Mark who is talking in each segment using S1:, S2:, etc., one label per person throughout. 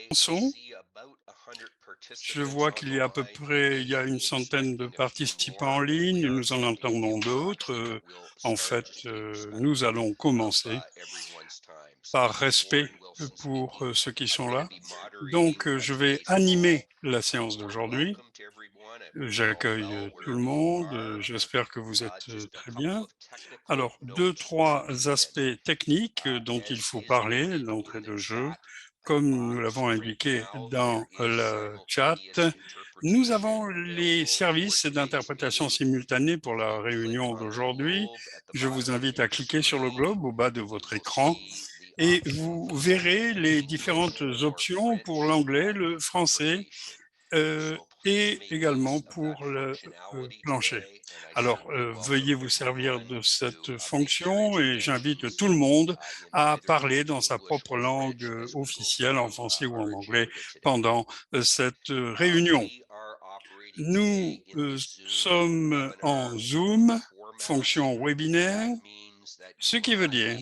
S1: Commençons. Je vois qu'il y a à peu près, il y a une centaine de participants en ligne. Nous en entendons d'autres. En fait, nous allons commencer par respect pour ceux qui sont là. Donc, je vais animer la séance d'aujourd'hui. J'accueille tout le monde. J'espère que vous êtes très bien. Alors, deux, trois aspects techniques dont il faut parler d'entrée de jeu. Comme nous l'avons indiqué dans le chat, nous avons les services d'interprétation simultanée pour la réunion d'aujourd'hui. Je vous invite à cliquer sur le globe au bas de votre écran et vous verrez les différentes options pour l'anglais, le français, et également pour le plancher. Alors, veuillez vous servir de cette fonction et j'invite tout le monde à parler dans sa propre langue officielle, en français ou en anglais, pendant cette réunion. Nous sommes en Zoom, fonction webinaire, ce qui veut dire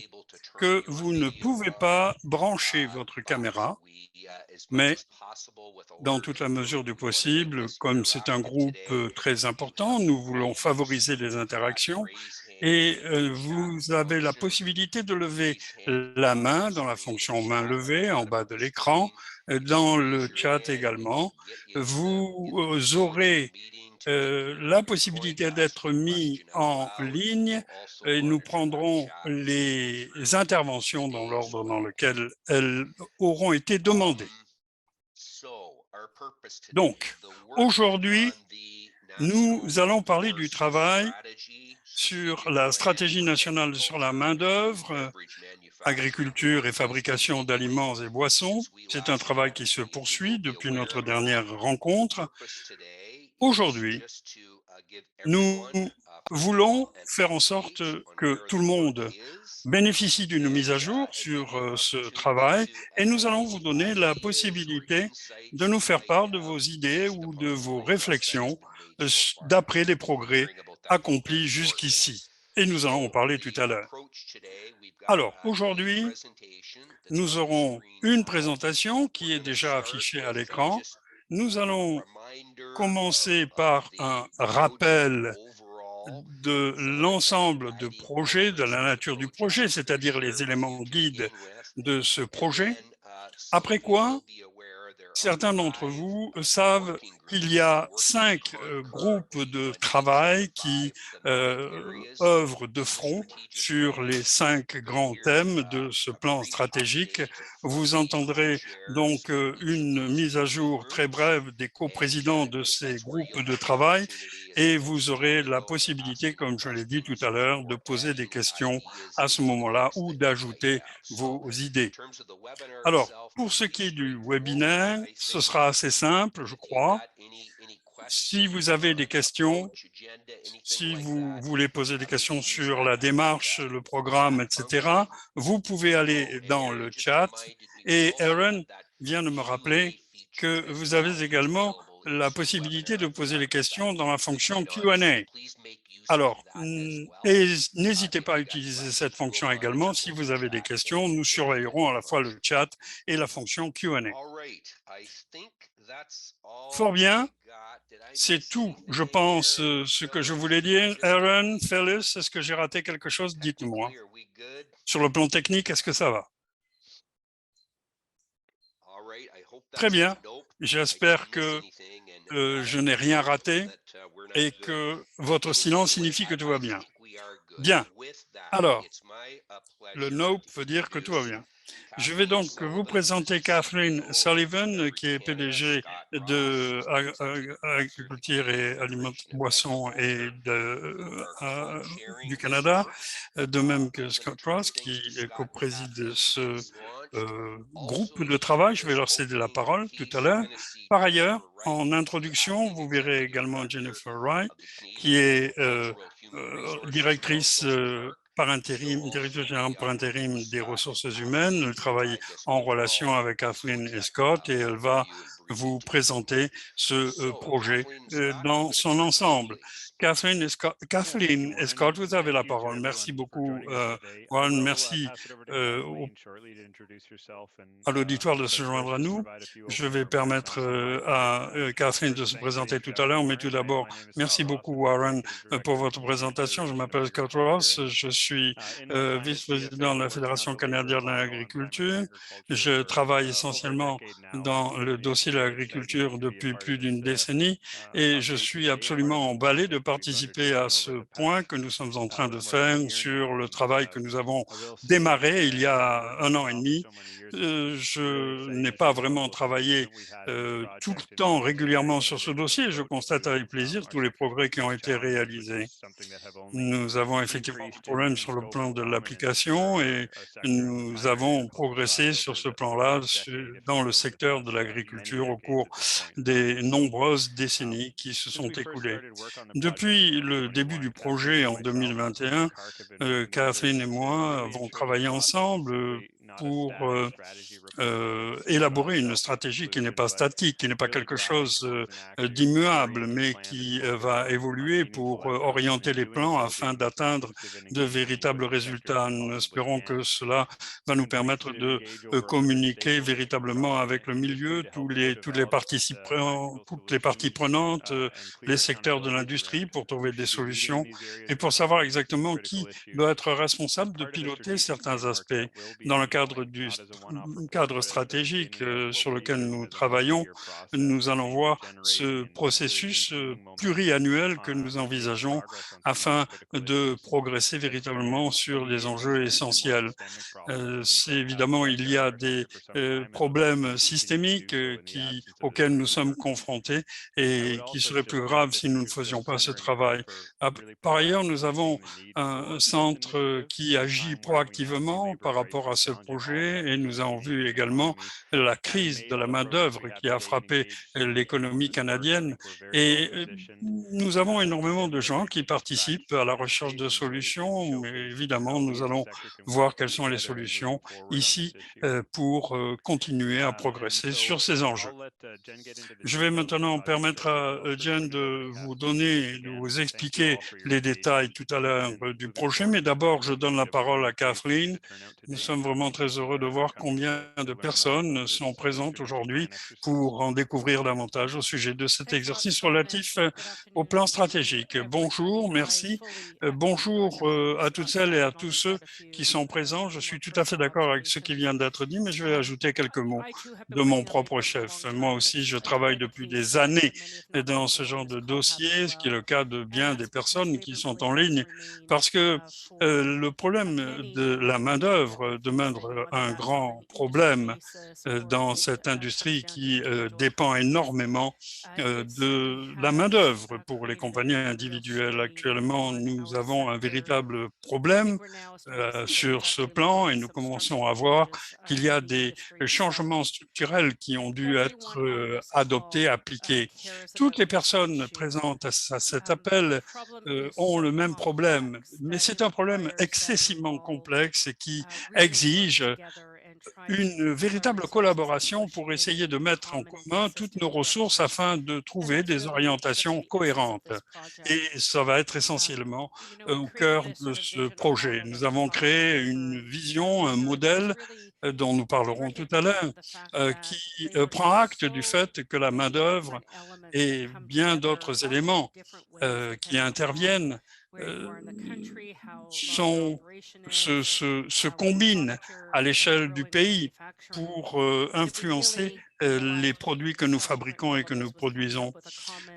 S1: que vous ne pouvez pas brancher votre caméra, mais dans toute la mesure du possible, comme c'est un groupe très important, nous voulons favoriser les interactions et vous avez la possibilité de lever la main dans la fonction main levée en bas de l'écran, dans le chat également. Vous aurez la possibilité d'être mis en ligne et nous prendrons les interventions dans l'ordre dans lequel elles auront été demandées. Donc, aujourd'hui, nous allons parler du travail sur la stratégie nationale sur la main-d'œuvre, agriculture et fabrication d'aliments et boissons. C'est un travail qui se poursuit depuis notre dernière rencontre. Aujourd'hui, nous voulons faire en sorte que tout le monde bénéficie d'une mise à jour sur ce travail et nous allons vous donner la possibilité de nous faire part de vos idées ou de vos réflexions d'après les progrès accomplis jusqu'ici. Et nous allons en parler tout à l'heure. Alors, aujourd'hui, nous aurons une présentation qui est déjà affichée à l'écran. Nous allons commencer par un rappel de l'ensemble de projets, de la nature du projet, c'est-à-dire les éléments guides de ce projet. Après quoi, certains d'entre vous savent qu'il y a 5 groupes de travail qui œuvrent de front sur les 5 grands thèmes de ce plan stratégique. Vous entendrez donc une mise à jour très brève des coprésidents de ces groupes de travail et vous aurez la possibilité, comme je l'ai dit tout à l'heure, de poser des questions à ce moment-là ou d'ajouter vos idées. Alors, pour ce qui est du webinaire, ce sera assez simple, je crois. Si vous avez des questions, si vous voulez poser des questions sur la démarche, le programme, etc., vous pouvez aller dans le chat. Et Aaron vient de me rappeler que vous avez également la possibilité de poser les questions dans la fonction Q&A. Alors, n'hésitez pas à utiliser cette fonction également. Si vous avez des questions, nous surveillerons à la fois le chat et la fonction Q&A. Fort bien, c'est tout, je pense, ce que je voulais dire. Aaron, Phyllis, est-ce que j'ai raté quelque chose? Dites-moi. Sur le plan technique, est-ce que ça va? Très bien. J'espère que je n'ai rien raté et que votre silence signifie que tout va bien. Bien. Alors, le nope veut dire que tout va bien. Je vais donc vous présenter Kathleen Sullivan, qui est PDG de Agriculture et Aliments, Boissons et du Canada, de même que Scott Ross, qui co-préside ce groupe de travail. Je vais leur céder la parole tout à l'heure. Par ailleurs, en introduction, vous verrez également Jennifer Wright, qui est directrice par intérim, directeur général par intérim des ressources humaines. Elle travaille en relation avec Kathleen et Scott et elle va vous présenter ce projet dans son ensemble. Kathleen et Scott, vous avez la parole. Merci beaucoup, Warren. Merci à l'auditoire de se joindre à nous. Je vais permettre à Kathleen de se présenter tout à l'heure, mais tout d'abord, merci beaucoup, Warren, pour votre présentation. Je m'appelle Scott Ross, je suis vice-président de la Fédération canadienne de l'agriculture. Je travaille essentiellement dans le dossier de l'agriculture depuis plus d'une décennie et je suis absolument emballé de participer à ce point que nous sommes en train de faire sur le travail que nous avons démarré il y a 1 an et demi. Je n'ai pas vraiment travaillé tout le temps régulièrement sur ce dossier. Je constate avec plaisir tous les progrès qui ont été réalisés. Nous avons effectivement des problèmes sur le plan de l'application et nous avons progressé sur ce plan-là dans le secteur de l'agriculture au cours des nombreuses décennies qui se sont écoulées. Depuis le début du projet en 2021, Kathleen et moi avons travaillé ensemble pour élaborer une stratégie qui n'est pas statique, qui n'est pas quelque chose d'immuable, mais qui va évoluer pour orienter les plans afin d'atteindre de véritables résultats. Nous espérons que cela va nous permettre de communiquer véritablement avec le milieu, toutes les parties prenantes, les secteurs de l'industrie pour trouver des solutions et pour savoir exactement qui doit être responsable de piloter certains aspects. Dans le cadre du cadre stratégique sur lequel nous travaillons, nous allons voir ce processus pluriannuel que nous envisageons afin de progresser véritablement sur les enjeux essentiels. C'est évidemment, il y a des problèmes systémiques auxquels nous sommes confrontés et qui seraient plus graves si nous ne faisions pas ce travail. Par ailleurs, nous avons un centre qui agit proactivement par rapport à ce projet et nous avons vu également la crise de la main-d'œuvre qui a frappé l'économie canadienne et nous avons énormément de gens qui participent à la recherche de solutions, mais évidemment, nous allons voir quelles sont les solutions ici pour continuer à progresser sur ces enjeux. Je vais maintenant permettre à Jen de vous donner, de vous expliquer les détails tout à l'heure du projet, mais d'abord, je donne la parole à Kathleen. Nous sommes vraiment très heureux de voir combien de personnes sont présentes aujourd'hui pour en découvrir davantage au sujet de cet exercice relatif au plan stratégique. Bonjour, merci. Bonjour à toutes celles et à tous ceux qui sont présents. Je suis tout à fait d'accord avec ce qui vient d'être dit, mais je vais ajouter quelques mots de mon propre chef. Moi aussi, je travaille depuis des années dans ce genre de dossier, ce qui est le cas de bien des personnes qui sont en ligne, parce que le problème de la main-d'œuvre demeure un grand problème dans cette industrie qui dépend énormément de la main-d'œuvre pour les compagnies individuelles. Actuellement, nous avons un véritable problème sur ce plan et nous commençons à voir qu'il y a des changements structurels qui ont dû être adoptés, appliqués. Toutes les personnes présentes à cet appel ont le même problème, mais c'est un problème excessivement complexe et qui exige une véritable collaboration pour essayer de mettre en commun toutes nos ressources afin de trouver des orientations cohérentes. Et ça va être essentiellement au cœur de ce projet. Nous avons créé une vision, un modèle dont nous parlerons tout à l'heure, qui prend acte du fait que la main-d'œuvre et bien d'autres éléments qui interviennent se combinent à l'échelle du pays pour influencer les produits que nous fabriquons et que nous produisons.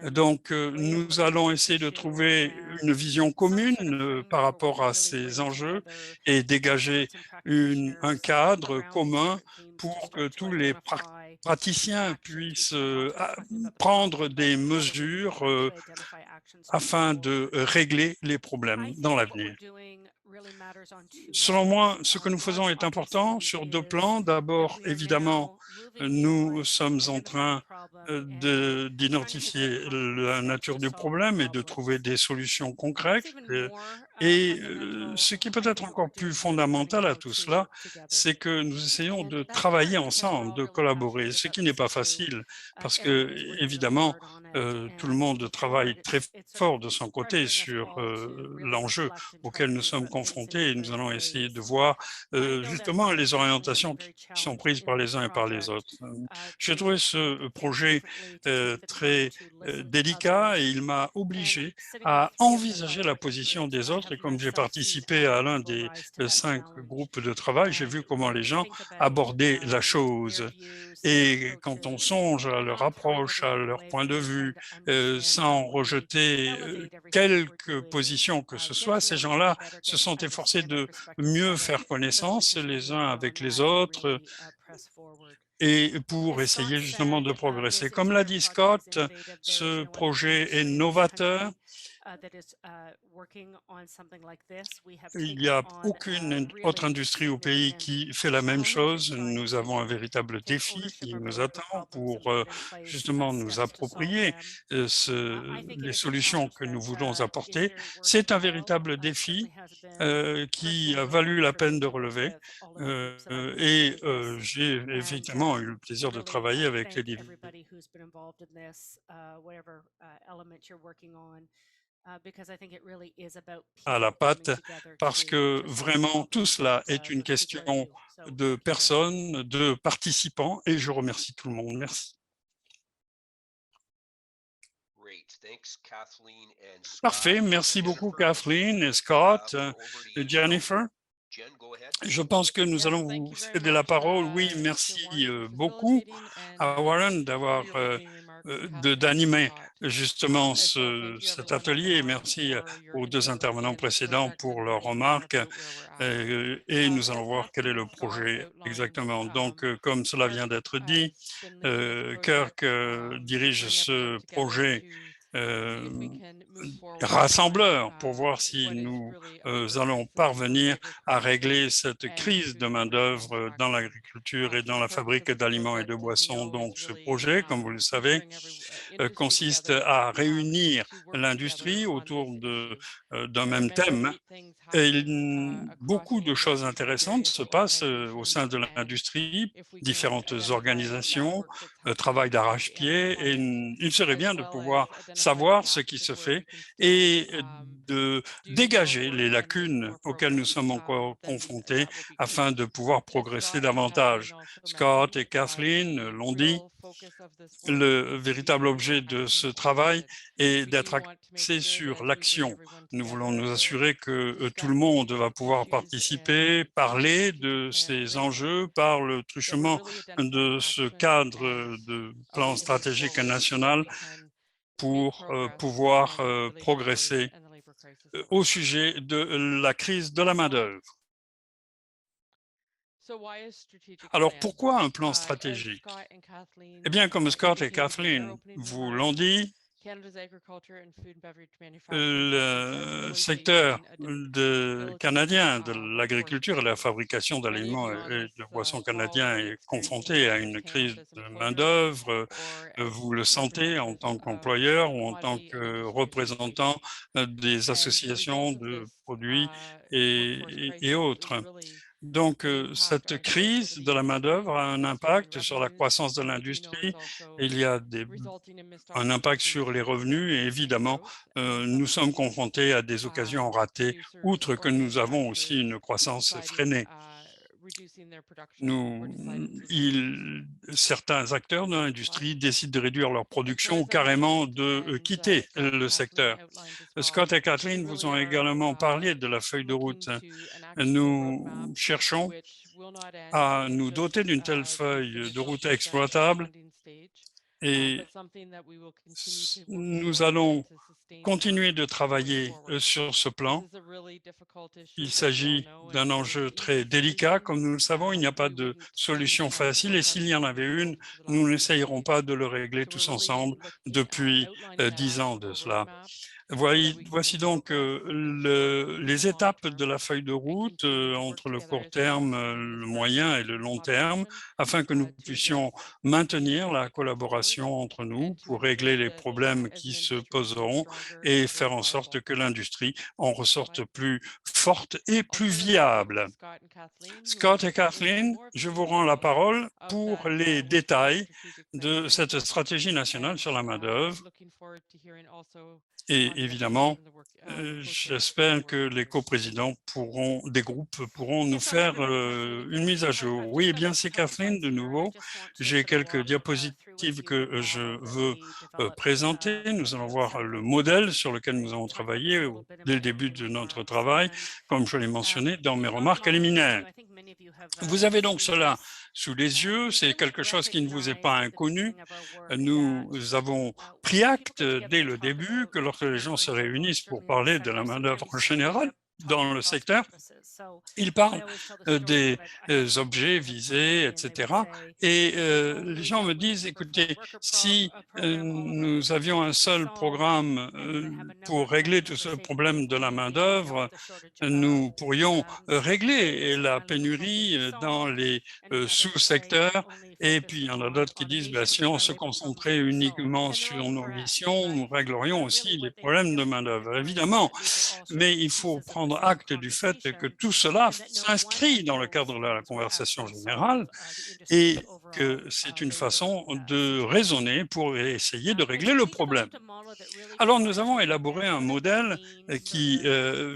S1: Donc, nous allons essayer de trouver une vision commune par rapport à ces enjeux et dégager un cadre commun pour que tous les praticiens puissent prendre des mesures afin de régler les problèmes dans l'avenir. Selon moi, ce que nous faisons est important sur deux plans. D'abord, évidemment, nous sommes en train d'identifier la nature du problème et de trouver des solutions concrètes. Et ce qui est peut-être encore plus fondamental à tout cela, c'est que nous essayons de travailler ensemble, de collaborer, ce qui n'est pas facile parce que, évidemment, tout le monde travaille très fort de son côté sur l'enjeu auquel nous sommes confrontés et nous allons essayer de voir justement les orientations qui sont prises par les uns et par les autres. J'ai trouvé ce projet très délicat et il m'a obligé à envisager la position des autres et comme j'ai participé à l'un des 5 groupes de travail, j'ai vu comment les gens abordaient la chose. Et quand on songe à leur approche, à leur point de vue, sans rejeter quelque position que ce soit, ces gens-là se sont efforcés de mieux faire connaissance les uns avec les autres et pour essayer justement de progresser. Comme l'a dit Scott, ce projet est novateur. Il n'y a aucune autre industrie au pays qui fait la même chose. Nous avons un véritable défi qui nous attend pour justement nous approprier les solutions que nous voulons apporter. C'est un véritable défi qui a valu la peine de relever et j'ai effectivement eu le plaisir de travailler avec les à la pâte parce que vraiment tout cela est une question de personnes, de participants et je remercie tout le monde. Merci. Parfait, merci beaucoup Kathleen et Scott. Jennifer, je pense que nous allons vous céder la parole. Oui, merci beaucoup à Warren d'avoir d'animer justement cet atelier. Merci aux 2 intervenants précédents pour leurs remarques et nous allons voir quel est le projet exactement. Donc, comme cela vient d'être dit, Kirk dirige ce projet rassembleur pour voir si nous allons parvenir à régler cette crise de main-d'œuvre dans l'agriculture et dans la fabrique d'aliments et de boissons. Donc, ce projet, comme vous le savez, consiste à réunir l'industrie autour d'un même thème. Et beaucoup de choses intéressantes se passent au sein de l'industrie, différentes organisations, travail d'arrache-pied, et il serait bien de pouvoir savoir ce qui se fait et de dégager les lacunes auxquelles nous sommes encore confrontés afin de pouvoir progresser davantage. Scott et Kathleen l'ont dit, le véritable objet de ce travail est d'être axé sur l'action. Nous voulons nous assurer que tout le monde va pouvoir participer, parler de ces enjeux par le truchement de ce cadre de plan stratégique national pour pouvoir progresser au sujet de la crise de la main-d'œuvre. Alors, pourquoi un plan stratégique? Eh bien, comme Scott et Kathleen vous l'ont dit, le secteur canadien de l'agriculture et de la fabrication d'aliments et de boissons canadiens est confronté à une crise de main-d'œuvre. Vous le sentez en tant qu'employeur ou en tant que représentant des associations de produits et autres. Donc, cette crise de la main-d'œuvre a un impact sur la croissance de l'industrie. Il y a un impact sur les revenus et évidemment, nous sommes confrontés à des occasions ratées, outre que nous avons aussi une croissance freinée. Certains acteurs de l'industrie décident de réduire leur production ou carrément de quitter le secteur. Scott et Kathleen vous ont également parlé de la feuille de route. Nous cherchons à nous doter d'une telle feuille de route exploitable et nous allons continuer de travailler sur ce plan. Il s'agit d'un enjeu très délicat. Comme nous le savons, il n'y a pas de solution facile et s'il y en avait une, nous n'essayerons pas de le régler tous ensemble depuis 10 ans de cela. Voici donc les étapes de la feuille de route entre le court terme, le moyen et le long terme, afin que nous puissions maintenir la collaboration entre nous pour régler les problèmes qui se poseront et faire en sorte que l'industrie en ressorte plus forte et plus viable. Scott et Kathleen, je vous rends la parole pour les détails de cette stratégie nationale sur la main-d'œuvre. Et évidemment, j'espère que les coprésidents des groupes pourront nous faire une mise à jour. Oui, eh bien, c'est Kathleen de nouveau. J'ai quelques diapositives que je veux présenter. Nous allons voir le modèle sur lequel nous avons travaillé dès le début de notre travail, comme je l'ai mentionné dans mes remarques liminaires. Vous avez donc cela sous les yeux, c'est quelque chose qui ne vous est pas inconnu. Nous avons pris acte dès le début que lorsque les gens se réunissent pour parler de la main-d'œuvre en général dans le secteur, ils parlent des objets visés, etc. Et les gens me disent, écoutez, si nous avions un seul programme pour régler tout ce problème de la main-d'œuvre, nous pourrions régler la pénurie dans les sous-secteurs. Et puis, il y en a d'autres qui disent, ben, si on se concentrait uniquement sur nos missions, nous réglerions aussi les problèmes de main-d'œuvre. Évidemment, mais il faut prendre acte du fait que tout cela s'inscrit dans le cadre de la conversation générale et que c'est une façon de raisonner pour essayer de régler le problème. Alors, nous avons élaboré un modèle qui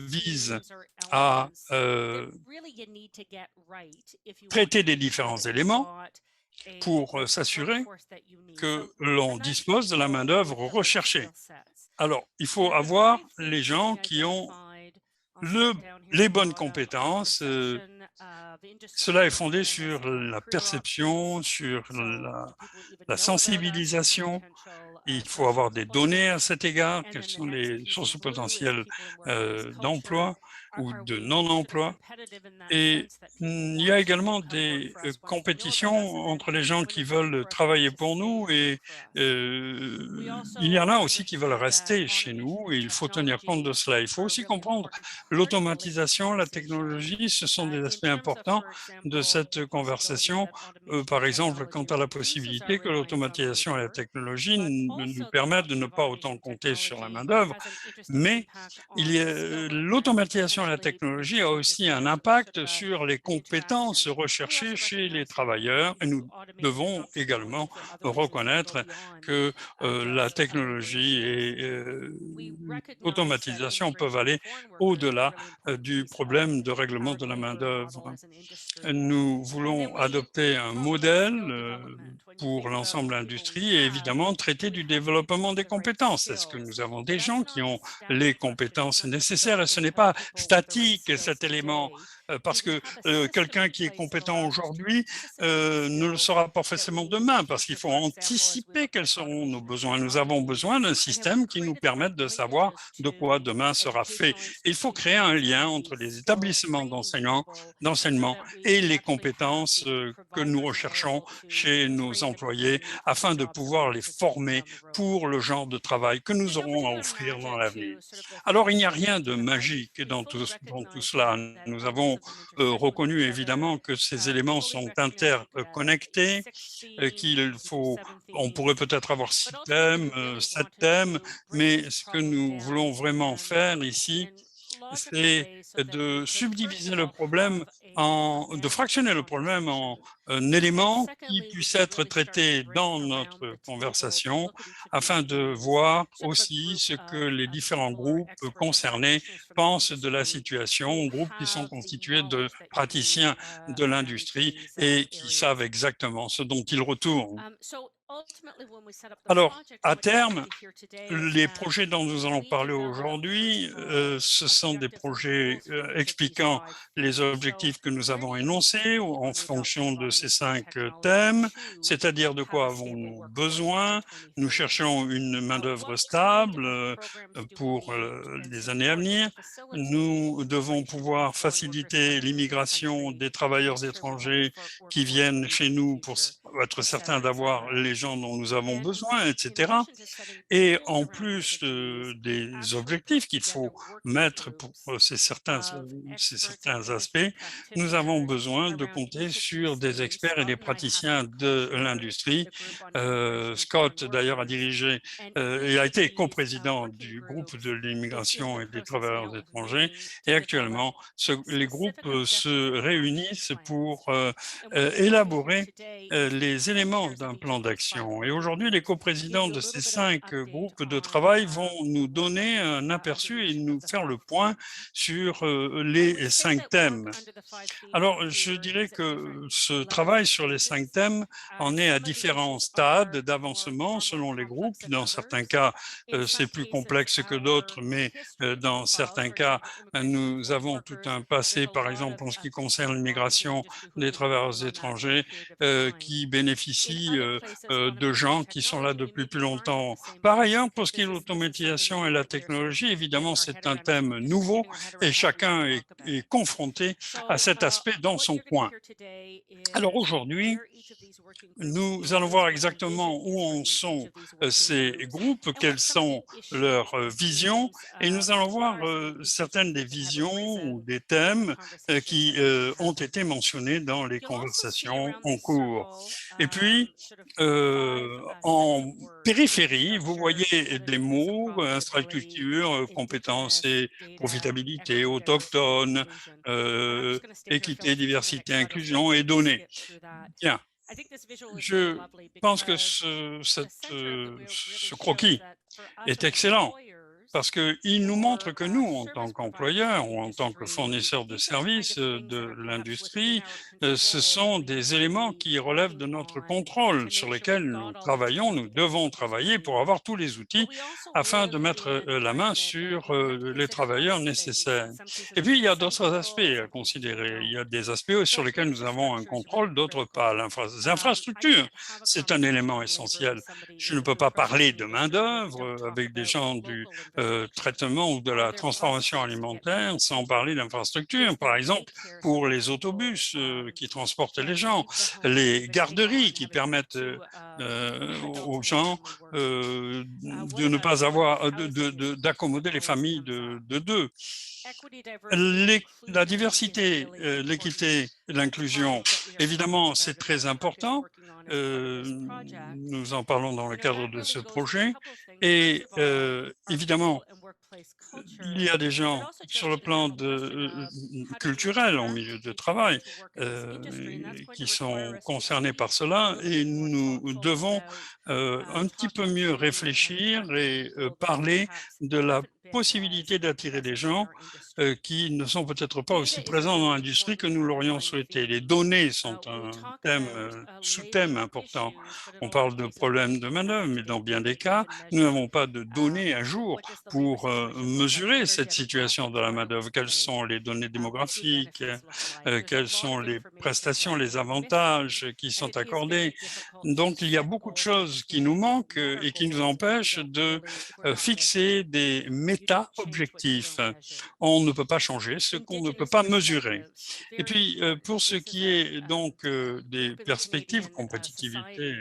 S1: vise à traiter des différents éléments pour s'assurer que l'on dispose de la main-d'œuvre recherchée. Alors, il faut avoir les gens qui ont les bonnes compétences. Cela est fondé sur la perception, sur la sensibilisation. Il faut avoir des données à cet égard, quelles sont les sources potentielles d'emploi ou de non-emploi. Et il y a également des compétitions entre les gens qui veulent travailler pour nous et il y en a aussi qui veulent rester chez nous et il faut tenir compte de cela. Il faut aussi comprendre l'automatisation, la technologie, ce sont des aspects importants de cette conversation. Par exemple, quant à la possibilité que l'automatisation et la technologie nous permettent de ne pas autant compter sur la main-d'œuvre, mais l'automatisation et la technologie a aussi un impact sur les compétences recherchées chez les travailleurs et nous devons également reconnaître que la technologie et l'automatisation peuvent aller au-delà du problème de règlement de la main-d'œuvre. Nous voulons adopter un modèle pour l'ensemble de l'industrie et évidemment traiter du développement des compétences. Est-ce que nous avons des gens qui ont les compétences nécessaires et ce n'est pas statique cet élément parce que quelqu'un qui est compétent aujourd'hui ne le sera pas forcément demain parce qu'il faut anticiper quels seront nos besoins. Nous avons besoin d'un système qui nous permette de savoir de quoi demain sera fait. Il faut créer un lien entre les établissements d'enseignement et les compétences que nous recherchons chez nos employés afin de pouvoir les former pour le genre de travail que nous aurons à offrir dans l'avenir. Alors, il n'y a rien de magique dans tout cela. Nous avons reconnu évidemment que ces éléments sont interconnectés, on pourrait peut-être avoir 6 thèmes, 7 thèmes, mais ce que nous voulons vraiment faire ici, c'est de subdiviser le problème de fractionner le problème en éléments qui puissent être traités dans notre conversation afin de voir aussi ce que les différents groupes concernés pensent de la situation, groupes qui sont constitués de praticiens de l'industrie et qui savent exactement ce dont ils retournent. Alors, à terme, les projets dont nous allons parler aujourd'hui, ce sont des projets expliquant les objectifs que nous avons énoncés en fonction de ces 5 thèmes, c'est-à-dire de quoi avons-nous besoin. Nous cherchons une main-d'œuvre stable pour les années à venir. Nous devons pouvoir faciliter l'immigration des travailleurs étrangers qui viennent chez nous être certain d'avoir les gens dont nous avons besoin, etc. Et en plus des objectifs qu'il faut mettre pour ces certains aspects, nous avons besoin de compter sur des experts et des praticiens de l'industrie. Scott, d'ailleurs, a dirigé et a été coprésident du groupe de l'immigration et des travailleurs étrangers. Et actuellement, les groupes se réunissent pour élaborer les éléments d'un plan d'action. Et aujourd'hui, les coprésidents de ces 5 groupes de travail vont nous donner un aperçu et nous faire le point sur les 5 thèmes. Alors, je dirais que ce travail sur les 5 thèmes en est à différents stades d'avancement selon les groupes. Dans certains cas, c'est plus complexe que d'autres, mais dans certains cas, nous avons tout un passé, par exemple, en ce qui concerne l'immigration des travailleurs étrangers, qui bénéficient de gens qui sont là depuis plus longtemps. Par ailleurs, pour ce qui est de l'automatisation et la technologie, évidemment, c'est un thème nouveau et chacun est confronté à cet aspect dans son coin. Alors aujourd'hui, nous allons voir exactement où en sont ces groupes, quelles sont leurs visions, et nous allons voir certaines des visions ou des thèmes qui ont été mentionnés dans les conversations en cours. Et puis, en périphérie, vous voyez des mots, infrastructure, compétences et profitabilité, autochtones, équité, diversité, inclusion et données. Bien, je pense que ce croquis est excellent parce qu'il nous montre que nous, en tant qu'employeurs ou en tant que fournisseurs de services de l'industrie, ce sont des éléments qui relèvent de notre contrôle, sur lesquels nous travaillons, nous devons travailler pour avoir tous les outils afin de mettre la main sur les travailleurs nécessaires. Et puis, il y a d'autres aspects à considérer. Il y a des aspects sur lesquels nous avons un contrôle, d'autres pas. Les infrastructures, c'est un élément essentiel. Je ne peux pas parler de main-d'œuvre avec des gens du traitement ou de la transformation alimentaire, sans parler d'infrastructures, par exemple pour les autobus qui transportent les gens, les garderies qui permettent aux gens de ne pas avoir, d'accommoder les familles de deux. La diversité, l'équité, l'inclusion, évidemment, c'est très important. Nous en parlons dans le cadre de ce projet. Et évidemment, il y a des gens sur le plan culturel en milieu de travail qui sont concernés par cela et nous devons un petit peu mieux réfléchir et parler de la possibilité d'attirer des gens qui ne sont peut-être pas aussi présents dans l'industrie que nous l'aurions souhaité. Les données sont un thème, sous-thème important. On parle de problèmes de main-d'œuvre, mais dans bien des cas, nous n'avons pas de données à jour pour mesurer cette situation de la main-d'œuvre. Quelles sont les données démographiques, quelles sont les prestations, les avantages qui sont accordés. Donc, il y a beaucoup de choses qui nous manquent et qui nous empêchent de fixer des méta-objectifs. On ne peut pas changer ce qu'on ne peut pas mesurer. Et puis, pour ce qui est donc des perspectives compétitivité,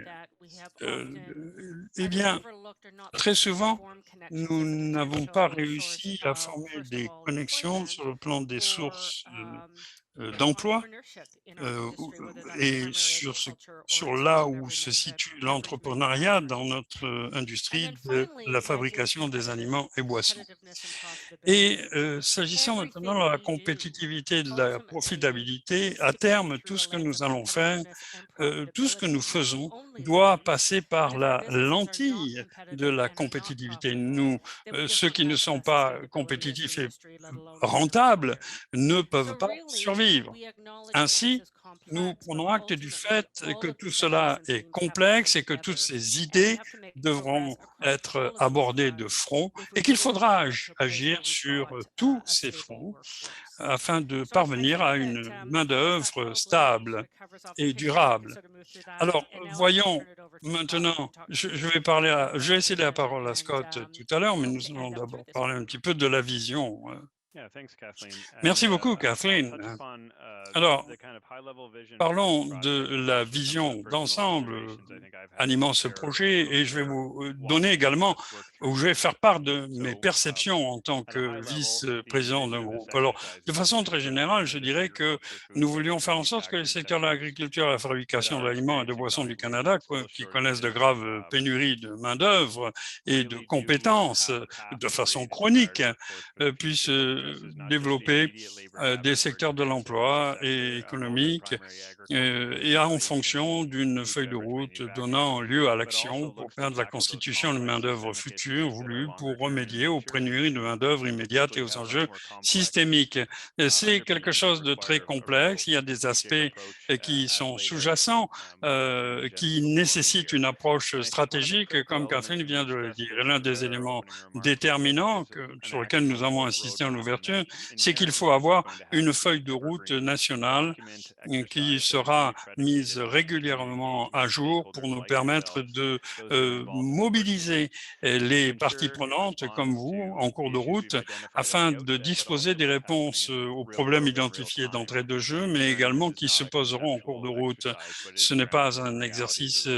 S1: eh bien, très souvent, nous n'avons pas réussi à former des connexions sur le plan des sources d'emploi et sur là où se situe l'entrepreneuriat dans notre industrie de la fabrication des aliments et boissons. Et s'agissant maintenant de la compétitivité, de la profitabilité, à terme, tout ce que nous allons faire, tout ce que nous faisons doit passer par la lentille de la compétitivité. Nous, ceux qui ne sont pas compétitifs et rentables ne peuvent pas survivre. Ainsi, nous prenons acte du fait que tout cela est complexe et que toutes ces idées devront être abordées de front et qu'il faudra agir sur tous ces fronts afin de parvenir à une main-d'œuvre stable et durable. Alors, voyons maintenant, je vais céder la parole à Scott tout à l'heure, mais nous allons d'abord parler un petit peu de la vision. Merci beaucoup, Kathleen. Alors, parlons de la vision d'ensemble animant ce projet et je vais vous donner également, ou je vais faire part de mes perceptions en tant que vice-président d'un groupe. Alors, de façon très générale, je dirais que nous voulions faire en sorte que le secteur de l'agriculture et la fabrication d'aliments et de boissons du Canada, qui connaissent de graves pénuries de main-d'œuvre et de compétences de façon chronique, puissent développer des secteurs de l'emploi et économiques et en fonction d'une feuille de route donnant lieu à l'action pour permettre la constitution de main-d'œuvre future voulue pour remédier aux pénuries de main-d'œuvre immédiates et aux enjeux systémiques. C'est quelque chose de très complexe. Il y a des aspects qui sont sous-jacents, qui nécessitent une approche stratégique, comme Catherine vient de le dire. Et l'un des éléments déterminants sur lequel nous avons insisté en ouverture, c'est qu'il faut avoir une feuille de route nationale qui sera mise régulièrement à jour pour nous permettre de mobiliser les parties prenantes comme vous en cours de route afin de disposer des réponses aux problèmes identifiés d'entrée de jeu, mais également qui se poseront en cours de route. Ce n'est pas un exercice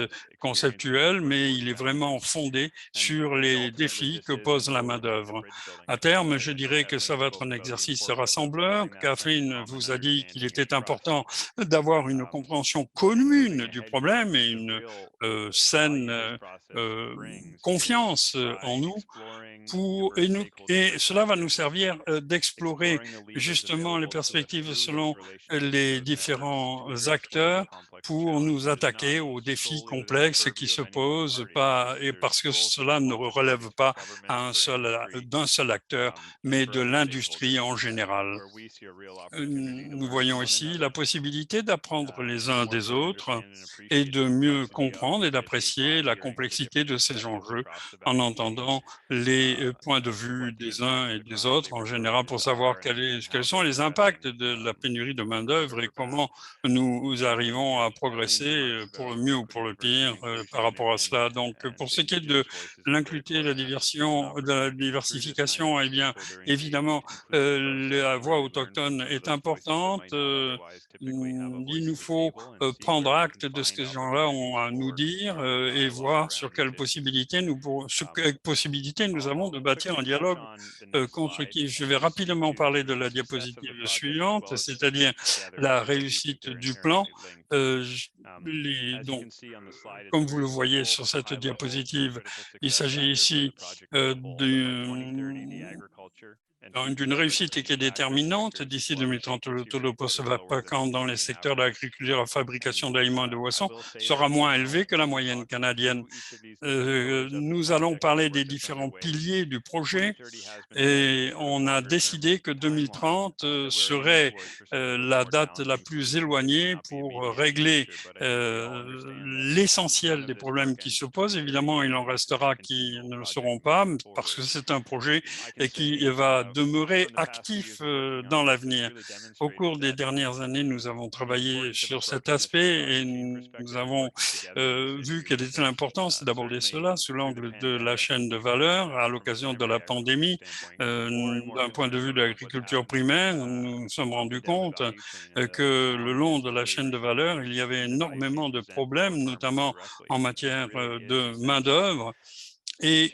S1: conceptuel, mais il est vraiment fondé sur les défis que pose la main-d'œuvre. À terme, je dirais que ça va être un exercice rassembleur. Catherine vous a dit qu'il était important d'avoir une compréhension commune du problème et une saine confiance en nous et cela va nous servir d'explorer justement les perspectives selon les différents acteurs pour nous attaquer aux défis complexes qui se posent et parce que cela ne relève pas d'un seul acteur, mais de l'industrie en général. Nous voyons ici la possibilité d'apprendre les uns des autres et de mieux comprendre et d'apprécier la complexité de ces enjeux en entendant les points de vue des uns et des autres en général pour savoir quels sont les impacts de la pénurie de main-d'œuvre et comment nous arrivons à progresser pour le mieux ou pour le pire par rapport à cela. Donc, pour ce qui est de l'inclusion, de la diversification, eh bien, évidemment, la voix autochtone est importante. Il nous faut prendre acte de ce que ces gens-là ont à nous dire et voir sur quelles possibilités nous avons de bâtir un dialogue constructif. Je vais rapidement parler de la diapositive suivante, c'est-à-dire la réussite du plan. Donc, comme vous le voyez sur cette diapositive, il s'agit ici d'une réussite qui est déterminante. D'ici 2030, le taux de post-vacant dans les secteurs de l'agriculture, la fabrication d'aliments et de boissons sera moins élevé que la moyenne canadienne. Nous allons parler des différents piliers du projet et on a décidé que 2030 serait la date la plus éloignée pour régler l'essentiel des problèmes qui se posent. Évidemment, il en restera qui ne le seront pas parce que c'est un projet qui va demeurer actif dans l'avenir. Au cours des dernières années, nous avons travaillé sur cet aspect et nous avons vu quelle était l'importance d'aborder cela sous l'angle de la chaîne de valeur à l'occasion de la pandémie. D'un point de vue de l'agriculture primaire, nous nous sommes rendus compte que le long de la chaîne de valeur, il y avait énormément de problèmes, notamment en matière de main-d'œuvre. Et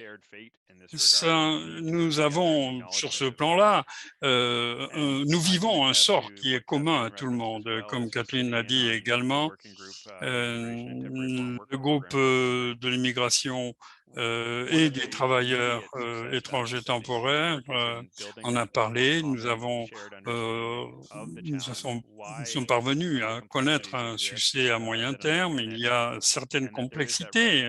S1: nous avons, sur ce plan-là, nous vivons un sort qui est commun à tout le monde, comme Kathleen l'a dit également. Le groupe de l'immigration et des travailleurs étrangers temporaires en a parlé. Nous sommes parvenus à connaître un succès à moyen terme. Il y a certaines complexités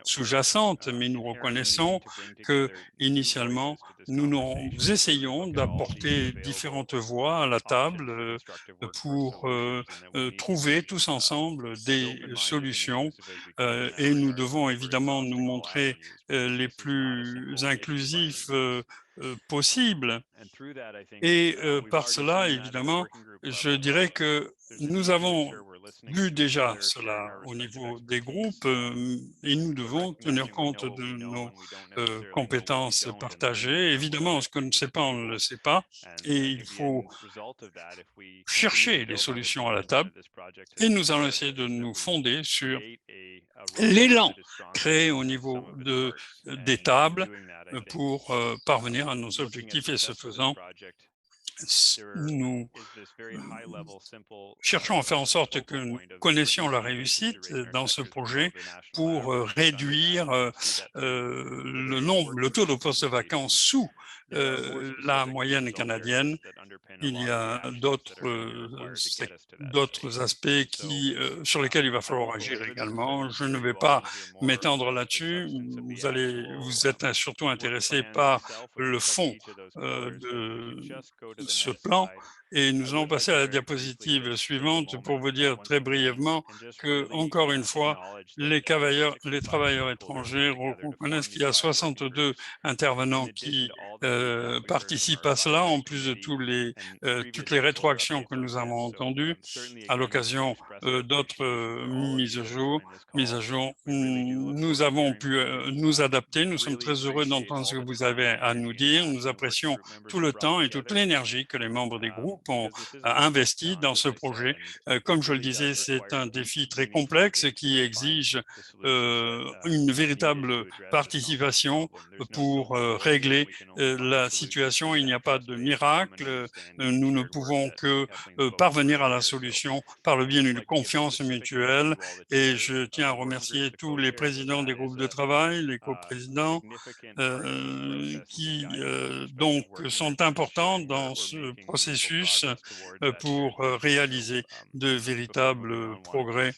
S1: sous-jacentes, mais nous reconnaissons que initialement, nous essayons d'apporter différentes voix à la table pour trouver tous ensemble des solutions et nous devons évidemment nous montrer les plus inclusifs possibles. Et par cela, évidemment, je dirais que nous avons vu déjà cela au niveau des groupes et nous devons tenir compte de nos compétences partagées. Évidemment, ce qu'on ne sait pas, on ne le sait pas et il faut chercher les solutions à la table et nous allons essayer de nous fonder sur l'élan créé au niveau des tables pour parvenir à nos objectifs et ce faisant, nous cherchons à faire en sorte que nous connaissions la réussite dans ce projet pour réduire le taux de postes vacants sous la moyenne canadienne. Il y a d'autres aspects sur lesquels il va falloir agir également. Je ne vais pas m'étendre là-dessus. Vous êtes surtout intéressé par le fond de ce plan. Et nous allons passer à la diapositive suivante pour vous dire très brièvement que, encore une fois, les travailleurs étrangers reconnaissent qu'il y a 62 intervenants qui participent à cela, en plus de toutes les rétroactions que nous avons entendues à l'occasion d'autres mises à jour. Nous avons pu nous adapter. Nous sommes très heureux d'entendre ce que vous avez à nous dire. Nous apprécions tout le temps et toute l'énergie que les membres des groupes ont investi dans ce projet. Comme je le disais, c'est un défi très complexe qui exige une véritable participation pour régler la situation. Il n'y a pas de miracle. Nous ne pouvons que parvenir à la solution par le biais d'une confiance mutuelle. Et je tiens à remercier tous les présidents des groupes de travail, les coprésidents, qui donc sont importants dans ce processus pour réaliser de véritables progrès.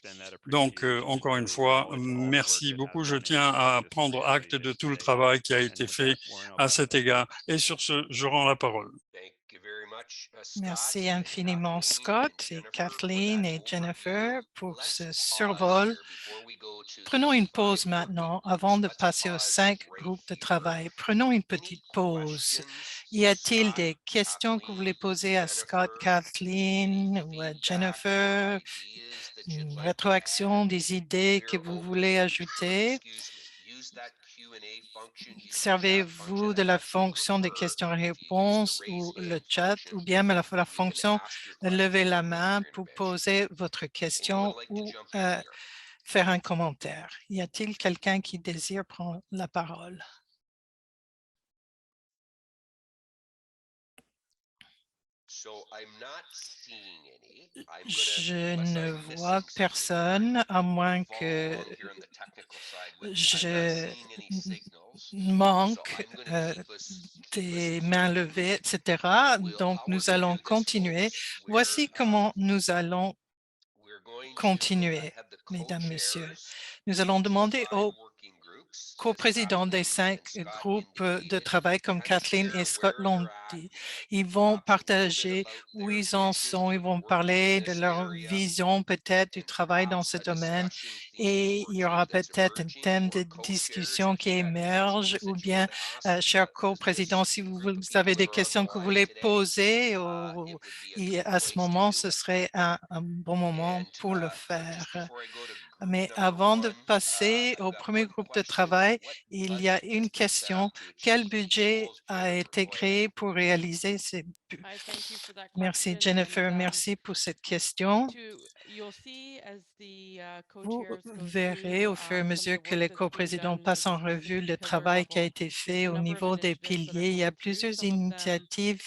S1: Donc, encore une fois, merci beaucoup. Je tiens à prendre acte de tout le travail qui a été fait à cet égard. Et sur ce, je rends la parole.
S2: Merci infiniment, Scott et Kathleen et Jennifer, pour ce survol. Prenons une pause maintenant avant de passer aux 5 groupes de travail. Prenons une petite pause. Y a-t-il des questions que vous voulez poser à Scott, Kathleen ou à Jennifer? Une rétroaction des idées que vous voulez ajouter? Servez-vous de la fonction des questions-réponses ou le chat ou bien la fonction de lever la main pour poser votre question ou faire un commentaire. Y a-t-il quelqu'un qui désire prendre la parole? Je ne vois personne, à moins que je manque des mains levées, etc. Donc, nous allons continuer. Voici comment nous allons continuer, mesdames, messieurs. Nous allons demander aux coprésidents des 5 groupes de travail, comme Kathleen et Scott l'ont dit. Ils vont partager où ils en sont, ils vont parler de leur vision peut-être du travail dans ce domaine et il y aura peut-être un thème de discussion qui émerge ou bien, chers coprésidents, si vous avez des questions que vous voulez poser à ce moment, ce serait un bon moment pour le faire. Mais avant de passer au premier groupe de travail, il y a une question. Quel budget a été créé pour réaliser ces buts? Merci Jennifer, merci pour cette question. Vous verrez au fur et à mesure que les coprésidents passent en revue le travail qui a été fait au niveau des piliers. Il y a plusieurs initiatives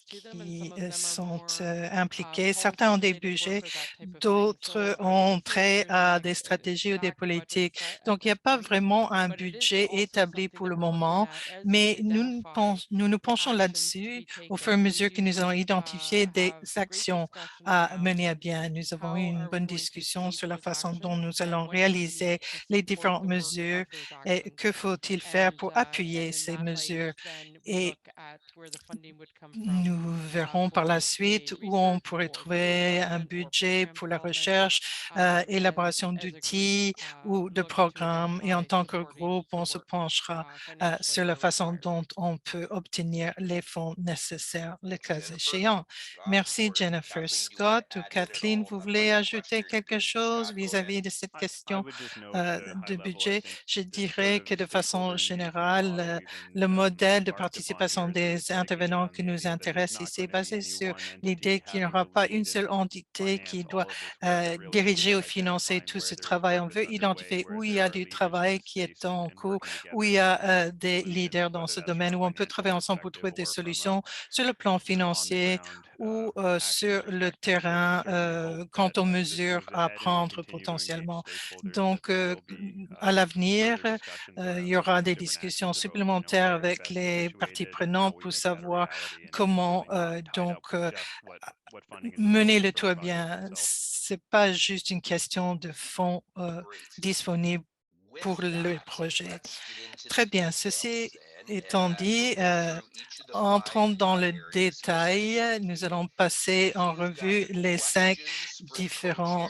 S2: qui sont impliquées. Certains ont des budgets, d'autres ont trait à des stratégies ou des politiques. Donc, il n'y a pas vraiment un budget établi pour le moment, mais nous nous penchons là-dessus au fur et à mesure que nous allons identifier des actions à mener à bien. Nous avons eu une bonne discussion sur la façon dont nous allons réaliser les différentes mesures et que faut-il faire pour appuyer ces mesures. Et Nous verrons par la suite où on pourrait trouver un budget pour la recherche, élaboration d'outils ou de programmes. Et en tant que groupe, on se penchera sur la façon dont on peut obtenir les fonds nécessaires, le cas échéant. Merci, Jennifer. Scott ou Kathleen, vous voulez ajouter quelque chose vis-à-vis de cette question de budget? Je dirais que de façon générale, le modèle de participation des intervenants qui nous intéresse ici est basé sur l'idée qu'il n'y aura pas une seule entité qui doit diriger ou financer tout ce travail. On veut identifier où il y a du travail qui est en cours, où il y a des leaders dans ce domaine, où on peut travailler ensemble pour trouver des solutions sur le plan financier ou sur le terrain quant aux mesures à prendre potentiellement. Donc, à l'avenir, il y aura des discussions supplémentaires avec les parties prenantes pour savoir comment mener le tout à bien. C'est pas juste une question de fonds disponibles pour le projet. Très bien. Ceci étant dit, entrons dans le détail. Nous allons passer en revue les 5 différents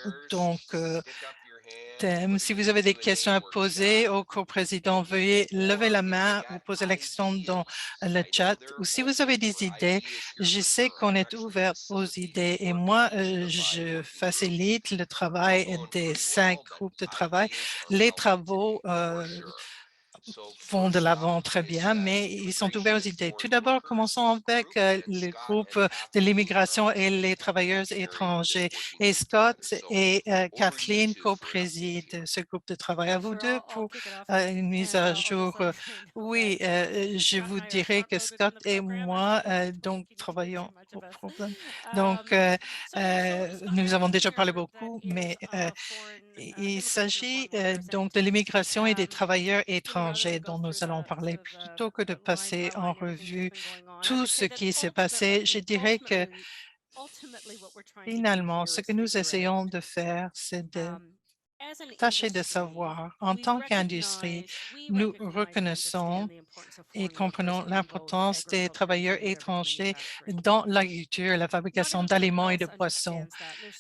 S2: thèmes. Si vous avez des questions à poser au coprésident, veuillez lever la main ou poser la question dans le chat. Ou si vous avez des idées, je sais qu'on est ouvert aux idées et moi, je facilite le travail des 5 groupes de travail. Les travaux vont de l'avant très bien, mais ils sont ouverts aux idées. Tout d'abord, commençons avec le groupe de l'immigration et les travailleurs étrangers. Et Scott et Kathleen co-président ce groupe de travail. À vous deux pour une mise à jour. Oui, je vous dirais que Scott et moi, donc, travaillons au problème. Donc, nous avons déjà parlé beaucoup, mais il s'agit donc de l'immigration et des travailleurs étrangers dont nous allons parler. Plutôt que de passer en revue tout ce qui s'est passé, je dirais que finalement, ce que nous essayons de faire, c'est de tâcher de savoir, en tant qu'industrie, nous reconnaissons et comprenons l'importance des travailleurs étrangers dans l'agriculture, la fabrication d'aliments et de boissons.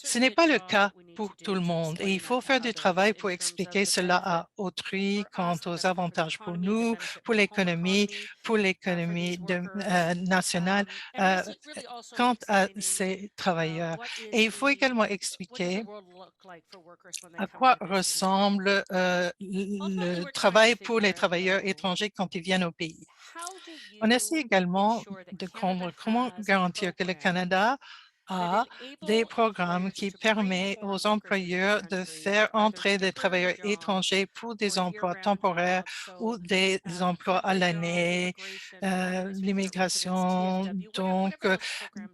S2: Ce n'est pas le cas pour tout le monde et il faut faire du travail pour expliquer cela à autrui quant aux avantages pour nous, pour l'économie nationale, quant à ces travailleurs. Et il faut également expliquer à quoi ressemble le travail pour les travailleurs étrangers quand ils viennent au pays. On essaie également de comprendre comment garantir que le Canada a des programmes qui permettent aux employeurs de faire entrer des travailleurs étrangers pour des emplois temporaires ou des emplois à l'année, l'immigration, donc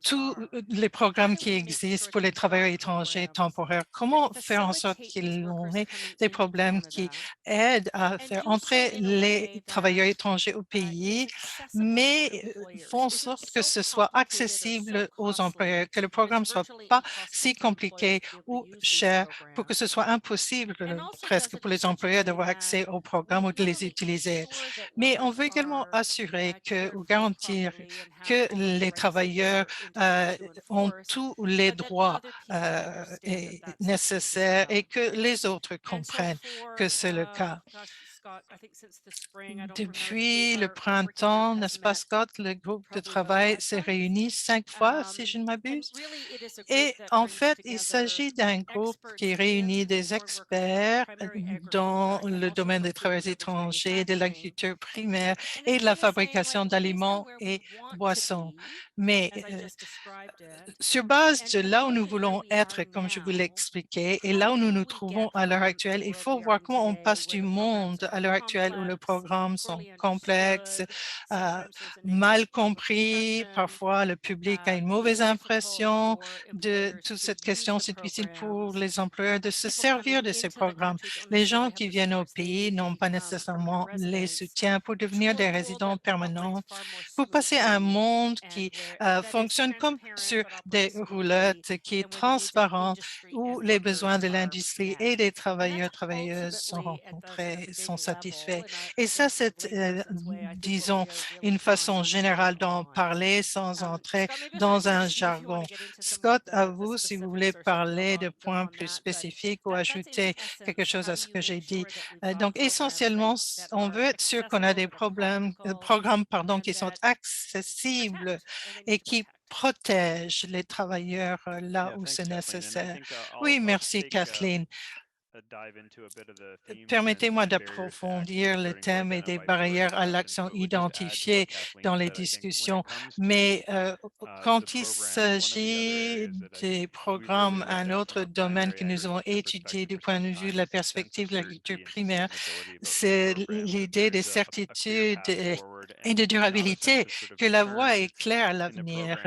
S2: tous les programmes qui existent pour les travailleurs étrangers temporaires. Comment faire en sorte qu'ils aient des problèmes qui aident à faire entrer les travailleurs étrangers au pays, mais font en sorte que ce soit accessible aux employeurs, que le programme ne soit pas si compliqué ou cher pour que ce soit impossible presque pour les employeurs d'avoir accès au programme ou de les utiliser. Mais on veut également assurer que ou garantir que les travailleurs ont tous les droits nécessaires et que les autres comprennent que c'est le cas. Depuis le printemps, n'est-ce pas, Scott, le groupe de travail s'est réuni 5 fois, si je ne m'abuse. Et en fait, il s'agit d'un groupe qui réunit des experts dans le domaine des travailleurs étrangers, de l'agriculture primaire et de la fabrication d'aliments et boissons. Mais sur base de là où nous voulons être, comme je vous l'ai expliqué, et là où nous nous trouvons à l'heure actuelle, il faut voir comment on passe du monde à l'heure actuelle où les programmes sont complexes, euh, mal compris. Parfois, le public a une mauvaise impression de toute cette question. C'est difficile pour les employeurs de se servir de ces programmes. Les gens qui viennent au pays n'ont pas nécessairement les soutiens pour devenir des résidents permanents, pour passer à un monde qui fonctionne comme sur des roulettes, qui est transparent, où les besoins de l'industrie et des travailleurs, travailleuses sont rencontrés, sont satisfaits. Et ça, c'est, disons, une façon générale d'en parler sans entrer dans un jargon. Scott, à vous, si vous voulez parler de points plus spécifiques ou ajouter quelque chose à ce que j'ai dit. Donc, essentiellement, on veut être sûr qu'on a des programmes qui sont accessibles et qui protègent les travailleurs là où c'est nécessaire. Oui, merci Kathleen. Permettez-moi d'approfondir le thème et des barrières à l'action identifiées dans les discussions, mais quand il s'agit des programmes, un autre domaine que nous avons étudié du point de vue de la perspective de l'agriculture primaire, c'est l'idée de certitude et de durabilité, que la voie est claire à l'avenir.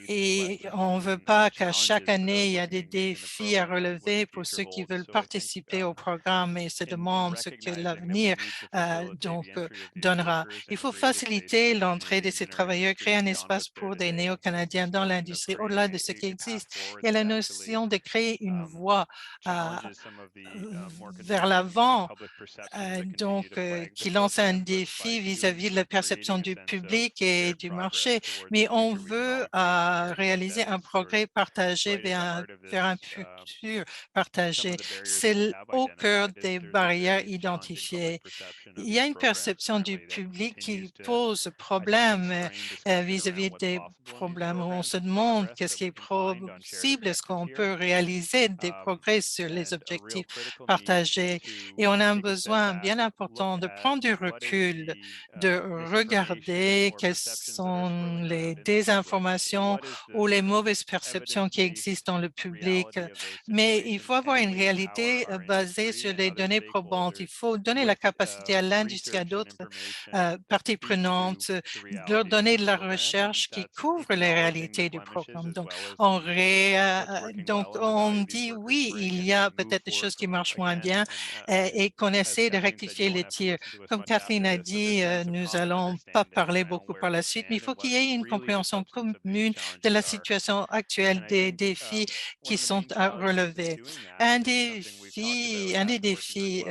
S2: Et on ne veut pas qu'à chaque année, il y a des défis à relever pour ceux qui veulent participer au programme et se demandent ce que l'avenir donnera. Il faut faciliter l'entrée de ces travailleurs, créer un espace pour des néo-Canadiens dans l'industrie. Au-delà de ce qui existe, il y a la notion de créer une voie vers l'avant qui lance un défi vis-à-vis de la perception du public et du marché, mais on veut réaliser un progrès partagé vers un futur partagé. C'est au cœur des barrières identifiées. Il y a une perception du public qui pose problème vis-à-vis des problèmes où on se demande qu'est-ce qui est possible, est-ce qu'on peut réaliser des progrès sur les objectifs partagés. Et on a un besoin bien important de prendre du recul, de regarder quelles sont les désinformations ou les mauvaises perceptions qui existent dans le public. Mais il faut avoir une réalité basée sur les données probantes. Il faut donner la capacité à l'industrie, à d'autres parties prenantes, leur donner de la recherche qui couvre les réalités du programme. Donc, on dit oui, il y a peut-être des choses qui marchent moins bien et qu'on essaie de rectifier les tirs. Comme Kathleen a dit, nous allons pas parler beaucoup par la suite, mais il faut qu'il y ait une compréhension commune de la situation actuelle des défis qui sont à relever. Un des défis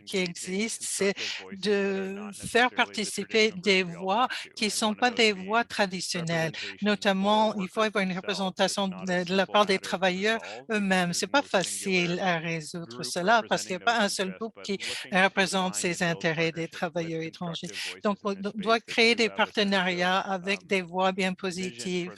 S2: qui existent, c'est de faire participer des voix qui ne sont pas des voix traditionnelles. Notamment, il faut avoir une représentation de la part des travailleurs eux-mêmes. C'est pas facile à résoudre cela parce qu'il n'y a pas un seul groupe qui représente ces intérêts des travailleurs étrangers. Donc, on doit créer des partenariats avec des voix bien positives.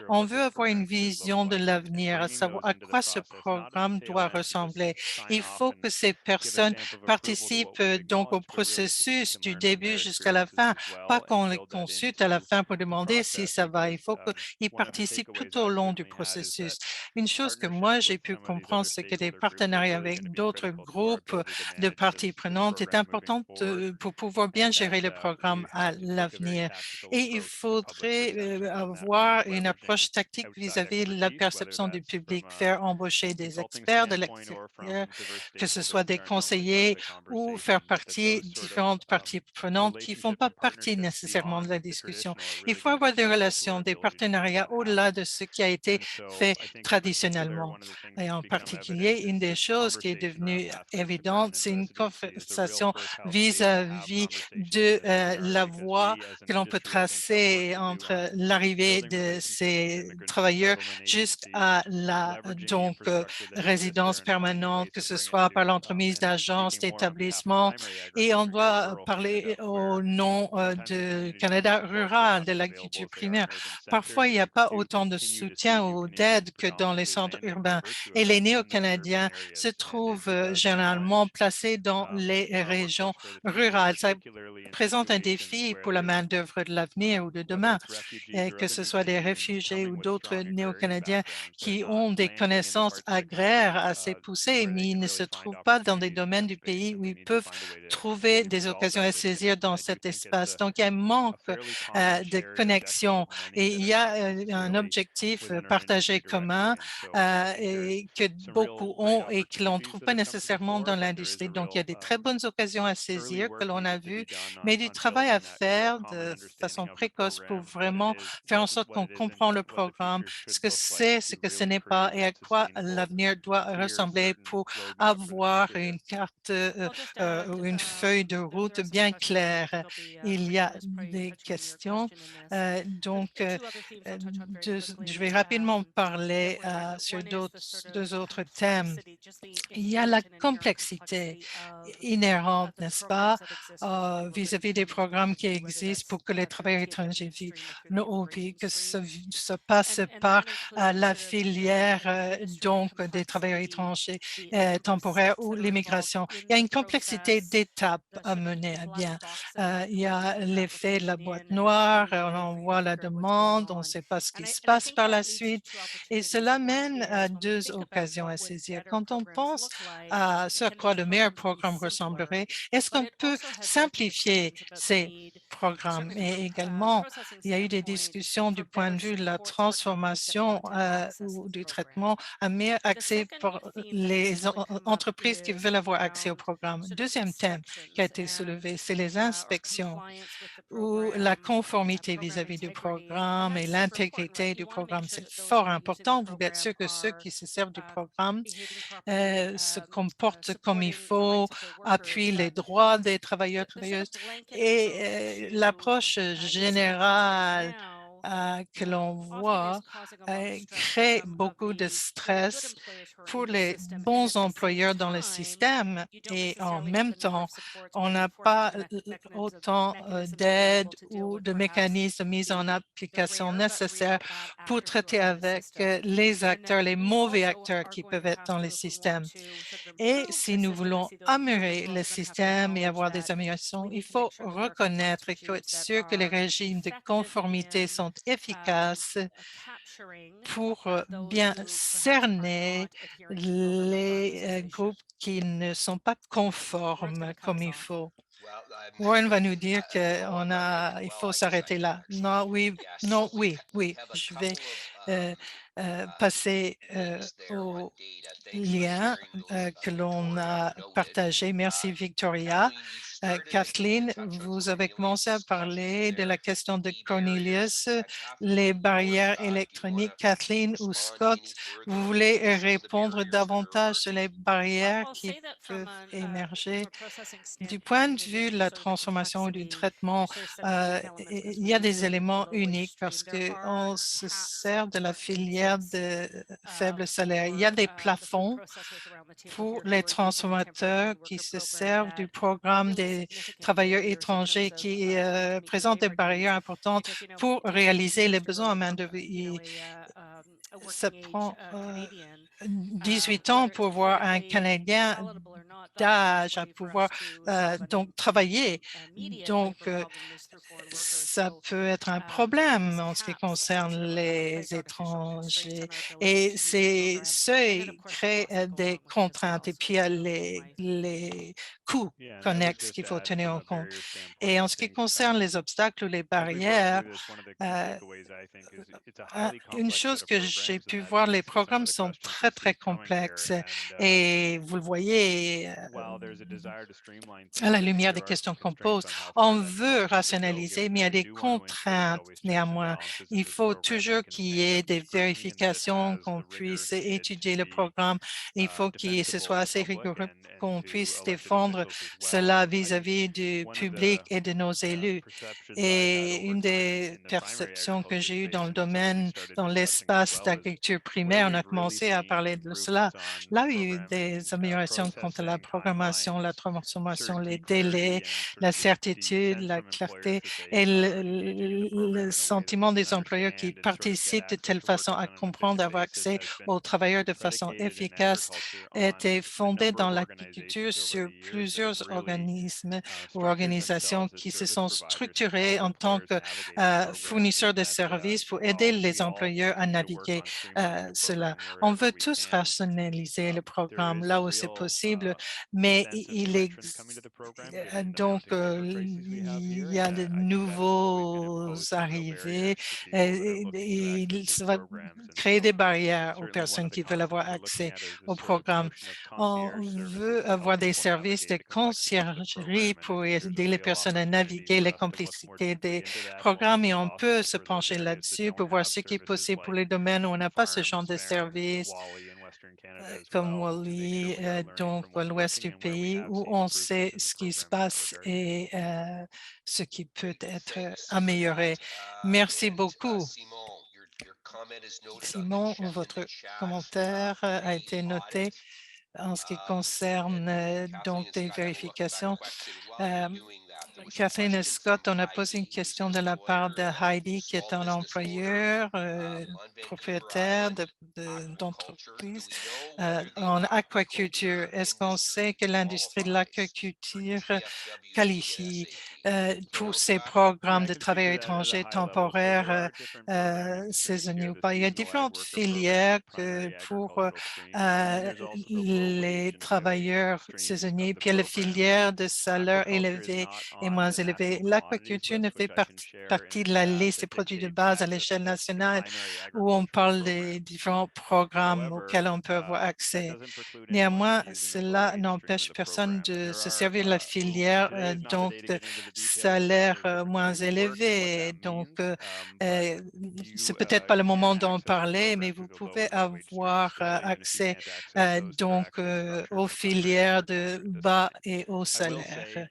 S2: On veut avoir une vision de l'avenir, à savoir à quoi ce programme doit ressembler. Il faut que ces personnes participent donc au processus du début jusqu'à la fin, pas qu'on les consulte à la fin pour demander si ça va. Il faut qu'ils participent tout au long du processus. Une chose que moi, j'ai pu comprendre, c'est que des partenariats avec d'autres groupes de parties prenantes est important pour pouvoir bien gérer le programme à l'avenir. Et il faudrait avoir une approche tactique vis-à-vis de la perception du public, faire embaucher des experts de l'extérieur, que ce soit des conseillers ou faire partie différentes parties prenantes qui ne font pas partie nécessairement de la discussion. Il faut avoir des relations, des partenariats au-delà de ce qui a été fait traditionnellement. Et en particulier, une des choses qui est devenue évidente, c'est une conversation vis-à-vis de la voie que l'on peut tracer entre l'arrivée de ces travailleurs jusqu'à la résidence permanente, que ce soit par l'entremise d'agences, d'établissements. Et on doit parler au nom de Canada rural, de l'agriculture primaire. Parfois, il n'y a pas autant de soutien ou d'aide que dans les centres urbains. Et les néo-Canadiens se trouvent généralement placés dans les régions rurales. Ça présente un défi pour la main-d'œuvre de l'avenir ou de demain, que ce soit des réfugiés ou d'autres néo-Canadiens qui ont des connaissances agraires assez poussées, mais ils ne se trouvent pas dans des domaines du pays où ils peuvent trouver des occasions à saisir dans cet espace. Donc, il y a un manque de connexion et il y a un objectif partagé commun et que beaucoup ont et que l'on ne trouve pas nécessairement dans l'industrie. Donc, il y a des très bonnes occasions à saisir que l'on a vues vue, mais du travail à faire de façon précoce pour vraiment faire en sorte qu'on comprend le programme, ce que ce n'est pas et à quoi l'avenir doit ressembler pour avoir une carte ou une feuille de route bien claire. Il y a des questions. Je vais rapidement parler sur deux autres thèmes. Il y a la complexité inhérente, n'est-ce pas, vis-à-vis des programmes qui existent pour que les travailleurs étrangers vivent nos vies, que ça passe par la filière donc des travailleurs étrangers temporaires ou l'immigration. Il y a une complexité d'étapes à mener à bien. Il y a l'effet de la boîte noire, on envoie la demande, on ne sait pas ce qui se passe par la suite et cela mène à deux occasions à saisir. Quand on pense à ce à quoi le meilleur programme ressemblerait, est-ce qu'on peut simplifier ces programmes? Et également, il y a eu des discussions du point de vue de la transformation ou du traitement, un meilleur accès pour les entreprises qui veulent avoir accès au programme. Deuxième thème qui a été soulevé, c'est les inspections ou la conformité vis-à-vis du programme et l'intégrité du programme. C'est fort important. Vous êtes sûr que ceux qui se servent du programme se comportent comme il faut, appuient les droits des travailleurs, travailleuses et l'approche générale que l'on voit crée beaucoup de stress pour les bons employeurs dans le système et en même temps, on n'a pas autant d'aide ou de mécanismes mis en application nécessaires pour traiter avec les acteurs, les mauvais acteurs qui peuvent être dans le système. Et si nous voulons améliorer le système et avoir des améliorations, il faut reconnaître et faut être sûr que les régimes de conformité sont efficaces pour bien cerner les groupes qui ne sont pas conformes comme il faut. Warren va nous dire il faut s'arrêter là. Non, oui, non, oui, oui. Je vais passer au lien que l'on a partagé. Merci, Victoria. Kathleen, vous avez commencé à parler de la question de Cornelius, les barrières électroniques. Kathleen ou Scott, vous voulez répondre davantage sur les barrières qui peuvent émerger? Du point de vue de la transformation ou du traitement, il y a des éléments uniques parce qu'on se sert de la filière de faible salaire. Il y a des plafonds pour les transformateurs qui se servent du programme des travailleurs étrangers qui présentent des barrières importantes pour réaliser les besoins en main-d'œuvre. Ça prend 18 ans pour voir un Canadien d'âge à pouvoir donc travailler. Donc, ça peut être un problème en ce qui concerne les étrangers et ces seuils créent des contraintes et puis il y a les coûts connexes qu'il faut tenir en compte. Et en ce qui concerne les obstacles ou les barrières, euh, une chose que j'ai pu voir, les programmes sont très, très complexes et vous le voyez à la lumière des questions qu'on pose. On veut rationaliser, mais il y a des contraintes néanmoins. Il faut toujours qu'il y ait des vérifications, qu'on puisse étudier le programme. Il faut que ce soit assez rigoureux pour qu'on puisse défendre cela vis-à-vis du public et de nos élus. Et une des perceptions que j'ai eues dans le domaine, dans l'espace d'agriculture primaire, on a commencé à parler de cela. Là, il y a eu des améliorations quant à la programmation, la transformation, les délais, la certitude, la clarté et le sentiment des employeurs qui participent de telle façon à comprendre, avoir accès aux travailleurs de façon efficace était fondé dans l'agriculture sur plusieurs organismes ou organisations qui se sont structurées en tant que fournisseurs de services pour aider les employeurs à naviguer cela. On veut tous rationaliser le programme là où c'est possible, mais il y a de nouveaux arrivés et ça va créer des barrières aux personnes qui veulent avoir accès au programme. On veut avoir des services de conciergerie pour aider les personnes à naviguer les complexités des programmes et on peut se pencher là-dessus pour voir ce qui est possible pour les domaines où on n'a pas ce genre de services comme Wally, donc à l'ouest du pays, où on sait ce qui se passe et ce qui peut être amélioré. Merci beaucoup. Simon, votre commentaire a été noté en ce qui concerne donc des vérifications. Euh, Kathleen Scott, on a posé une question de la part de Heidi, qui est un employeur, propriétaire d'entreprise en aquaculture. Est-ce qu'on sait que l'industrie de l'aquaculture qualifie pour ces programmes de travail étranger temporaire saisonniers ou pas? Il y a différentes filières pour les travailleurs saisonniers, puis il y a la filière de salaire élevé et moins élevé. L'aquaculture ne fait partie de la liste des produits de base à l'échelle nationale où on parle des différents programmes auxquels on peut avoir accès. Néanmoins, cela n'empêche personne de se servir de la filière donc de salaire moins élevé. Donc, c'est peut-être pas le moment d'en parler, mais vous pouvez avoir accès donc aux filières de bas et haut salaire.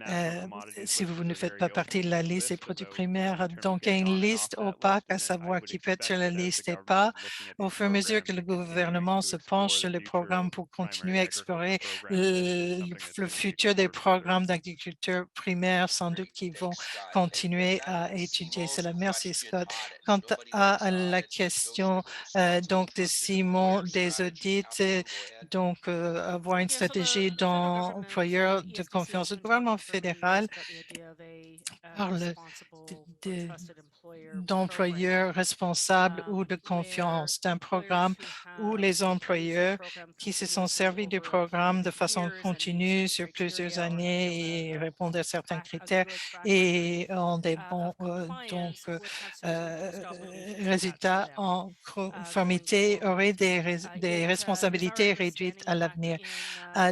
S2: Euh, si vous ne faites pas partie de la liste des produits primaires. Donc, il y a une liste opaque à savoir qui peut être sur la liste et pas. Au fur et à mesure que le gouvernement se penche sur les programmes pour continuer à explorer le futur des programmes d'agriculture primaire, sans doute qu'ils vont continuer à étudier cela. Merci, Scott. Quant à la question donc de Simon des audits, donc avoir une stratégie d'employeur de confiance. Le gouvernement fédéral parle d'employeurs responsables ou de confiance, d'un programme où les employeurs qui se sont servis du programme de façon continue sur plusieurs années et répondent à certains critères et ont des bons résultats en conformité auraient des responsabilités réduites à l'avenir.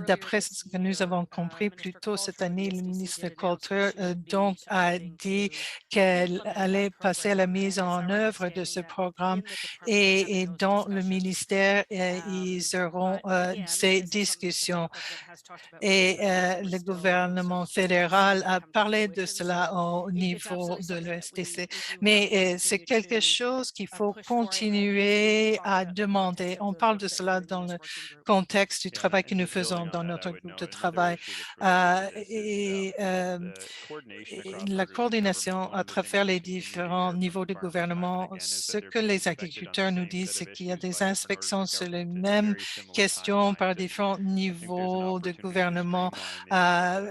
S2: D'après ce que nous avons compris plus tôt cette année, le ministre Coulter donc a dit qu'elle allait passer à la mise en œuvre de ce programme et dans le ministère, ils auront ces discussions. Et le gouvernement fédéral a parlé de cela au niveau de l'ESTC. Mais c'est quelque chose qu'il faut continuer à demander. On parle de cela dans le contexte du travail que nous faisons dans notre groupe de travail. Et la coordination à travers les différents niveaux de gouvernement, ce que les agriculteurs nous disent, c'est qu'il y a des inspections sur les mêmes questions par différents niveaux de gouvernement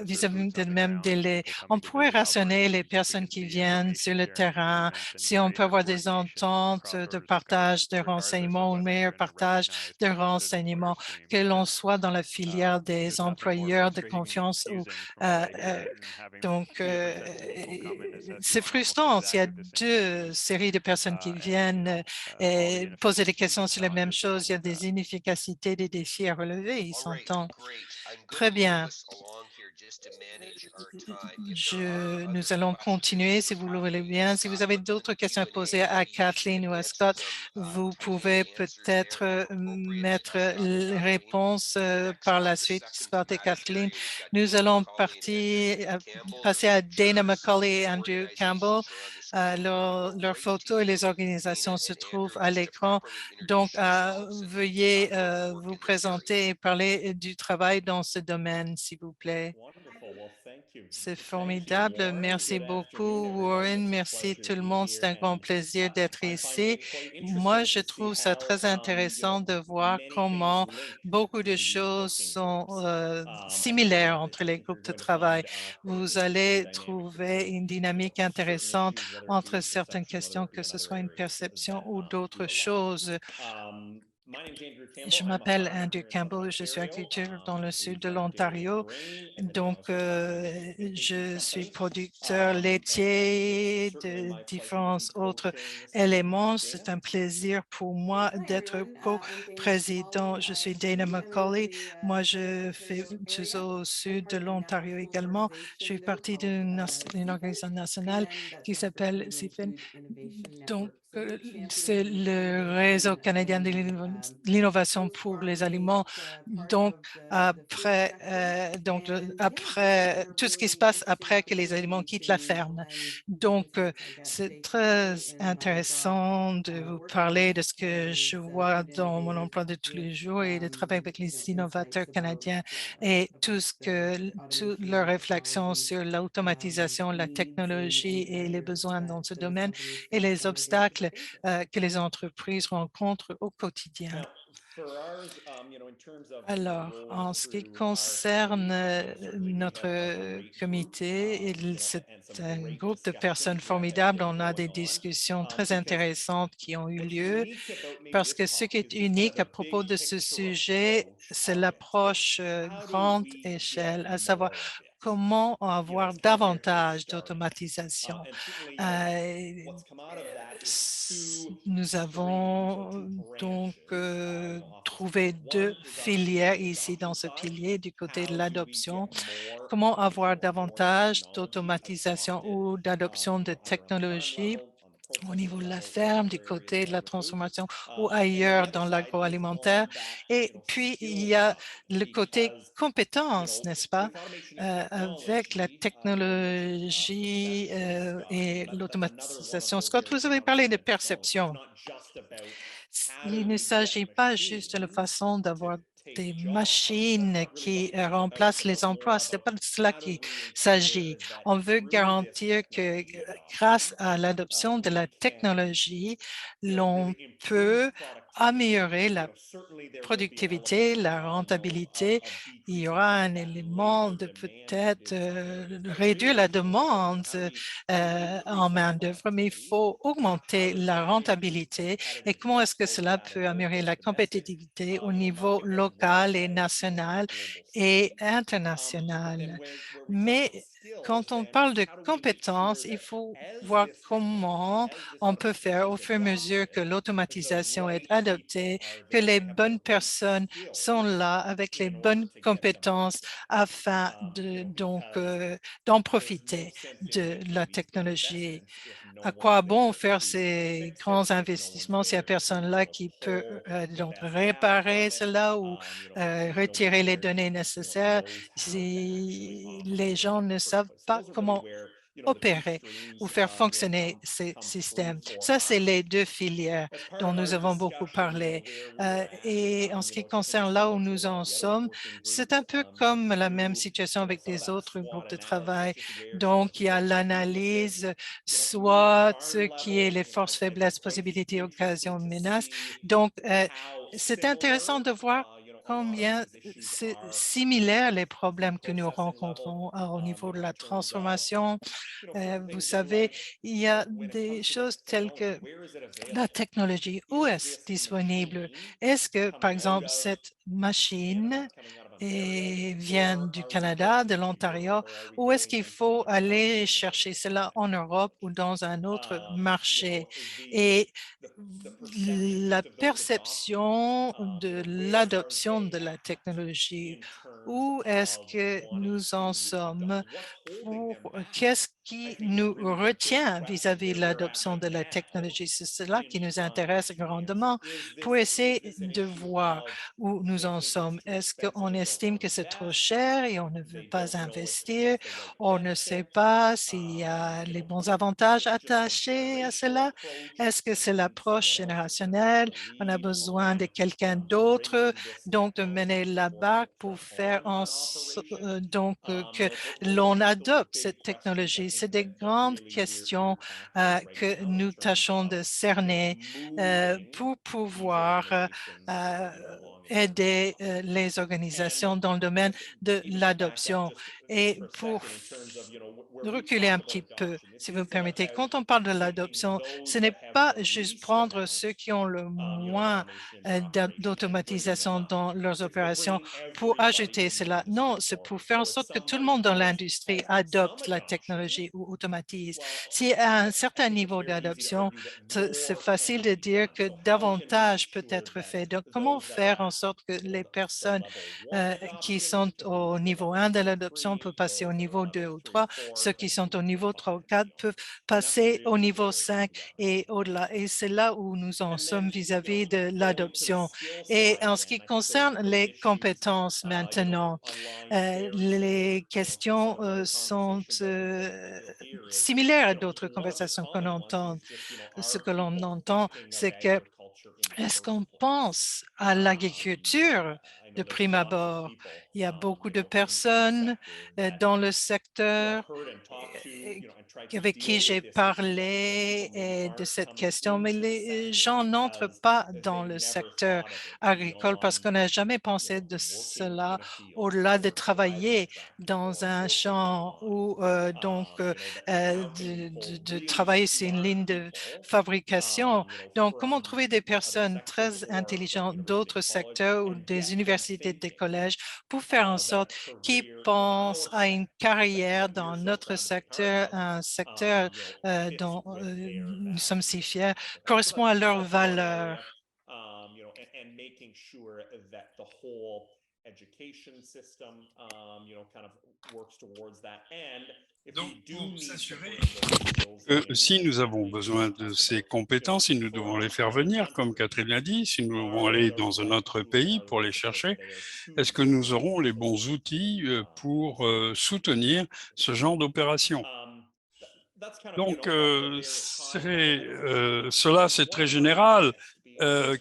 S2: vis-à-vis des mêmes délais. On pourrait rationner les personnes qui viennent sur le terrain, si on peut avoir des ententes de partage de renseignements ou un meilleur partage de renseignements, que l'on soit dans la filière des employeurs de confiance ou donc, c'est frustrant s'il y a deux séries de personnes qui viennent et poser des questions sur les mêmes choses. Il y a des inefficacités, des défis à relever, il s'entend. Très bien. Nous allons continuer, si vous le voulez bien. Si vous avez d'autres questions à poser à Kathleen ou à Scott, vous pouvez peut-être mettre les réponses par la suite, Scott et Kathleen. Nous allons passer à Dana McCauley et Andrew Campbell. Leurs photos et les organisations se trouvent à l'écran. Donc, veuillez vous présenter et parler du travail dans ce domaine, s'il vous plaît.
S3: Wonderful. Well, thank you.
S2: C'est
S3: Thank you,
S2: formidable.
S3: Warren.
S2: Merci
S3: Good afternoon,
S2: beaucoup,
S3: everybody.
S2: Warren.
S3: It's a
S2: Merci
S3: pleasure
S2: tout
S3: to
S2: le
S3: be
S2: monde. C'est
S3: here.
S2: un grand
S3: And
S2: plaisir d'être
S3: I find
S2: ici.
S3: it quite
S2: Moi,
S3: interesting
S2: je
S3: to see
S2: trouve ça
S3: how,
S2: très intéressant de voir
S3: many things
S2: comment
S3: link
S2: beaucoup de
S3: to these
S2: choses
S3: working
S2: sont
S3: groups.
S2: similaires entre
S3: I
S2: les
S3: think
S2: groupes
S3: you're
S2: de
S3: going to
S2: travail.
S3: find quite
S2: Vous
S3: interesting
S2: allez
S3: dynamics
S2: trouver
S3: between,
S2: une dynamique
S3: certain
S2: intéressante
S3: issues, whether it be
S2: entre
S3: a
S2: certaines
S3: perception, whether
S2: questions,
S3: it be
S2: que
S3: in
S2: ce
S3: other
S2: soit une
S3: areas
S2: perception
S3: that
S2: ou
S3: do
S2: d'autres
S3: align.
S2: choses.
S3: Um,
S2: Je m'appelle Andrew Campbell, je suis agriculteur dans le sud de l'Ontario. Donc, je suis producteur laitier de différents autres éléments. C'est un plaisir pour moi
S4: Hi,
S2: d'être
S4: everyone. I'm Dana
S2: co-président.
S4: McCauley.
S2: Je suis
S4: I
S2: Dana
S4: serve
S2: McCauley.
S4: the
S2: Moi, je suis
S4: area.
S2: au
S4: I'm
S2: sud de
S4: part of the
S2: l'Ontario
S4: national
S2: également. Je suis
S4: organization, though,
S2: partie
S4: called
S2: d'une
S4: CIFIN,
S2: organisation nationale
S4: and that's
S2: qui
S4: our Food
S2: s'appelle
S4: and
S2: CIFIN.
S4: Non-Food Innovation
S2: Donc,
S4: Network. So we're
S2: c'est
S4: championing
S2: le réseau
S4: innovation
S2: canadien de
S4: in
S2: l'innovation pour les aliments.
S4: post-farm-based part
S2: Donc,
S4: of the food
S2: après,
S4: sector. Just
S2: après
S4: a
S2: tout ce qui
S4: really
S2: se passe
S4: interesting
S2: après que les aliments
S4: opportunity
S2: quittent la
S4: to
S2: ferme.
S4: blend two
S2: Donc,
S4: different, I guess,
S2: c'est
S4: spaces
S2: très
S4: together in my job.
S2: intéressant de vous
S4: Working
S2: parler
S4: with
S2: de ce que je
S4: Canada's
S2: vois
S4: food
S2: dans mon
S4: innovators
S2: emploi de tous
S4: with
S2: les jours et de travailler avec les innovateurs
S4: insights
S2: canadiens et tout ce
S4: the
S2: que, toutes
S4: automation
S2: leurs
S4: and
S2: réflexions
S4: technology
S2: sur l'automatisation, la
S4: needs
S2: technologie
S4: and
S2: et les
S4: barriers
S2: besoins dans ce
S4: that those
S2: domaine
S4: companies
S2: et
S4: face
S2: les
S4: on a day-to-day
S2: obstacles
S4: basis.
S2: que les entreprises rencontrent au quotidien.
S3: Now, for ours, in terms of
S2: Alors,
S3: roles
S2: en ce qui
S3: through our
S2: concerne
S3: committee, certainly we have a
S2: notre
S3: great group,
S2: comité,
S3: and
S2: c'est
S3: some
S2: un
S3: great
S2: groupe de personnes
S3: discussions that have
S2: formidables.
S3: been
S2: On a des
S3: going on.
S2: discussions très
S3: Because
S2: intéressantes qui ont eu
S3: what's
S2: lieu
S3: unique about maybe
S2: parce
S3: this
S2: que ce qui
S3: topic
S2: est
S3: is just kind of
S2: unique
S3: the
S2: à propos
S3: big
S2: de ce
S3: picture
S2: sujet,
S3: approach
S2: c'est
S3: of it. Like,
S2: l'approche
S3: how do
S2: grande
S3: we
S2: échelle,
S3: get
S2: à savoir
S3: more of this?
S2: comment avoir
S3: Especially for
S2: davantage
S3: startups.
S2: d'automatisation.
S3: And certainly,
S2: Euh,
S3: what's come out of that is two
S2: Nous
S3: streams or two
S2: avons donc
S3: branches of the hospice
S2: trouvé
S3: model.
S2: deux
S3: One is obviously
S2: filières
S3: the
S2: ici dans
S3: adoption
S2: ce
S3: side.
S2: pilier du côté de
S3: How do we get
S2: l'adoption.
S3: more,
S2: Comment avoir
S3: more
S2: davantage
S3: technology
S2: d'automatisation
S3: adopted,
S2: ou d'adoption de
S3: either on the farm
S2: technologies
S3: level, on the
S2: au
S3: processing
S2: niveau de la
S3: level, or in
S2: ferme, du
S3: other areas
S2: côté de la
S3: along the food.
S2: transformation ou
S3: And then the
S2: ailleurs
S3: other
S2: dans
S3: side is
S2: l'agroalimentaire.
S3: on that,
S2: Et puis, il
S3: skill
S2: y a
S3: side,
S2: le côté
S3: because
S2: compétence, n'est-ce pas,
S3: with automation and
S2: avec la
S3: technology, you mentioned
S2: technologie
S3: perception, Scott.
S2: et
S3: That's another one of
S2: l'automatisation.
S3: those
S2: Scott,
S3: very
S2: vous avez parlé de
S3: foundational components. It's
S2: perception.
S3: not just about how do
S2: Il ne
S3: we get
S2: s'agit pas juste de la
S3: machines
S2: façon
S3: to
S2: d'avoir
S3: take
S2: des
S3: jobs. That's
S2: machines
S3: not really what
S2: qui
S3: this is about. It's
S2: remplacent les
S3: about more
S2: emplois. Ce n'est
S3: about
S2: pas de cela
S3: how do
S2: qu'il
S3: we
S2: s'agit.
S3: ensure that
S2: On veut
S3: through this
S2: garantir que
S3: technology
S2: grâce
S3: adoption,
S2: à l'adoption de
S3: we
S2: la
S3: can,
S2: technologie, l'on
S3: really improve
S2: peut
S3: productivity.
S2: améliorer la
S3: Certainly there will be an element,
S2: productivité, la rentabilité.
S3: of
S2: Il y
S3: decreasing
S2: aura
S3: some of
S2: un
S3: that
S2: élément
S3: labor
S2: de
S3: demand that
S2: peut-être
S3: is some areas. But it
S2: réduire
S3: is
S2: la
S3: also about,
S2: demande
S3: how do we
S2: en
S3: increase that
S2: main-d'œuvre, mais il
S3: productivity?
S2: faut
S3: How
S2: augmenter
S3: does
S2: la
S3: that increase
S2: rentabilité et comment est-ce
S3: competitiveness,
S2: que
S3: both
S2: cela
S3: at a
S2: peut améliorer
S3: local,
S2: la
S3: domestic,
S2: compétitivité au niveau
S3: market as well
S2: local et
S3: as, on a
S2: national
S3: global
S2: et
S3: scale. But then
S2: international.
S3: where we talk about
S2: Mais
S3: skills,
S2: quand on
S3: then
S2: parle
S3: it's
S2: de
S3: how do we make sure
S2: compétences, il
S3: that
S2: faut
S3: as
S2: voir
S3: this technology,
S2: comment
S3: as this
S2: on peut
S3: automation
S2: faire au
S3: is
S2: fur et à mesure que
S3: adopted, the
S2: l'automatisation est
S3: right people
S2: adoptée,
S3: are
S2: que
S3: there
S2: les
S3: and have the
S2: bonnes
S3: right
S2: personnes sont
S3: skills
S2: là avec les
S3: in order
S2: bonnes
S3: to get some of
S2: compétences
S3: this.
S2: afin de
S3: Because
S2: d'en
S3: there's no
S2: profiter
S3: sense in
S2: de
S3: making
S2: la
S3: these big
S2: technologie.
S3: investments if no
S2: À
S3: one's
S2: quoi bon
S3: there
S2: faire
S3: to
S2: ces
S3: fix it,
S2: grands
S3: if no one's
S2: investissements si la
S3: there
S2: personne
S3: to,
S2: là qui peut
S3: pull the
S2: donc
S3: best data
S2: réparer
S3: from it,
S2: cela ou retirer les
S3: where
S2: données nécessaires
S3: knows how to actually
S2: si les
S3: operate
S2: gens
S3: in the
S2: ne
S3: first
S2: savent
S3: place. So
S2: pas
S3: those are really
S2: comment
S3: where the two
S2: opérer ou
S3: streams
S2: faire fonctionner
S3: come
S2: ces
S3: come through
S2: systèmes.
S3: for
S2: Ça, c'est
S3: us.
S2: les deux filières
S3: As part
S2: dont
S3: of
S2: nous
S3: our
S2: avons beaucoup
S3: discussion,
S2: parlé.
S3: where we're at,
S2: Et en ce qui
S3: it's something
S2: concerne là où
S3: similar to a
S2: nous
S3: lot
S2: en
S3: of the other
S2: sommes,
S3: working
S2: c'est
S3: groups,
S2: un peu comme la même
S3: through
S2: situation avec
S3: some of
S2: des
S3: that
S2: autres groupes
S3: SWOT
S2: de
S3: analysis,
S2: travail.
S3: just where some of
S2: Donc, il y
S3: the
S2: a
S3: weaknesses,
S2: l'analyse,
S3: either at the
S2: soit ce
S3: farm
S2: qui est
S3: level,
S2: les
S3: I
S2: forces,
S3: think it's
S2: faiblesses,
S3: quite
S2: possibilités,
S3: interesting
S2: occasions,
S3: to
S2: menaces.
S3: see
S2: Donc,
S3: how
S2: c'est intéressant
S3: similar,
S2: de voir
S3: a lot of
S2: combien
S3: these issues
S2: c'est
S3: are
S2: similaire les
S3: at the
S2: problèmes que nous
S3: processing level,
S2: rencontrons au niveau de
S3: in
S2: la
S3: terms of,
S2: transformation.
S3: certain
S2: Vous
S3: things
S2: savez,
S3: like,
S2: il y a
S3: when it
S2: des
S3: comes to this
S2: choses telles
S3: technology,
S2: que
S3: where is it
S2: la
S3: available?
S2: technologie, où
S3: Is
S2: est-ce
S3: this
S2: disponible?
S3: machine
S2: Est-ce que, par
S3: coming out
S2: exemple,
S3: of
S2: cette machine
S3: Canada, coming out of Ontario,
S2: vient
S3: or
S2: du
S3: are we
S2: Canada, de
S3: going here,
S2: l'Ontario,
S3: or are we
S2: ou est-ce
S3: going
S2: qu'il
S3: into
S2: faut
S3: another
S2: aller
S3: market with a
S2: chercher
S3: different
S2: cela en Europe ou
S3: technology?
S2: dans un autre marché?
S3: Is
S2: Et
S3: the perception
S2: la
S3: just of those adoptions,
S2: perception de
S3: where are
S2: l'adoption
S3: they
S2: de la
S3: at
S2: technologie,
S3: in terms
S2: où est-ce
S3: of
S2: que
S3: wanting
S2: nous en
S3: to
S2: sommes?
S3: adopt? What's holding them back?
S2: Qu'est-ce
S3: I
S2: qui
S3: think is
S2: nous
S3: really the big
S2: retient
S3: question,
S2: vis-à-vis de
S3: where we're at
S2: l'adoption
S3: right
S2: de la
S3: now,
S2: technologie? C'est cela
S3: in
S2: qui nous
S3: trying
S2: intéresse
S3: to answer.
S2: grandement pour
S3: Is
S2: essayer
S3: this an
S2: de
S3: issue
S2: voir
S3: of
S2: où nous
S3: they
S2: en
S3: think it's
S2: sommes.
S3: too
S2: Est-ce
S3: expensive
S2: qu'on
S3: and don't
S2: estime
S3: want
S2: que
S3: to
S2: c'est trop
S3: invest?
S2: cher et on ne veut
S3: They
S2: pas
S3: don't know if it
S2: investir?
S3: has the right
S2: On ne sait
S3: benefit.
S2: pas s'il y a les bons avantages
S3: It's just a
S2: attachés à
S3: generational
S2: cela.
S3: approach.
S2: Est-ce que c'est
S3: We need
S2: l'approche
S3: someone else to kind of take
S2: générationnelle?
S3: the
S2: On a
S3: lead
S2: besoin
S3: on
S2: de quelqu'un d'autre,
S3: bringing this
S2: donc de
S3: technology
S2: mener
S3: to
S2: la
S3: more
S2: barque pour
S3: footprint
S2: faire
S3: on an operation.
S2: que
S3: Those are
S2: l'on
S3: just the
S2: adopte
S3: big
S2: cette
S3: questions I
S2: technologie.
S3: think
S2: C'est des
S3: that
S2: grandes
S3: really
S2: questions
S3: we're tackling right
S2: que
S3: now in
S2: nous
S3: terms
S2: tâchons
S3: of
S2: de cerner
S3: moving
S2: pour
S3: these
S2: pouvoir
S3: organizations
S2: euh,
S3: along in their
S2: aider
S3: adoption.
S2: les
S3: And
S2: organisations dans le domaine
S3: just
S2: de
S3: maybe to back up
S2: l'adoption.
S3: just
S2: Et
S3: for a
S2: pour
S3: second in terms of
S2: reculer un petit peu, si vous me permettez. Quand on parle de l'adoption, ce n'est pas juste prendre ceux qui ont le moins d'automatisation dans leurs opérations pour ajouter cela. Non, c'est pour faire en sorte que tout le monde dans l'industrie adopte la technologie ou automatise. Si à un certain niveau d'adoption, c'est facile de dire que davantage peut être fait. Donc, comment faire en sorte que les personnes qui sont au niveau 1 de l'adoption peuvent passer au niveau 2 ou 3, ceux qui sont au niveau 3 ou 4 peuvent passer au niveau 5 et au-delà. Et c'est là où nous en sommes vis-à-vis de l'adoption. Et en ce qui concerne les compétences maintenant, les questions sont similaires à d'autres conversations qu'on entend. Ce que l'on entend, c'est que est-ce qu'on pense à l'agriculture de prime abord? Il y a beaucoup de personnes dans le secteur euh, avec qui j'ai parlé de cette question, mais les gens n'entrent pas dans le secteur agricole parce qu'on n'a jamais pensé de cela au-delà de travailler dans un champ ou de travailler sur une ligne de fabrication. Donc, comment trouver des personnes très intelligentes d'autres secteurs ou des universités, des collèges pour faire en sorte qu'ils pensent à une carrière dans notre secteur, un secteur dont nous sommes si fiers, correspond à leurs valeurs.
S1: Donc, pour s'assurer que si nous avons besoin de ces compétences, si nous devons les faire venir, comme Catherine l'a dit, si nous devons aller dans un autre pays pour les chercher, est-ce que nous aurons les bons outils pour soutenir ce genre d'opération? Donc, cela, c'est très général.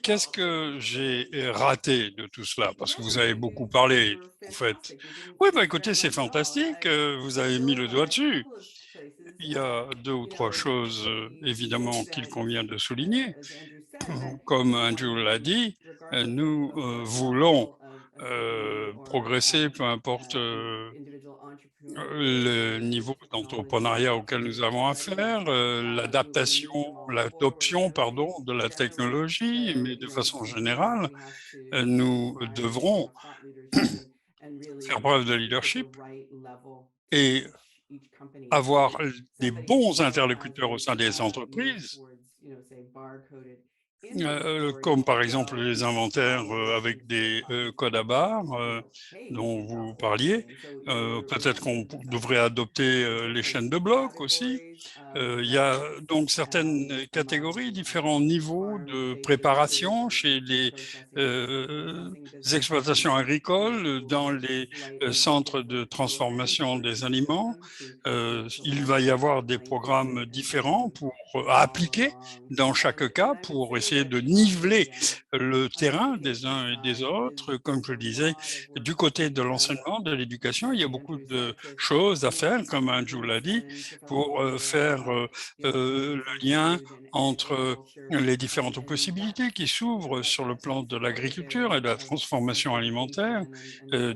S1: Qu'est-ce que j'ai raté de tout cela? Parce que vous avez beaucoup parlé, en fait. Oui, bah écoutez, c'est fantastique. Vous avez mis le doigt dessus. Il y a deux ou trois choses, évidemment, qu'il convient de souligner. Comme Andrew l'a dit, nous voulons progresser, peu importe le niveau d'entrepreneuriat auquel nous avons affaire, l'adoption, pardon, de la technologie, mais de façon générale, nous devrons faire preuve de leadership et avoir des bons interlocuteurs au sein des entreprises, comme par exemple les inventaires avec des codes à barres dont vous parliez. Peut-être qu'on devrait adopter les chaînes de blocs aussi. Il y a donc certaines catégories, différents niveaux de préparation chez les exploitations agricoles, dans les centres de transformation des aliments. Il va y avoir des programmes différents pour appliquer dans chaque cas pour essayer de niveler le terrain des uns et des autres. Comme je le disais, du côté de l'enseignement, de l'éducation, il y a beaucoup de choses à faire, comme Andrew l'a dit, pour faire le lien entre les différentes possibilités qui s'ouvrent sur le plan de l'agriculture et de la transformation alimentaire.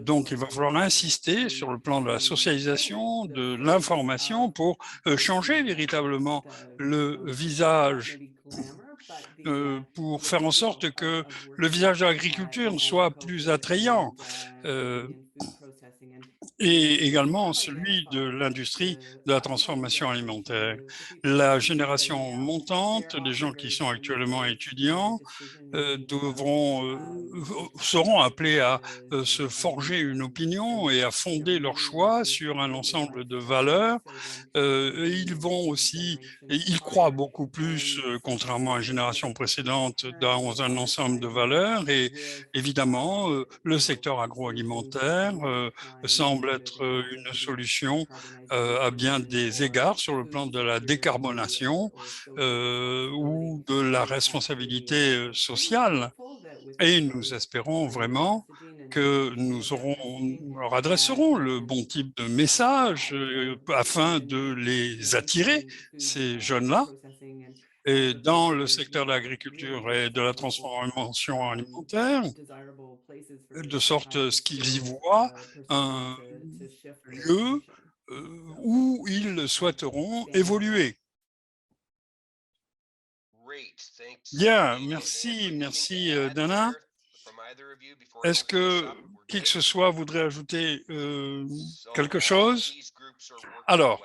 S1: Donc, il va falloir insister sur le plan de la socialisation, de l'information pour changer véritablement le visage, pour faire en sorte que le visage de l'agriculture soit plus attrayant. Et également celui de l'industrie de la transformation alimentaire. La génération montante, les gens qui sont actuellement étudiants, seront appelés à se forger une opinion et à fonder leur choix sur un ensemble de valeurs. Ils vont aussi, ils croient beaucoup plus, contrairement à la génération précédente, dans un ensemble de valeurs. Et évidemment, le secteur agroalimentaire semble être une solution à bien des égards sur le plan de la décarbonation ou de la responsabilité sociale. Et nous espérons vraiment que nous leur adresserons le bon type de message afin de les attirer, ces jeunes-là, et dans le secteur de l'agriculture et de la transformation alimentaire, de sorte à ce qu'ils y voient un lieu où ils souhaiteront évoluer. Bien, merci Dana. Est-ce que qui que ce soit voudrait ajouter quelque chose? Alors,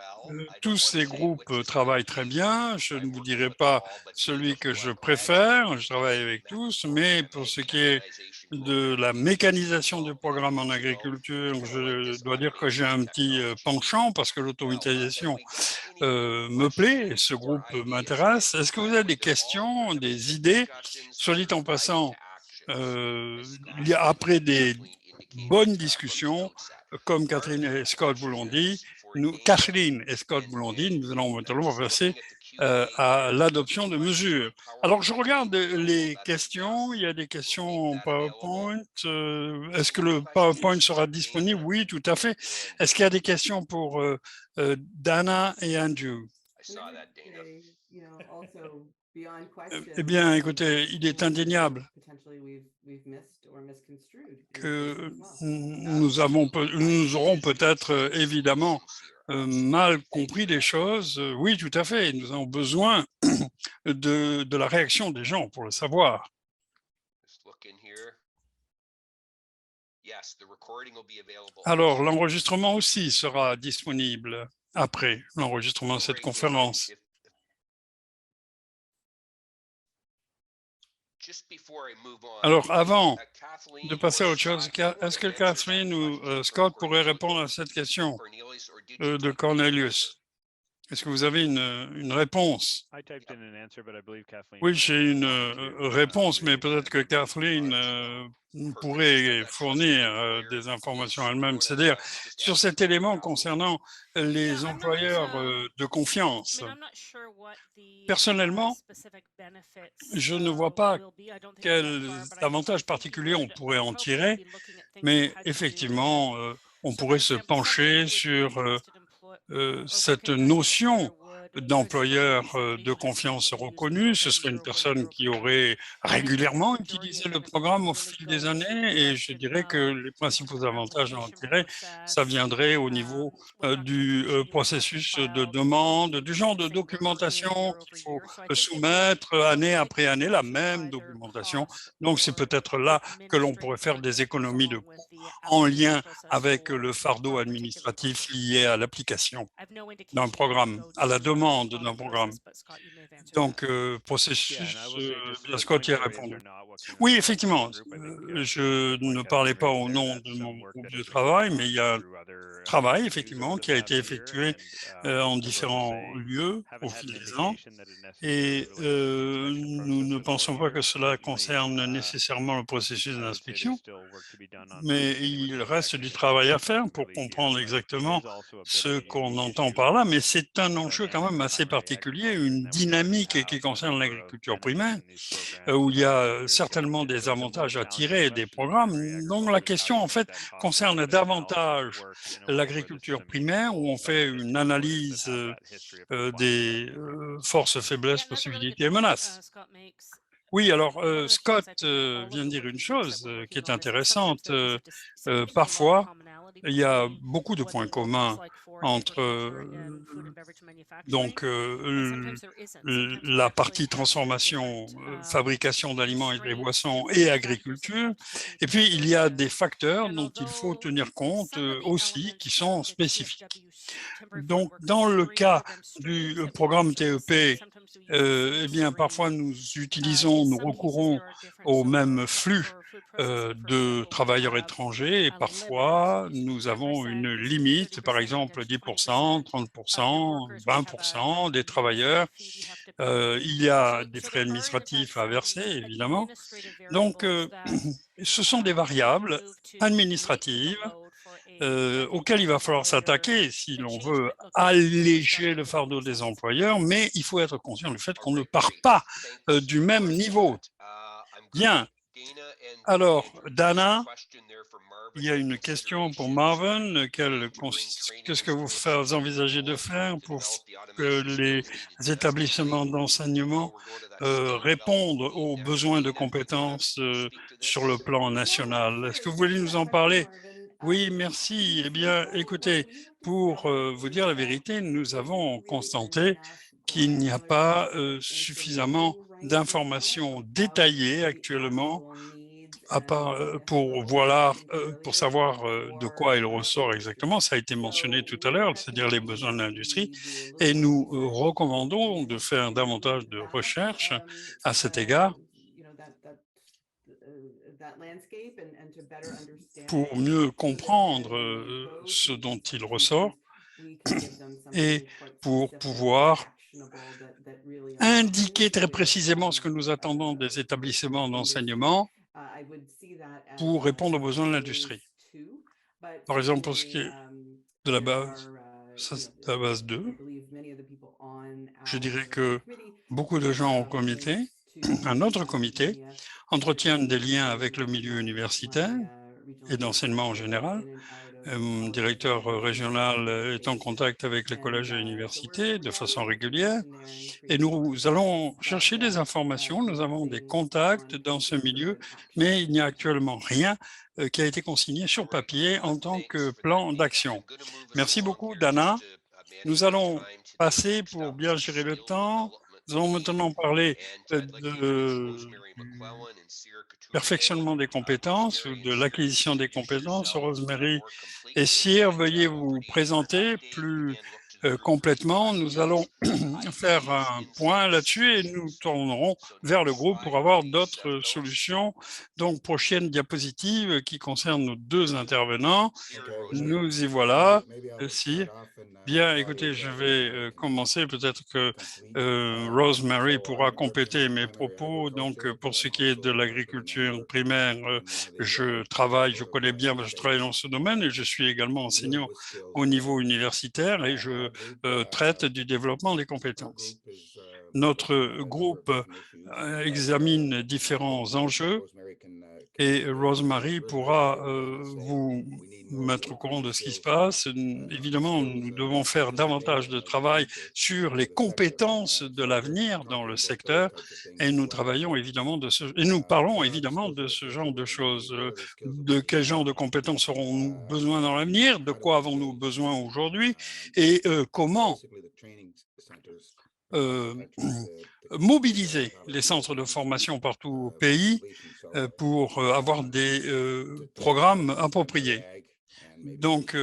S1: tous ces groupes travaillent très bien. Je ne vous dirai pas celui que je préfère. Je travaille avec tous, mais pour ce qui est de la mécanisation du programme en agriculture, je dois dire que j'ai un petit penchant parce que l'automatisation me plaît, et ce groupe m'intéresse. Est-ce que vous avez des questions, des idées? Soit dit en passant, après des bonnes discussions, comme Catherine et Scott vous l'ont dit, Catherine et Scott vous l'ont dit, nous allons maintenant passer à l'adoption de mesures. Alors, je regarde les questions. Il y a des questions en PowerPoint. Est-ce que le PowerPoint sera disponible? Oui, tout à fait. Est-ce qu'il y a des questions pour Dana et Andrew? Eh bien, écoutez, il est indéniable que nous aurons peut-être évidemment mal compris des choses. Oui, tout à fait. Nous avons besoin de la réaction des gens pour le savoir. Alors, l'enregistrement aussi sera disponible après l'enregistrement de cette conférence. Alors, avant de passer à autre chose, est-ce que Catherine ou Scott pourraient répondre à cette question de Cornelius? Est-ce que vous avez une réponse? Oui, j'ai une réponse, mais peut-être que Kathleen pourrait fournir des informations elle-même. C'est-à-dire, sur cet élément concernant les employeurs de confiance, personnellement, je ne vois pas quels avantages particuliers on pourrait en tirer, mais effectivement, on pourrait se pencher sur cette notion d'employeur de confiance reconnu. Ce serait une personne qui aurait régulièrement utilisé le programme au fil des années, et je dirais que les principaux avantages à en tirer, ça viendrait au niveau du processus de demande, du genre de documentation qu'il faut soumettre année après année, la même documentation. Donc c'est peut-être là que l'on pourrait faire des économies de coûts en lien avec le fardeau administratif lié à l'application d'un programme, à la demande d'un programme. Donc, processus, Scott y a répondu. Oui, effectivement, je ne parlais pas au nom de mon groupe de travail, mais il y a un travail, effectivement, qui a été effectué en différents lieux au fil des ans. Et nous ne pensons pas que cela concerne nécessairement le processus d'inspection, mais il reste du travail à faire pour comprendre exactement ce qu'on entend par là. Mais c'est un enjeu quand même assez particulier, une dynamique qui concerne l'agriculture primaire, où il y a certainement des avantages à tirer des programmes. Donc la question, en fait, concerne davantage l'agriculture primaire, où on fait une analyse des forces, faiblesses, possibilités et menaces. Oui, alors Scott vient de dire une chose qui est intéressante. Parfois, il y a beaucoup de points communs entre donc la partie transformation, fabrication d'aliments et de boissons et agriculture. Et puis, il y a des facteurs dont il faut tenir compte aussi qui sont spécifiques. Donc, dans le cas du programme TEP, eh bien, parfois nous recourons au même flux de travailleurs étrangers, et parfois nous avons une limite, par exemple 10%, 30%, 20% des travailleurs. Il y a des frais administratifs à verser, évidemment. Donc, ce sont des variables administratives auxquelles il va falloir s'attaquer si l'on veut alléger le fardeau des employeurs, mais il faut être conscient du fait qu'on ne part pas du même niveau. Bien. Alors, Dana, il y a une question pour Marvin. Qu'est-ce que vous envisagez de faire pour que les établissements d'enseignement répondent aux besoins de compétences sur le plan national? Est-ce que vous voulez nous en parler? Oui, merci. Eh bien, écoutez, pour vous dire la vérité, nous avons constaté qu'il n'y a pas suffisamment d'informations détaillées actuellement à part pour savoir de quoi il ressort exactement. Ça a été mentionné tout à l'heure, c'est-à-dire les besoins de l'industrie, et nous recommandons de faire davantage de recherches à cet égard pour mieux comprendre ce dont il ressort et pour pouvoir indiquer très précisément ce que nous attendons des établissements d'enseignement pour répondre aux besoins de l'industrie. Par exemple, pour ce qui est de la base, ça c'est la base 2, je dirais que beaucoup de gens au comité, un autre comité, entretiennent des liens avec le milieu universitaire et d'enseignement en général. Mon directeur régional est en contact avec les collèges et universités de façon régulière et nous allons chercher des informations. Nous avons des contacts dans ce milieu, mais il n'y a actuellement rien qui a été consigné sur papier en tant que plan d'action. Merci beaucoup, Dana. Nous allons passer, pour bien gérer le temps, nous allons maintenant parler du perfectionnement des compétences ou de l'acquisition des compétences. Rosemary et Cyr, veuillez vous présenter plus complètement. Nous allons faire un point là-dessus et nous tournerons vers le groupe pour avoir d'autres solutions. Donc, prochaine diapositive qui concerne nos deux intervenants. Nous y voilà. Cyr. Bien, écoutez, je vais commencer. Peut-être que Rosemary pourra compléter mes propos. Donc, pour ce qui est de l'agriculture primaire, je connais bien, je travaille dans ce domaine et je suis également enseignant au niveau universitaire et je traite du développement des compétences. Notre groupe examine différents enjeux et Rosemary pourra vous mettre au courant de ce qui se passe. Évidemment, nous devons faire davantage de travail sur les compétences de l'avenir dans le secteur et nous travaillons évidemment et nous parlons évidemment de ce genre de choses. De quel genre de compétences aurons-nous besoin dans l'avenir? De quoi avons-nous besoin aujourd'hui? Et comment mobiliser les centres de formation partout au pays pour avoir des programmes appropriés. Donc,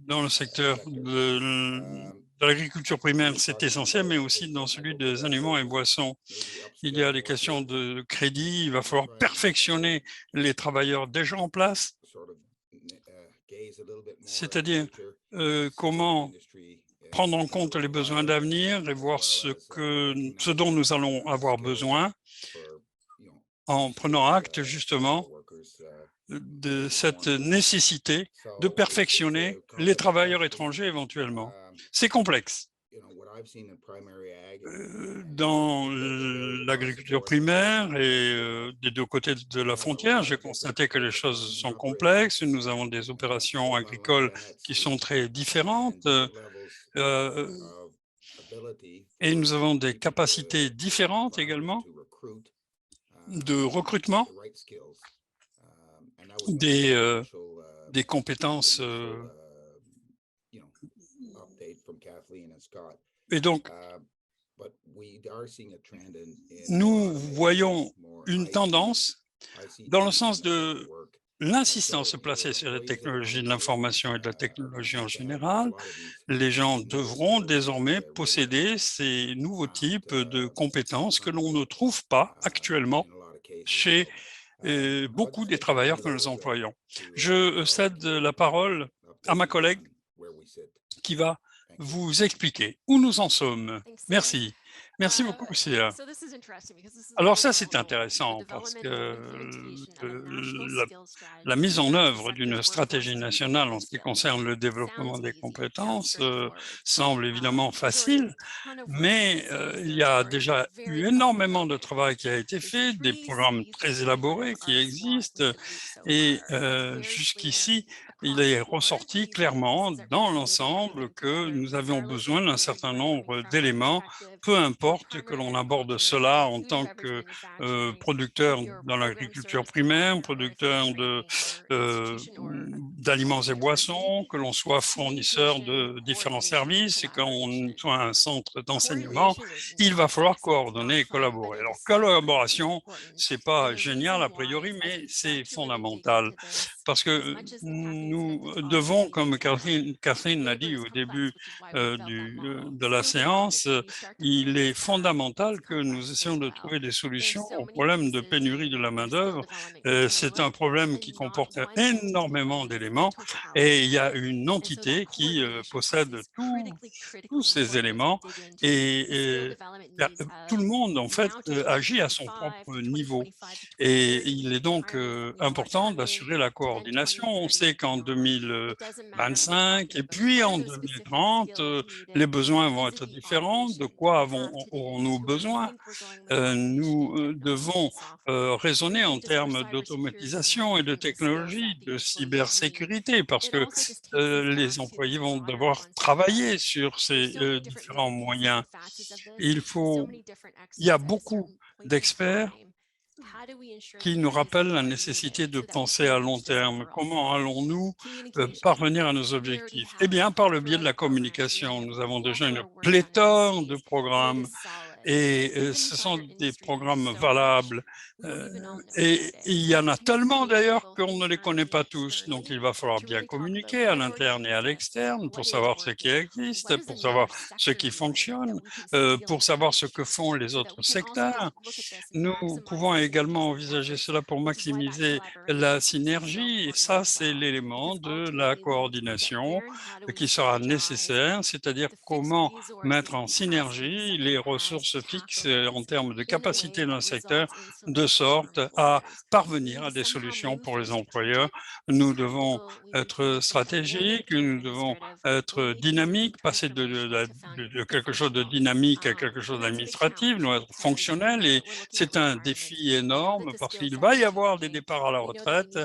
S1: dans le secteur de l'agriculture primaire, c'est essentiel, mais aussi dans celui des aliments et boissons. Il y a des questions de crédit, il va falloir perfectionner les travailleurs déjà en place, c'est-à-dire comment prendre en compte les besoins d'avenir et voir ce dont nous allons avoir besoin en prenant acte justement de cette nécessité de perfectionner les travailleurs étrangers éventuellement. C'est complexe. Dans l'agriculture primaire et des deux côtés de la frontière, j'ai constaté que les choses sont complexes. Nous avons des opérations agricoles qui sont très différentes et nous avons des capacités différentes également de recrutement, des compétences. Et donc, nous voyons une tendance dans le sens de l'insistance placée sur la technologie de l'information et de la technologie en général. Les gens devront désormais posséder ces nouveaux types de compétences que l'on ne trouve pas actuellement chez beaucoup des travailleurs que nous employons. Je cède la parole à ma collègue qui va vous expliquer où nous en sommes. Merci. Merci beaucoup, Sia. Alors ça, c'est intéressant parce que la mise en œuvre d'une stratégie nationale en ce qui concerne le développement des compétences semble évidemment facile, mais il y a déjà eu énormément de travail qui a été fait, des programmes très élaborés qui existent et jusqu'ici, il est ressorti clairement dans l'ensemble que nous avions besoin d'un certain nombre d'éléments, peu importe que l'on aborde cela en tant que producteur dans l'agriculture primaire, producteur d'aliments et boissons, que l'on soit fournisseur de différents services et qu'on soit un centre d'enseignement, il va falloir coordonner et collaborer. Alors, collaboration, c'est pas génial a priori, mais c'est fondamental parce que nous devons, comme Catherine l'a dit au début de la séance, il est fondamental que nous essayons de trouver des solutions au problème de pénurie de la main-d'œuvre. C'est un problème qui comporte énormément d'éléments et il y a une entité qui possède tous ces éléments et tout le monde, en fait, agit à son propre niveau. Et il est donc important d'assurer la coordination. On sait qu'en 2025 et puis en 2030, les besoins vont être différents. De quoi aurons-nous besoin? Nous devons raisonner en termes d'automatisation et de technologie, de cybersécurité, parce que les employés vont devoir travailler sur ces différents moyens. Il y a beaucoup d'experts qui nous rappellent la nécessité de penser à long terme. Comment allons-nous parvenir à nos objectifs? Eh bien, par le biais de la communication. Nous avons déjà une pléthore de programmes et ce sont des programmes valables. Et il y en a tellement d'ailleurs qu'on ne les connaît pas tous. Donc, il va falloir bien communiquer à l'interne et à l'externe pour savoir ce qui existe, pour savoir ce qui fonctionne, pour savoir ce que font les autres secteurs. Nous pouvons également envisager cela pour maximiser la synergie et ça, c'est l'élément de la coordination qui sera nécessaire, c'est-à-dire comment mettre en synergie les ressources fixes en termes de capacité d'un secteur de sorte à parvenir à des solutions pour les employeurs. Nous devons être stratégiques, nous devons être dynamiques, passer de quelque chose de dynamique à quelque chose d'administratif, nous devons être fonctionnels et c'est un défi énorme parce qu'il va y avoir des départs à la retraite.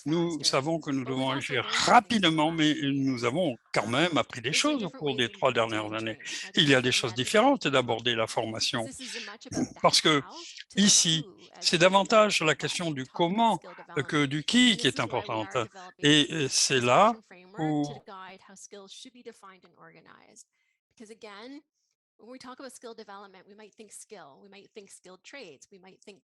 S1: Nous savons que nous devons agir rapidement, mais nous avons quand même appris des choses au cours des 3 dernières années. Il y a des choses différentes d'aborder la formation parce que ici, c'est davantage la question du comment que du qui est importante. Et c'est là où
S3: when we talk about skill development, we might think skill, we might think skilled trades, we might think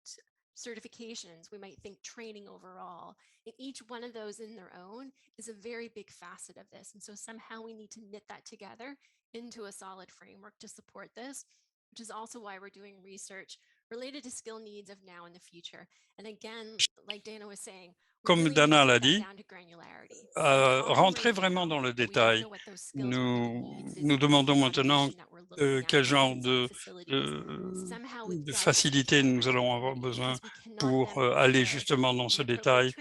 S3: certifications, we might think training overall. And each one of those in their own is a very big facet of this. And so somehow we need to knit that together into a solid framework to support this, which is also why we're doing research related to skill needs of now and the future. And again, like Dana was saying,
S1: comme Dana l'a dit, rentrer vraiment dans le détail. Nous demandons maintenant quel genre de facilité nous allons avoir besoin pour aller justement dans ce détail.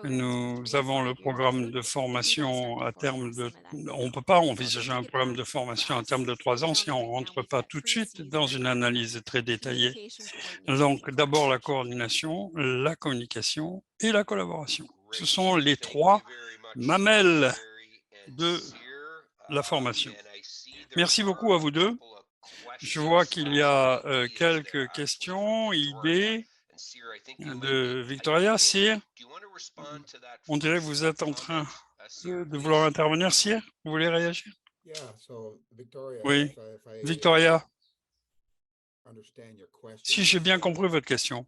S1: Nous avons le programme de formation à terme de... On ne peut pas envisager un programme de formation à terme de 3 ans si on ne rentre pas tout de suite dans une analyse très détaillée. Donc, d'abord la coordination, la communication et la collaboration. Ce sont les 3 mamelles de la formation. Merci beaucoup à vous deux. Je vois qu'il y a quelques questions, idées de Victoria. Sir, on dirait que vous êtes en train de vouloir intervenir. Sir, vous voulez réagir? Oui, Victoria, si j'ai bien compris votre question,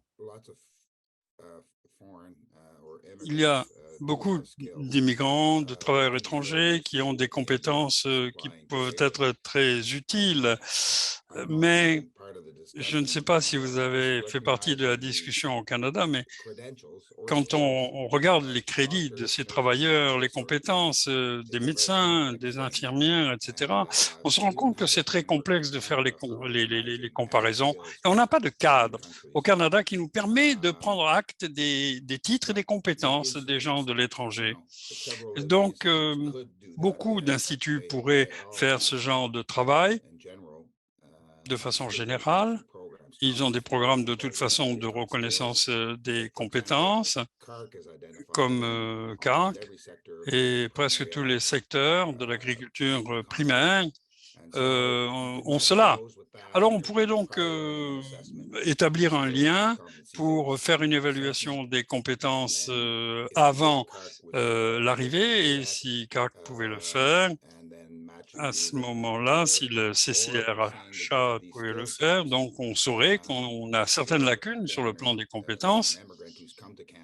S1: il y a beaucoup d'immigrants, de travailleurs étrangers qui ont des compétences qui peuvent être très utiles, mais je ne sais pas si vous avez fait partie de la discussion au Canada, mais quand on regarde les crédits de ces travailleurs, les compétences des médecins, des infirmières, etc., on se rend compte que c'est très complexe de faire les comparaisons. Et on n'a pas de cadre au Canada qui nous permet de prendre acte des titres et des compétences des gens de l'étranger. Donc, beaucoup d'instituts pourraient faire ce genre de travail de façon générale, Ils ont des programmes de toute façon de reconnaissance des compétences, comme CARC, et presque tous les secteurs de l'agriculture primaire ont cela. Alors, on pourrait donc établir un lien pour faire une évaluation des compétences avant l'arrivée, et si CARC pouvait le faire, à ce moment-là, si le CCRHA pouvait le faire, donc on saurait qu'on a certaines lacunes sur le plan des compétences,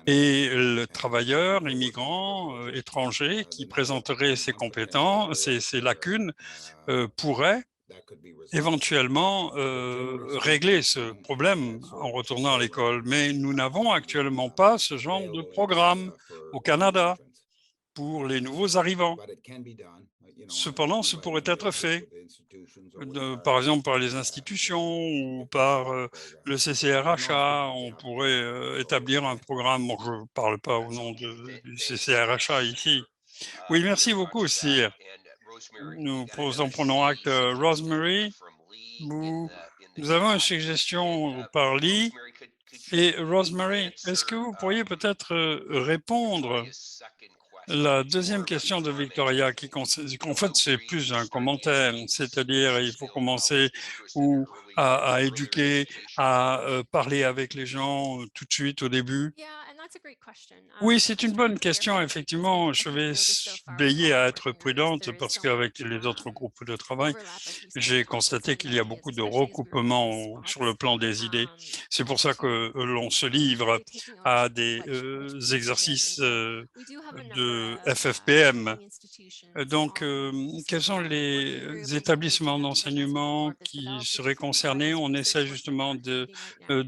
S1: et le travailleur immigrant étranger qui présenterait ses compétences, ses lacunes, pourrait éventuellement régler ce problème en retournant à l'école. Mais nous n'avons actuellement pas ce genre de programme au Canada pour les nouveaux arrivants. Cependant, ce pourrait être fait, par exemple par les institutions ou par le CCRHA. On pourrait établir un programme. Bon, je ne parle pas au nom du CCRHA ici. Oui, merci beaucoup, Sir. Nous en prenons acte. Rosemary, nous avons une suggestion par Lee. Et Rosemary, est-ce que vous pourriez peut-être répondre la deuxième question de Victoria, en fait, c'est plus un commentaire, c'est-à-dire il faut commencer à éduquer, à parler avec les gens tout de suite au début. Oui, c'est une bonne question. Effectivement, je vais veiller à être prudente parce qu'avec les autres groupes de travail, j'ai constaté qu'il y a beaucoup de recoupements sur le plan des idées. C'est pour ça que l'on se livre à des exercices de FFPM. Donc, quels sont les établissements d'enseignement qui seraient concernés? On essaie justement de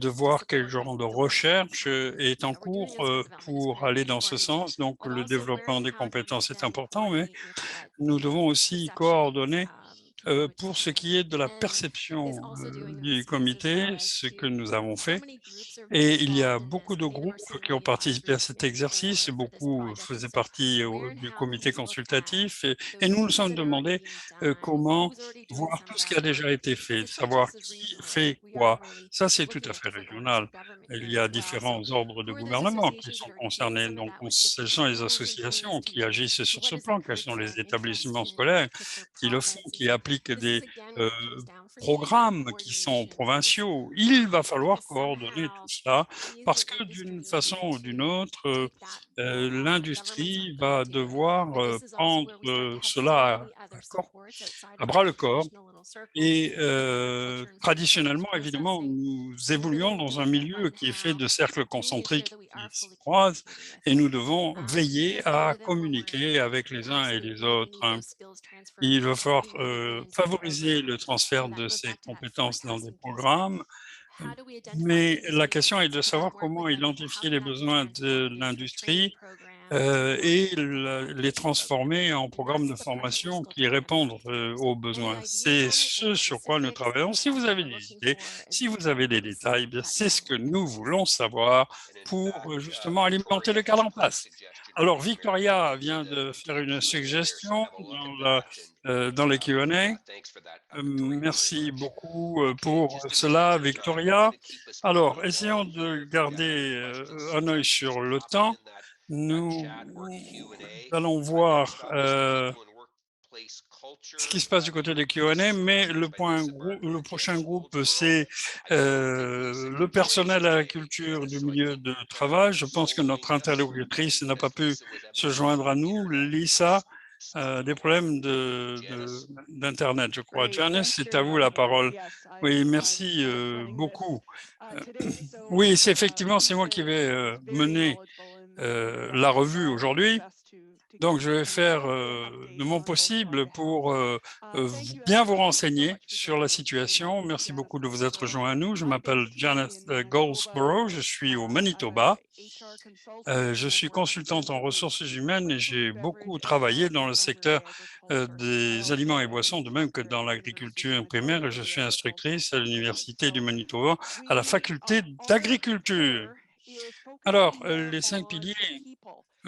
S1: voir quel genre de recherche est en cours pour aller dans ce sens. Donc, le développement des compétences est important, mais nous devons aussi coordonner pour ce qui est de la perception du comité, ce que nous avons fait. Et il y a beaucoup de groupes qui ont participé à cet exercice, beaucoup faisaient partie du comité consultatif, et nous nous sommes demandé comment voir tout ce qui a déjà été fait, savoir qui fait quoi. Ça, c'est tout à fait régional. Il y a différents ordres de gouvernement qui sont concernés, donc quelles sont les associations qui agissent sur ce plan, quels sont les établissements scolaires qui le font, qui appliquent des programmes qui sont provinciaux. Il va falloir coordonner tout cela parce que d'une façon ou d'une autre, l'industrie va devoir prendre cela à bras le corps. Et traditionnellement, évidemment, nous évoluons dans un milieu qui est fait de cercles concentriques qui se croisent, et nous devons veiller à communiquer avec les uns et les autres. Il va falloir favoriser le transfert de ces compétences dans des programmes, mais la question est de savoir comment identifier les besoins de l'industrie et les transformer en programmes de formation qui répondent aux besoins. C'est ce sur quoi nous travaillons. Si vous avez des idées, si vous avez des détails, bien, c'est ce que nous voulons savoir pour justement alimenter le cadre en place. Alors, Victoria vient de faire une suggestion dans les Q&A. Merci beaucoup pour cela, Victoria. Alors, essayons de garder un œil sur le temps. Nous allons voir ce qui se passe du côté des Q&A, mais le prochain groupe, c'est le personnel à la culture du milieu de travail. Je pense que notre interlocutrice n'a pas pu se joindre à nous. Lisa, des problèmes d'Internet, je crois. Janice, c'est à vous la parole. Oui, merci beaucoup. Oui, effectivement, c'est moi qui vais mener la revue aujourd'hui. Donc, je vais faire de mon possible pour bien vous renseigner sur la situation. Merci beaucoup de vous être joint à nous. Je m'appelle Janice Goldsboro, je suis au Manitoba. Je suis consultante en ressources humaines et j'ai beaucoup travaillé dans le secteur des aliments et boissons, de même que dans l'agriculture primaire. Et je suis instructrice à l'Université du Manitoba, à la faculté d'agriculture. Alors, les 5 piliers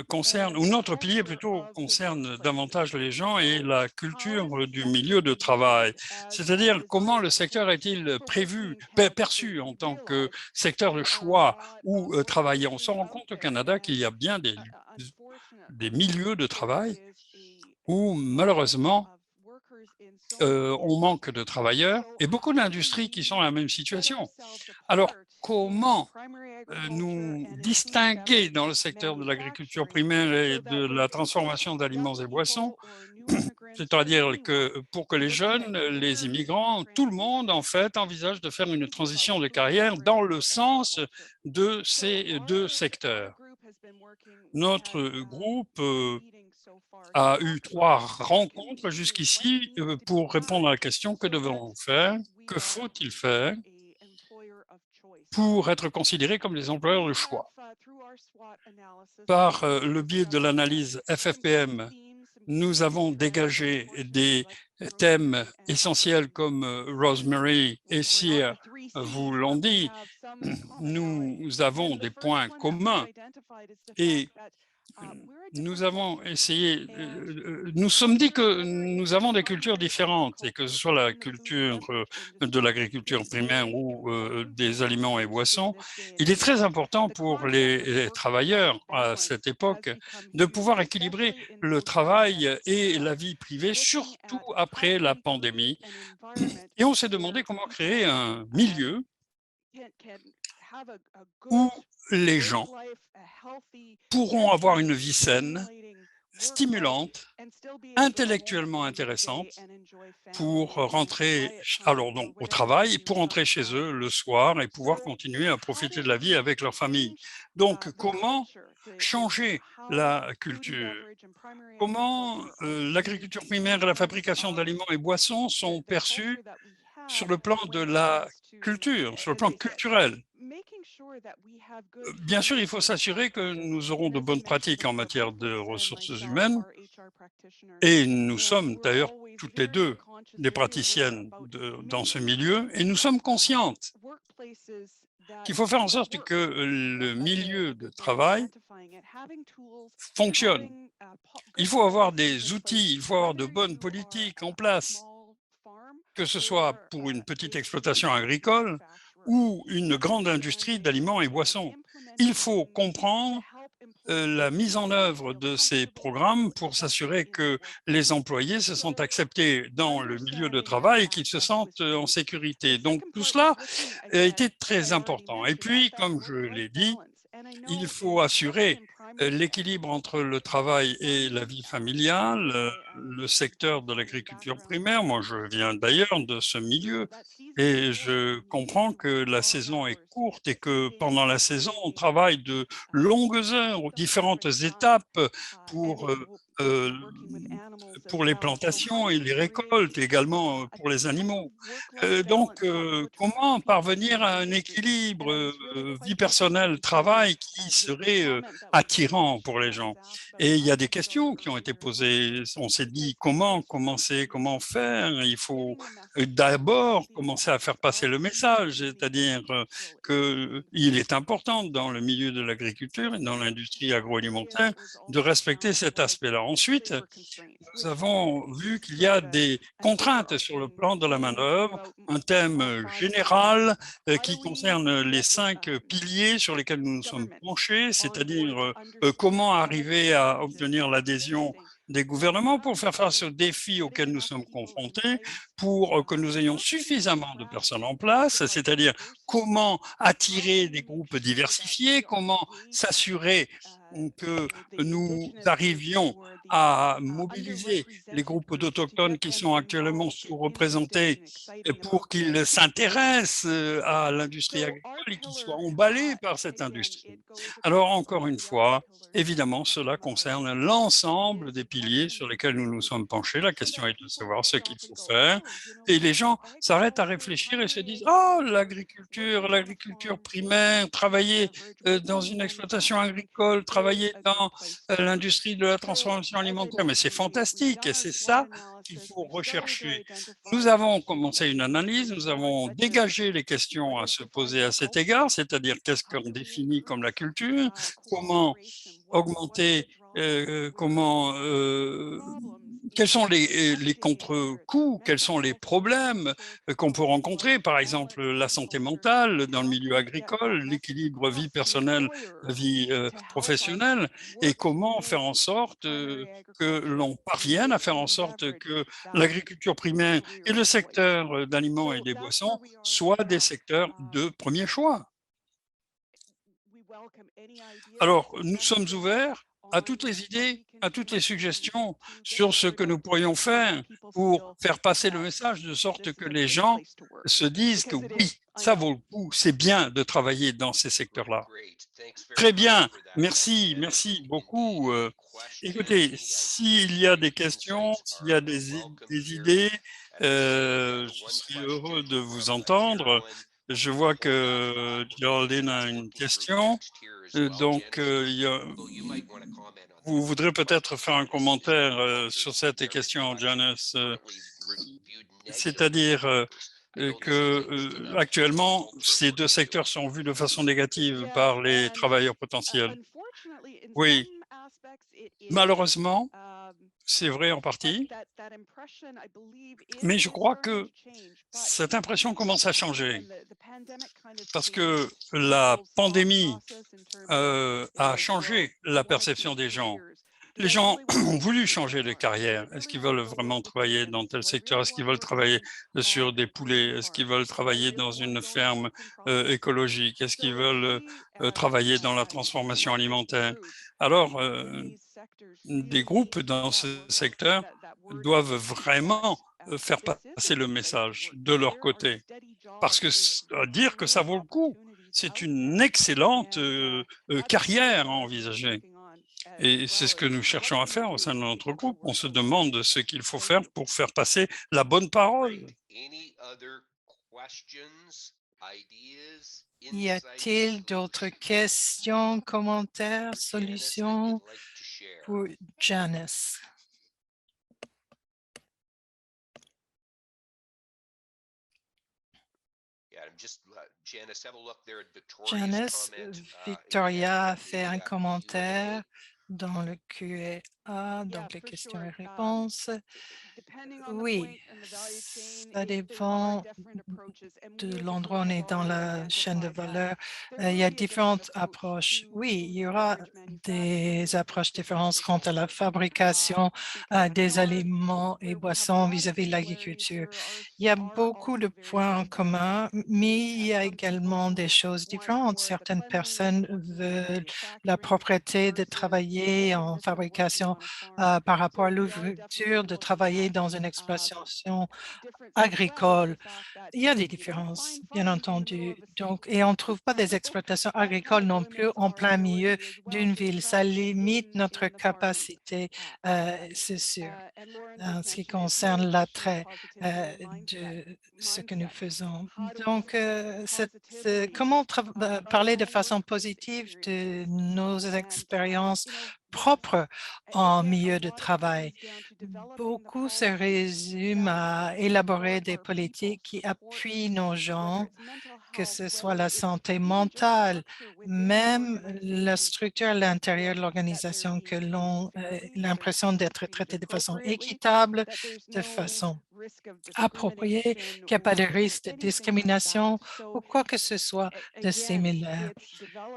S1: concerne, ou notre pilier plutôt, concerne davantage les gens et la culture du milieu de travail. C'est-à-dire comment le secteur est-il perçu en tant que secteur de choix où travailler. On se rend compte au Canada qu'il y a bien des milieux de travail où malheureusement on manque de travailleurs et beaucoup d'industries qui sont dans la même situation. Alors, comment nous distinguer dans le secteur de l'agriculture primaire et de la transformation d'aliments et boissons, c'est-à-dire que pour que les jeunes, les immigrants, tout le monde en fait envisage de faire une transition de carrière dans le sens de ces deux secteurs. Notre groupe a eu 3 rencontres jusqu'ici pour répondre à la question: que devons-nous faire? Que faut-il faire pour être considérés comme des employeurs de choix? Par le biais de l'analyse FFPM, nous avons dégagé des thèmes essentiels comme Rosemary et Cyr vous l'ont dit. Nous avons des points communs et nous avons essayé, nous sommes dit que nous avons des cultures différentes et que ce soit la culture de l'agriculture primaire ou des aliments et boissons, il est très important pour les travailleurs à cette époque de pouvoir équilibrer le travail et la vie privée, surtout après la pandémie. Et on s'est demandé comment créer un milieu où les gens pourront avoir une vie saine, stimulante, intellectuellement intéressante pour rentrer alors donc au travail, pour rentrer chez eux le soir et pouvoir continuer à profiter de la vie avec leur famille. Donc comment changer la culture? Comment l'agriculture primaire et la fabrication d'aliments et boissons sont perçues sur le plan de la culture, sur le plan culturel? Bien sûr, il faut s'assurer que nous aurons de bonnes pratiques en matière de ressources humaines et nous sommes d'ailleurs toutes les deux des praticiennes dans ce milieu et nous sommes conscientes qu'il faut faire en sorte que le milieu de travail fonctionne. Il faut avoir des outils, il faut avoir de bonnes politiques en place, que ce soit pour une petite exploitation agricole ou une grande industrie d'aliments et boissons. Il faut comprendre la mise en œuvre de ces programmes pour s'assurer que les employés se sentent acceptés dans le milieu de travail et qu'ils se sentent en sécurité. Donc tout cela a été très important. Et puis, comme je l'ai dit, il faut assurer l'équilibre entre le travail et la vie familiale, le secteur de l'agriculture primaire. Moi, je viens d'ailleurs de ce milieu et je comprends que la saison est courte et que pendant la saison, on travaille de longues heures aux différentes étapes pour, heu heu, pour les plantations et les récoltes, également pour les animaux. Donc, comment parvenir à un équilibre, vie personnelle, travail qui serait, attirant pour les gens? Et il y a des questions qui ont été posées. On s'est dit: «Comment commencer? Comment faire?» Il faut, d'abord commencer à faire passer le message, c'est-à-dire, qu'il est important dans le milieu de l'agriculture et dans l'industrie agroalimentaire de respecter cet aspect-là. Ensuite, nous avons vu qu'il y a des contraintes sur le plan de la main-d'œuvre, un thème général qui concerne les 5 piliers sur lesquels nous nous sommes penchés, c'est-à-dire comment arriver à obtenir l'adhésion des gouvernements pour faire face aux défis auxquels nous sommes confrontés, pour que nous ayons suffisamment de personnes en place, c'est-à-dire comment attirer des groupes diversifiés, comment s'assurer que nous arrivions à mobiliser les groupes d'autochtones qui sont actuellement sous-représentés pour qu'ils s'intéressent à l'industrie agricole et qu'ils soient emballés par cette industrie. Alors encore une fois, évidemment, cela concerne l'ensemble des piliers sur lesquels nous nous sommes penchés. La question est de savoir ce qu'il faut faire. Et les gens s'arrêtent à réfléchir et se disent: «Oh, l'agriculture primaire, travailler dans une exploitation agricole, travailler dans l'industrie de la transformation alimentaire, mais c'est fantastique!» Et c'est ça qu'il faut rechercher. Nous avons commencé une analyse, nous avons dégagé les questions à se poser à cet égard, c'est-à-dire qu'est-ce qu'on définit comme la culture, comment augmenter, quels sont les contre-coups, quels sont les problèmes qu'on peut rencontrer, par exemple la santé mentale dans le milieu agricole, l'équilibre vie personnelle, vie professionnelle, et comment faire en sorte que l'on parvienne à faire en sorte que l'agriculture primaire et le secteur d'aliments et des boissons soient des secteurs de premier choix. Alors, nous sommes ouverts à toutes les idées, à toutes les suggestions sur ce que nous pourrions faire pour faire passer le message de sorte que les gens se disent que oui, ça vaut le coup, c'est bien de travailler dans ces secteurs-là. Très bien, merci, merci beaucoup. Écoutez, s'il y a des questions, s'il y a des idées, je serai heureux de vous entendre. Je vois que Geraldine a une question. Vous voudrez peut-être faire un commentaire sur cette question, Janice, c'est-à-dire que actuellement, ces deux secteurs sont vus de façon négative par les travailleurs potentiels. Oui, malheureusement, c'est vrai en partie, mais je crois que cette impression commence à changer parce que la pandémie a changé la perception des gens. Les gens ont voulu changer de carrière. Est-ce qu'ils veulent vraiment travailler dans tel secteur? Est-ce qu'ils veulent travailler sur des poulets? Est-ce qu'ils veulent travailler dans une ferme écologique? Est-ce qu'ils veulent travailler dans la transformation alimentaire? Alors, des groupes dans ce secteur doivent vraiment faire passer le message de leur côté. Parce que dire que ça vaut le coup, c'est une excellente carrière à envisager. Et c'est ce que nous cherchons à faire au sein de notre groupe. On se demande ce qu'il faut faire pour faire passer la bonne parole.
S2: Y a-t-il d'autres questions, commentaires, solutions pour Janice? Janice, Victoria a fait un commentaire dans le Q&A, donc les questions et réponses. Oui, ça dépend de l'endroit où on est dans la chaîne de valeur. Il y a différentes approches. Oui, il y aura des approches différentes quant à la fabrication des aliments et boissons vis-à-vis de l'agriculture. Il y a beaucoup de points en commun, mais il y a également des choses différentes. Certaines personnes veulent la propriété de travailler en fabrication par rapport à l'ouverture de travailler dans une exploitation agricole. Il y a des différences, bien entendu. Donc, et on ne trouve pas des exploitations agricoles non plus en plein milieu d'une ville. Ça limite notre capacité, c'est sûr, en ce qui concerne l'attrait de ce que nous faisons. Donc, comment parler de façon positive de nos expériences propres en milieu de travail? Beaucoup se résume à élaborer des politiques qui appuient nos gens, que ce soit la santé mentale, même la structure à l'intérieur de l'organisation, que l'on l'impression d'être traité de façon équitable, de façon appropriée, qu'il n'y a pas de risque de discrimination ou quoi que ce soit de similaire.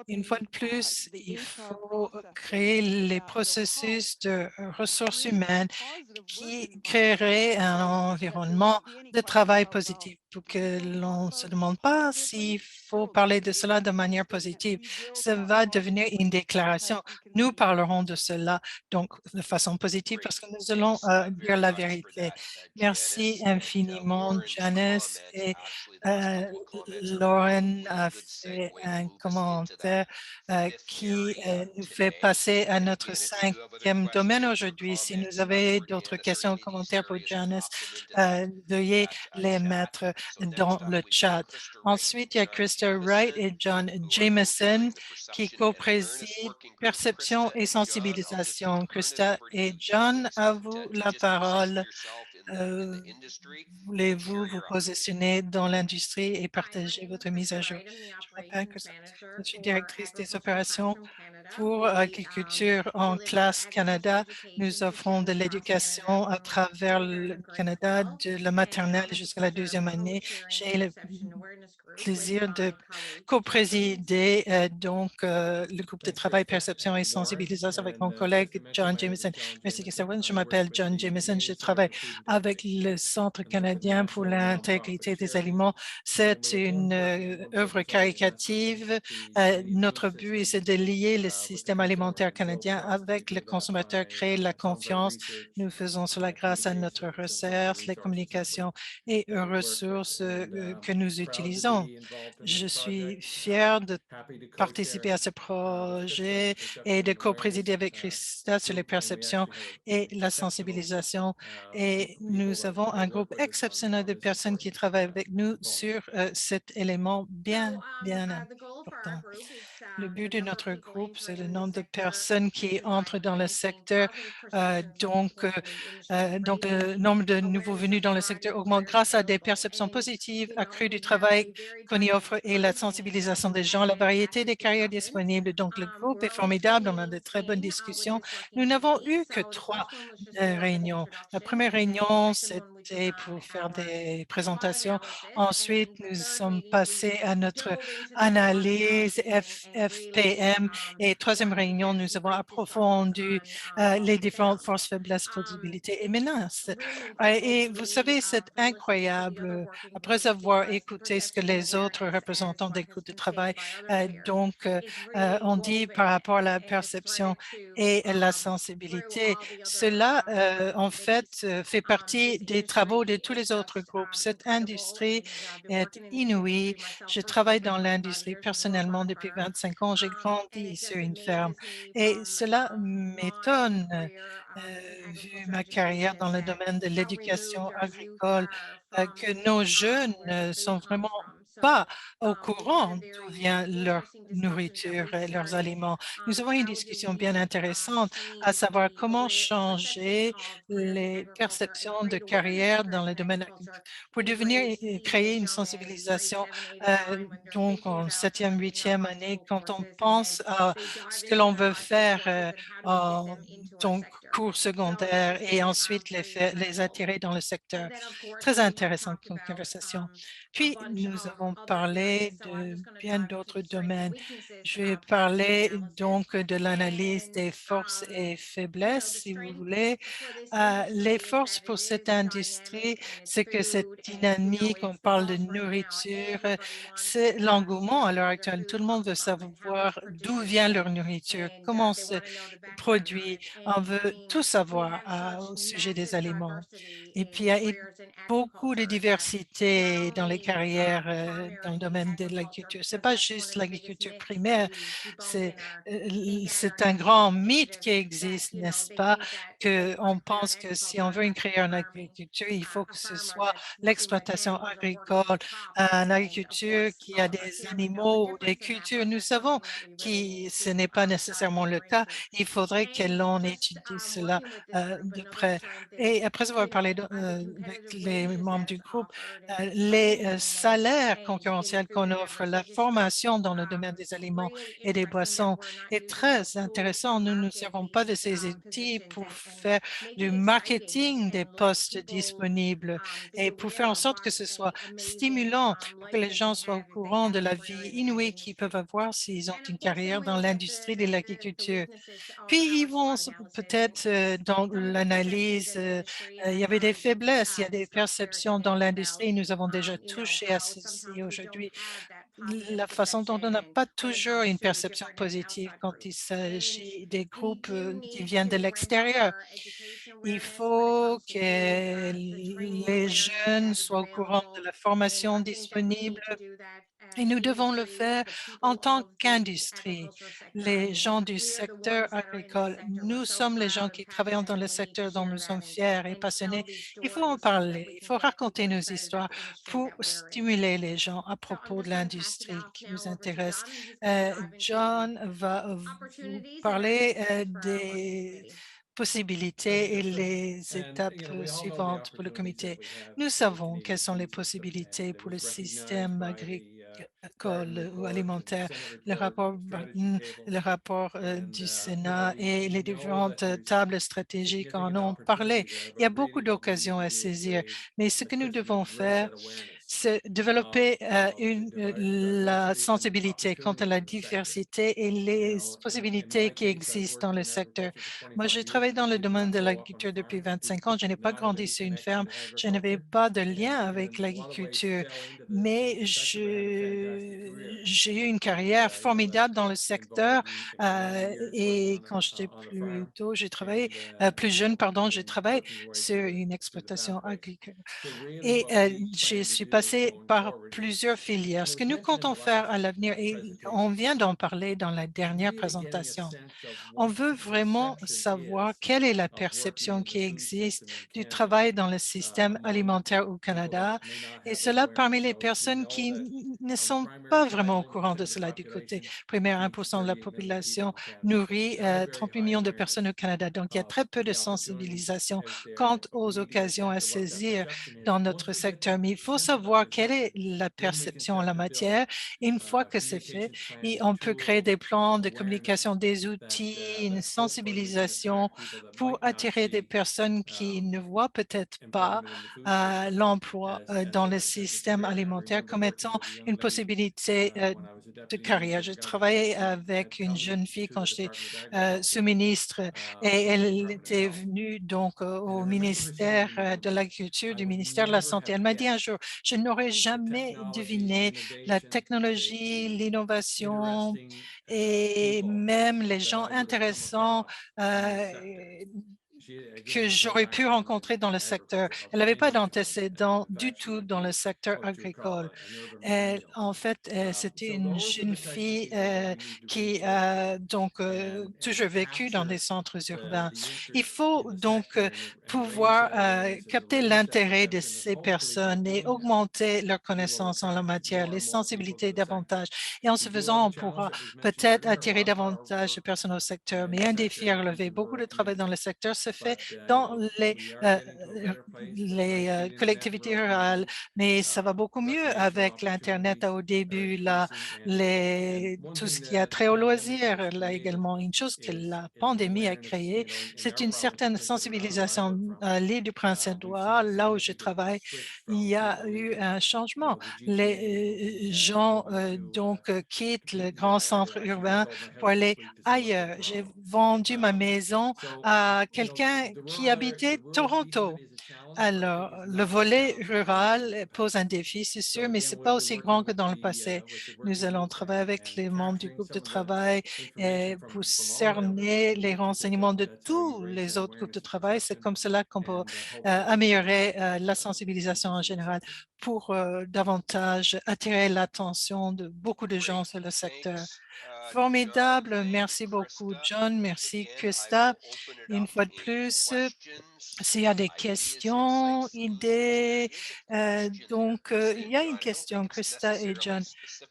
S2: Une fois de plus, il faut créer les processus de ressources humaines qui créerait un environnement de travail positif pour que l'on ne se demande pas s'il faut parler de cela de manière positive. Ça va devenir une déclaration. Nous parlerons de cela donc de façon positive parce que nous allons dire la vérité. Merci infiniment, Janice. Et Lauren a fait un commentaire qui nous fait passer à notre cinquième domaine aujourd'hui. Si vous avez d'autres questions ou commentaires pour Janice, veuillez les mettre dans le chat. Ensuite, il y a Krista Wright et John Jameson qui co-président Perception et sensibilisation. Krista et John, à vous la parole. euh, voulez-vous vous positionner dans l'industrie et partager votre mise à jour? Je m'appelle Christine, je suis directrice des opérations pour agriculture en classe Canada. Nous offrons de l'éducation à travers le Canada, de la maternelle jusqu'à la deuxième année. J'ai le plaisir de co-présider le groupe de travail perception et sensibilisation avec mon collègue John Jameson. Merci, Christine. Je m'appelle John Jameson. Je travaille avec le Centre canadien pour l'intégrité des aliments. C'est une œuvre caricative. Notre but, c'est de lier le système alimentaire canadien avec le consommateur, créer la confiance. Nous faisons cela grâce à notre recherche, les communications et aux ressources que nous utilisons. Je suis fière de participer à ce projet et de co-présider avec Christa sur les perceptions et la sensibilisation. Et nous avons un groupe exceptionnel de personnes qui travaillent avec nous sur cet élément bien important. Le but de notre groupe, c'est le nombre de personnes qui entrent dans le secteur. Donc, le nombre de nouveaux venus dans le secteur augmente grâce à des perceptions positives, accrues du travail qu'on y offre et la sensibilisation des gens, la variété des carrières disponibles. Donc, le groupe est formidable. On a de très bonnes discussions. Nous n'avons eu que 3 réunions. La première réunion, c'était pour faire des présentations. Ensuite, nous sommes passés à notre analyse FPM et troisième réunion, nous avons approfondi les différentes forces, faiblesses, possibilités et menaces. Et vous savez, c'est incroyable après avoir écouté ce que les autres représentants des groupes de travail, on dit par rapport à la perception et la sensibilité, cela en fait fait partie des travaux de tous les autres groupes. Cette industrie est inouïe. Je travaille dans l'industrie personnellement depuis 25 ans. J'ai grandi sur une ferme et cela m'étonne, vu ma carrière dans le domaine de l'éducation agricole, que nos jeunes ne sont vraiment pas au courant d'où vient leur nourriture et leurs aliments. Nous avons une discussion bien intéressante à savoir comment changer les perceptions de carrière dans le domaine agricole pour devenir et créer une sensibilisation en septième, huitième année, quand on pense à ce que l'on veut faire en cours secondaire et ensuite les attirer dans le secteur. Très intéressante comme conversation. Puis, nous avons parlé de bien d'autres domaines. Je vais parler donc de l'analyse des forces et faiblesses, si vous voulez. Les forces pour cette industrie, c'est que cette dynamique, on parle de nourriture, c'est l'engouement à l'heure actuelle. Tout le monde veut savoir d'où vient leur nourriture, comment se produit. On veut tout savoir au sujet des aliments. Et puis, il y a beaucoup de diversité dans les carrières dans le domaine de l'agriculture. C'est pas juste l'agriculture primaire, c'est c'est un grand mythe qui existe, n'est-ce pas, qu'on pense que si on veut une carrière en agriculture, il faut que ce soit l'exploitation agricole, une agriculture qui a des animaux ou des cultures. Nous savons que ce n'est pas nécessairement le cas. Il faudrait que l'on étudie cela de près. Et après avoir parlé avec les membres du groupe, les salaires concurrentiels qu'on offre, la formation dans le domaine des aliments et des boissons est très intéressant. Nous ne servons pas de ces outils pour faire du marketing des postes disponibles et pour faire en sorte que ce soit stimulant, pour que les gens soient au courant de la vie inouïe qu'ils peuvent avoir s'ils ont une carrière dans l'industrie de l'agriculture. Puis ils vont peut-être dans l'analyse, il y avait des faiblesses, il y a des perceptions dans l'industrie. Nous avons déjà touché à ceci aujourd'hui. La façon dont on n'a pas toujours une perception positive quand il s'agit des groupes qui viennent de l'extérieur. Il faut que les jeunes soient au courant de la formation disponible et nous devons le faire en tant qu'industrie, les gens du secteur agricole. Nous sommes les gens qui travaillons dans le secteur dont nous sommes fiers et passionnés. Il faut en parler, il faut raconter nos histoires pour stimuler les gens à propos de l'industrie qui vous intéresse. John va vous parler possibilités et les étapes suivantes pour le comité. Nous savons quelles sont les possibilités pour le système agricole ou alimentaire. Le rapport Barton, le rapport du Sénat et les différentes tables stratégiques en ont parlé. Il y a beaucoup d'occasions à saisir, mais ce que nous devons faire, c'est développer la sensibilité quant à la diversité et les possibilités qui existent dans le secteur. Moi, j'ai travaillé dans le domaine de l'agriculture depuis 25 ans. Je n'ai pas grandi sur une ferme. Je n'avais pas de lien avec l'agriculture, mais j'ai eu une carrière formidable dans le secteur. Et quand j'étais plus jeune, pardon, j'ai travaillé sur une exploitation agricole. Et je suis passée par plusieurs filières. Ce que nous comptons faire à l'avenir, et on vient d'en parler dans la dernière présentation, on veut vraiment savoir quelle est la perception qui existe du travail dans le système alimentaire au Canada, et cela parmi les personnes qui ne sont pas vraiment au courant de cela du côté primaire. 1% de la population nourrit 38 millions de personnes au Canada. Donc, il y a très peu de sensibilisation quant aux occasions à saisir dans notre secteur. Mais il faut savoir quelle est la perception en la matière. Et une fois que c'est fait, et on peut créer des plans de communication, des outils, une sensibilisation pour attirer des personnes qui ne voient peut-être pas l'emploi dans le système alimentaire comme étant une possibilité de carrière. J'ai travaillé avec une jeune fille quand j'étais sous-ministre et elle était venue donc au ministère de l'Agriculture, du ministère de la Santé. Elle m'a dit un jour, je n'aurais jamais deviné la technologie, l'innovation et même les gens intéressants que j'aurais pu rencontrer dans le secteur. Elle n'avait pas d'antécédents du tout dans le secteur agricole. En fait, c'était une jeune fille qui a donc toujours vécu dans des centres urbains. Il faut donc pouvoir capter l'intérêt de ces personnes et augmenter leurs connaissances en la matière, les sensibilités davantage. Et en ce faisant, on pourra peut-être attirer davantage de personnes au secteur. Mais un défi à relever, beaucoup de travail dans le secteur se fait dans les collectivités rurales, mais ça va beaucoup mieux avec l'Internet au début, là, tout ce qui a trait au loisir. Là également, une chose que la pandémie a créée, c'est une certaine sensibilisation à l'île du Prince-Édouard, là où je travaille. Il y a eu un changement. Les gens donc quittent le grand centre urbain pour aller ailleurs. J'ai vendu ma maison à quelqu'un qui habitait Toronto. Alors, le volet rural pose un défi, c'est sûr, mais ce n'est pas aussi grand que dans le passé. Nous allons travailler avec les membres du groupe de travail pour cerner les renseignements de tous les autres groupes de travail. C'est comme cela qu'on peut améliorer la sensibilisation en général pour davantage attirer l'attention de beaucoup de gens sur le secteur. Formidable. Merci beaucoup, John. Merci, Krista. Une fois de plus, s'il y a des questions, idées, il y a une question, Krista et John.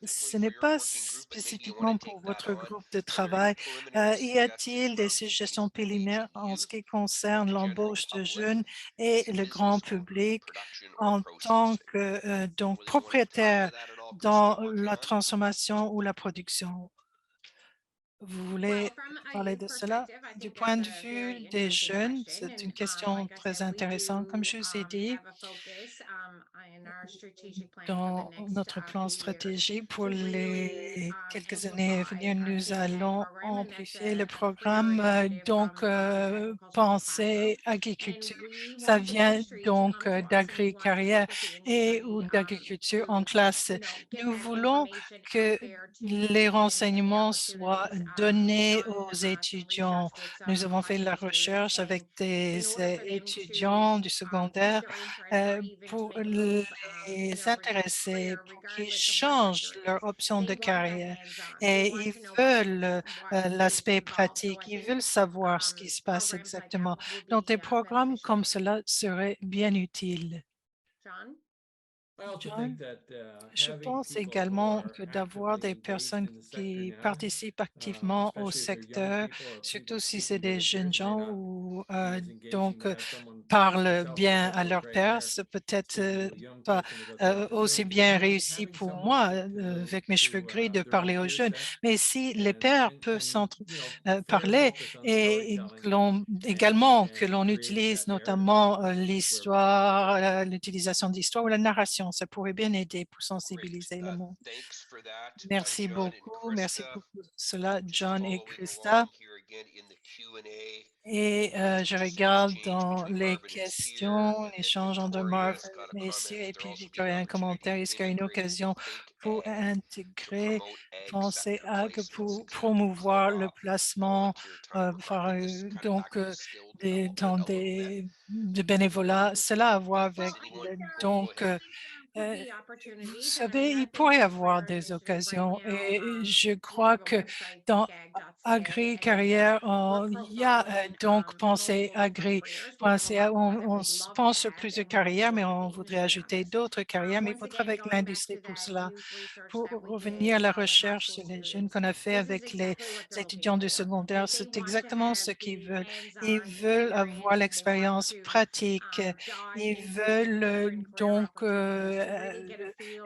S2: Ce n'est pas spécifiquement pour votre groupe de travail. Y a-t-il des suggestions préliminaires en ce qui concerne l'embauche de jeunes et le grand public en tant que donc propriétaire dans la transformation ou la production? Vous voulez parler de cela? Du point de vue des jeunes, c'est une question très intéressante. Comme je vous ai dit, dans notre plan stratégique pour les quelques années à venir, nous allons amplifier le programme. Penser agriculture, ça vient donc d'agri-carrière et ou d'agriculture en classe. Nous voulons que les renseignements soient donnés aux étudiants. Nous avons fait la recherche avec des étudiants du secondaire pour les intéresser, pour qu'ils changent leur option de carrière. Et ils veulent l'aspect pratique, ils veulent savoir ce qui se passe exactement. Donc, des programmes comme cela seraient bien utiles.
S5: John?
S2: John? Je pense également que d'avoir des personnes qui participent activement au secteur, surtout si c'est des jeunes gens ou donc parlent bien à leur père, c'est peut-être pas aussi bien réussi pour moi avec mes cheveux gris de parler aux jeunes. Mais si les pères peuvent parler et également que l'on utilise notamment l'histoire, l'utilisation d'histoire ou la narration, ça pourrait bien aider pour sensibiliser le monde. Merci beaucoup pour cela, John et Krista. Et je regarde dans les questions, l'échange entre Marvin, messieurs, et puis Victoria, un commentaire. Est-ce qu'il y a une occasion pour intégrer, penser à que pour promouvoir le placement dans des bénévolats, cela a à voir avec euh, vous savez, il pourrait y avoir des occasions et je crois que dans Agri-Carrière, il y a donc pensée Agri. On pense sur plusieurs carrières, mais on voudrait ajouter d'autres carrières, mais il faut travailler avec l'industrie pour cela. Pour revenir à la recherche sur les jeunes qu'on a fait avec les étudiants du secondaire, c'est exactement ce qu'ils veulent. Ils veulent avoir l'expérience pratique. Ils veulent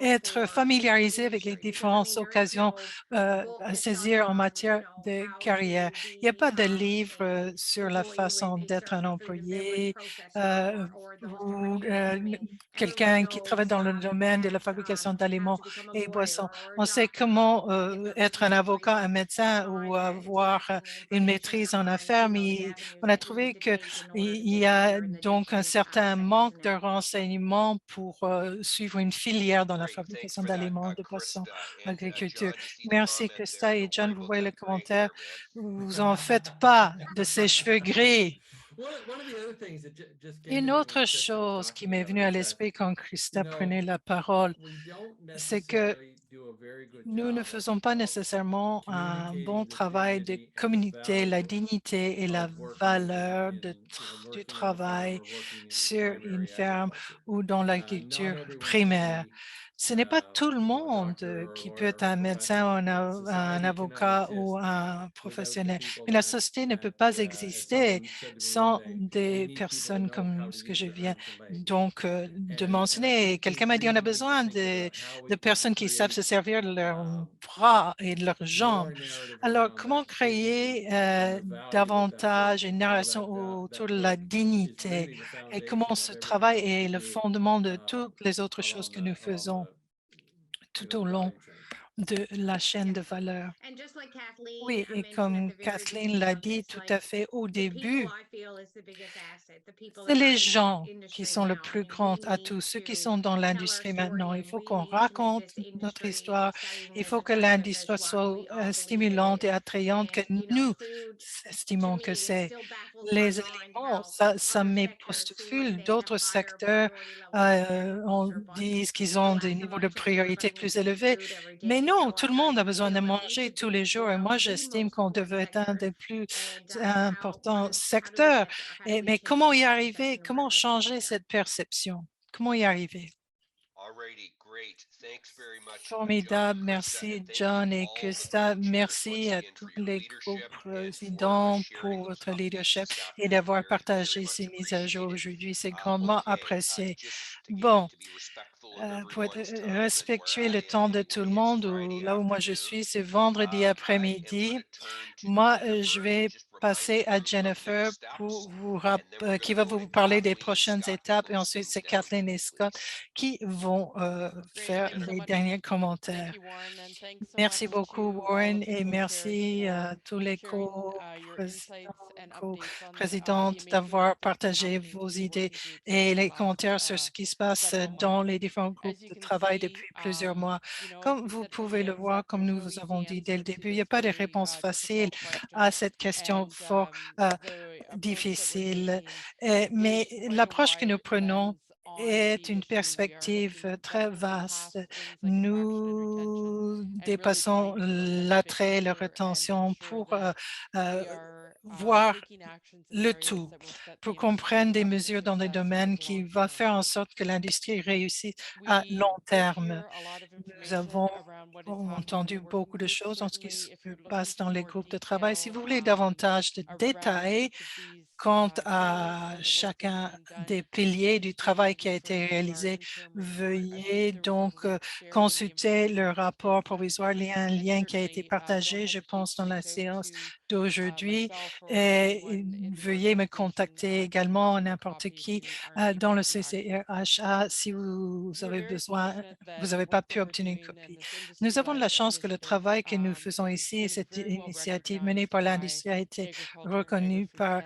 S2: être familiarisés avec les différentes occasions à saisir en matière de carrière. Il n'y a pas de livre sur la façon d'être un employé euh, ou quelqu'un qui travaille dans le domaine de la fabrication d'aliments et boissons. On sait comment être un avocat, un médecin ou avoir une maîtrise en affaires, mais on a trouvé qu'il y a donc un certain manque de renseignements pour suivre une filière dans la fabrication d'aliments, de boissons, agriculture. Merci, Christa et John. Vous voyez le commentaire. Vous en faites pas de ces cheveux gris. Une autre chose qui m'est venue à l'esprit quand Christa prenait la parole, c'est que nous ne faisons pas nécessairement un bon travail de communiquer la dignité et la valeur du travail sur une ferme ou dans l'agriculture primaire. Ce n'est pas tout le monde qui peut être un médecin, un avocat ou un professionnel, mais la société ne peut pas exister sans des personnes comme ce que je viens de mentionner. Quelqu'un m'a dit on a besoin de personnes qui savent se servir de leurs bras et de leurs jambes. Alors, comment créer davantage une narration autour de la dignité et comment ce travail est le fondement de toutes les autres choses que nous faisons tout au long de la chaîne de valeur. Oui, et comme Kathleen l'a dit tout à fait au début, c'est les gens qui sont le plus grand atout, ceux qui sont dans l'industrie maintenant. Il faut qu'on raconte notre histoire. Il faut que l'industrie soit stimulante et attrayante que nous estimons que c'est. Les aliments, ça m'époustoufle. D'autres secteurs, on dit qu'ils ont des niveaux de priorité plus élevés. Mais non, tout le monde a besoin de manger tous les jours. Et moi, j'estime qu'on devrait être un des plus importants secteurs. Mais comment y arriver? Comment changer cette perception? Comment y arriver? Formidable. Merci, John et Christa. Merci à tous les co-présidents pour votre leadership et d'avoir partagé ces mises à jour aujourd'hui. C'est grandement apprécié. Bon, pour être respectuer le temps de tout le monde, ou là où moi je suis, c'est vendredi après-midi. Moi, je vais passer à Jennifer qui va vous parler des prochaines étapes et ensuite c'est Kathleen et Scott qui vont faire les derniers commentaires. Merci beaucoup, Warren, et merci à tous les co-présidentes d'avoir partagé vos idées et les commentaires sur ce qui se passe dans les différents groupes de travail depuis plusieurs mois. Comme vous pouvez le voir, comme nous vous avons dit dès le début, il n'y a pas de réponse facile à cette question fort difficile. Mais l'approche que nous prenons est une perspective très vaste. Nous dépassons l'attrait et la rétention pour euh, voir le tout, pour comprendre des mesures dans des domaines qui vont faire en sorte que l'industrie réussisse à long terme. Nous avons entendu beaucoup de choses en ce qui se passe dans les groupes de travail. Si vous voulez davantage de détails quant à chacun des piliers du travail qui a été réalisé, veuillez donc consulter le rapport provisoire. Il y a un lien qui a été partagé, je pense, dans la séance d'aujourd'hui. Et veuillez me contacter également, n'importe qui, dans le CCRHA si vous avez besoin, vous n'avez pas pu obtenir une copie. Nous avons de la chance que le travail que nous faisons ici et cette initiative menée par l'industrie a été reconnue par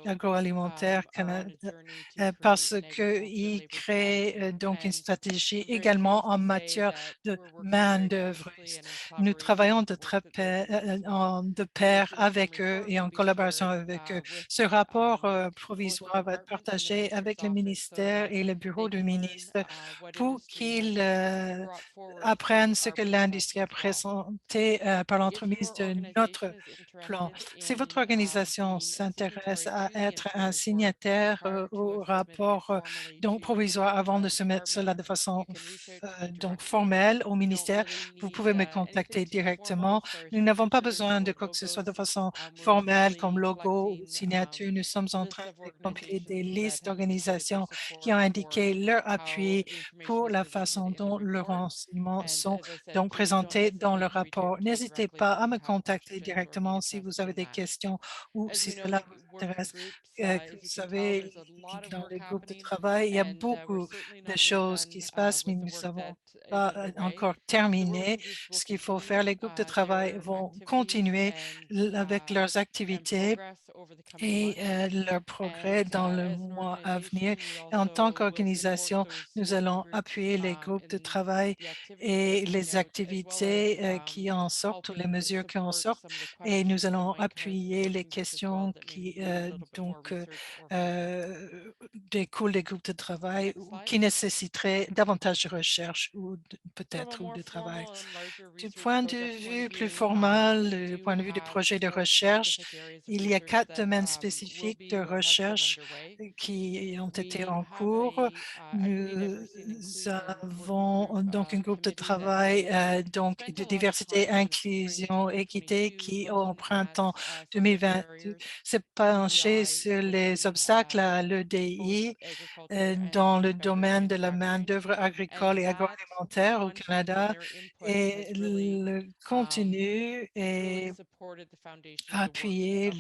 S2: Agroalimentaire Canada parce qu'il crée donc une stratégie également en matière de main-d'œuvre. Nous travaillons de pair avec eux et en collaboration avec eux. Ce rapport provisoire va être partagé avec le ministère et le bureau du ministre pour qu'ils apprennent ce que l'industrie a présenté par l'entremise de notre plan. Si votre organisation s'intéresse à être un signataire au rapport donc provisoire avant de soumettre cela de façon donc formelle au ministère, vous pouvez me contacter directement. Nous n'avons pas besoin de quoi que ce soit de façon formelle comme logo ou signature. Nous sommes en train de compiler des listes d'organisations qui ont indiqué leur appui pour la façon dont leurs renseignements sont donc présentés dans le rapport. N'hésitez pas à me contacter directement si vous avez des questions ou si cela vous intéresse. Que vous savez, dans les groupes de travail, il y a beaucoup de choses qui se passent, mais nous n'avons pas encore terminé ce qu'il faut faire. Les groupes de travail vont continuer avec leurs activités et leur progrès dans le mois à venir. Et en tant qu'organisation, nous allons appuyer les groupes de travail et les activités qui en sortent, ou les mesures qui en sortent, et nous allons appuyer les questions qui découlent des groupes de travail ou qui nécessiteraient davantage de recherche ou peut-être ou de travail. Du point de vue plus formel, du point de vue des projets de recherche, il y a 4 domaines spécifiques de recherche qui ont été en cours. Nous avons donc un groupe de travail donc de diversité, inclusion, équité qui au printemps 2022 s'est penché sur les obstacles à l'EDI dans le domaine de la main-d'œuvre agricole et agroalimentaire au Canada et le contenu et appuyer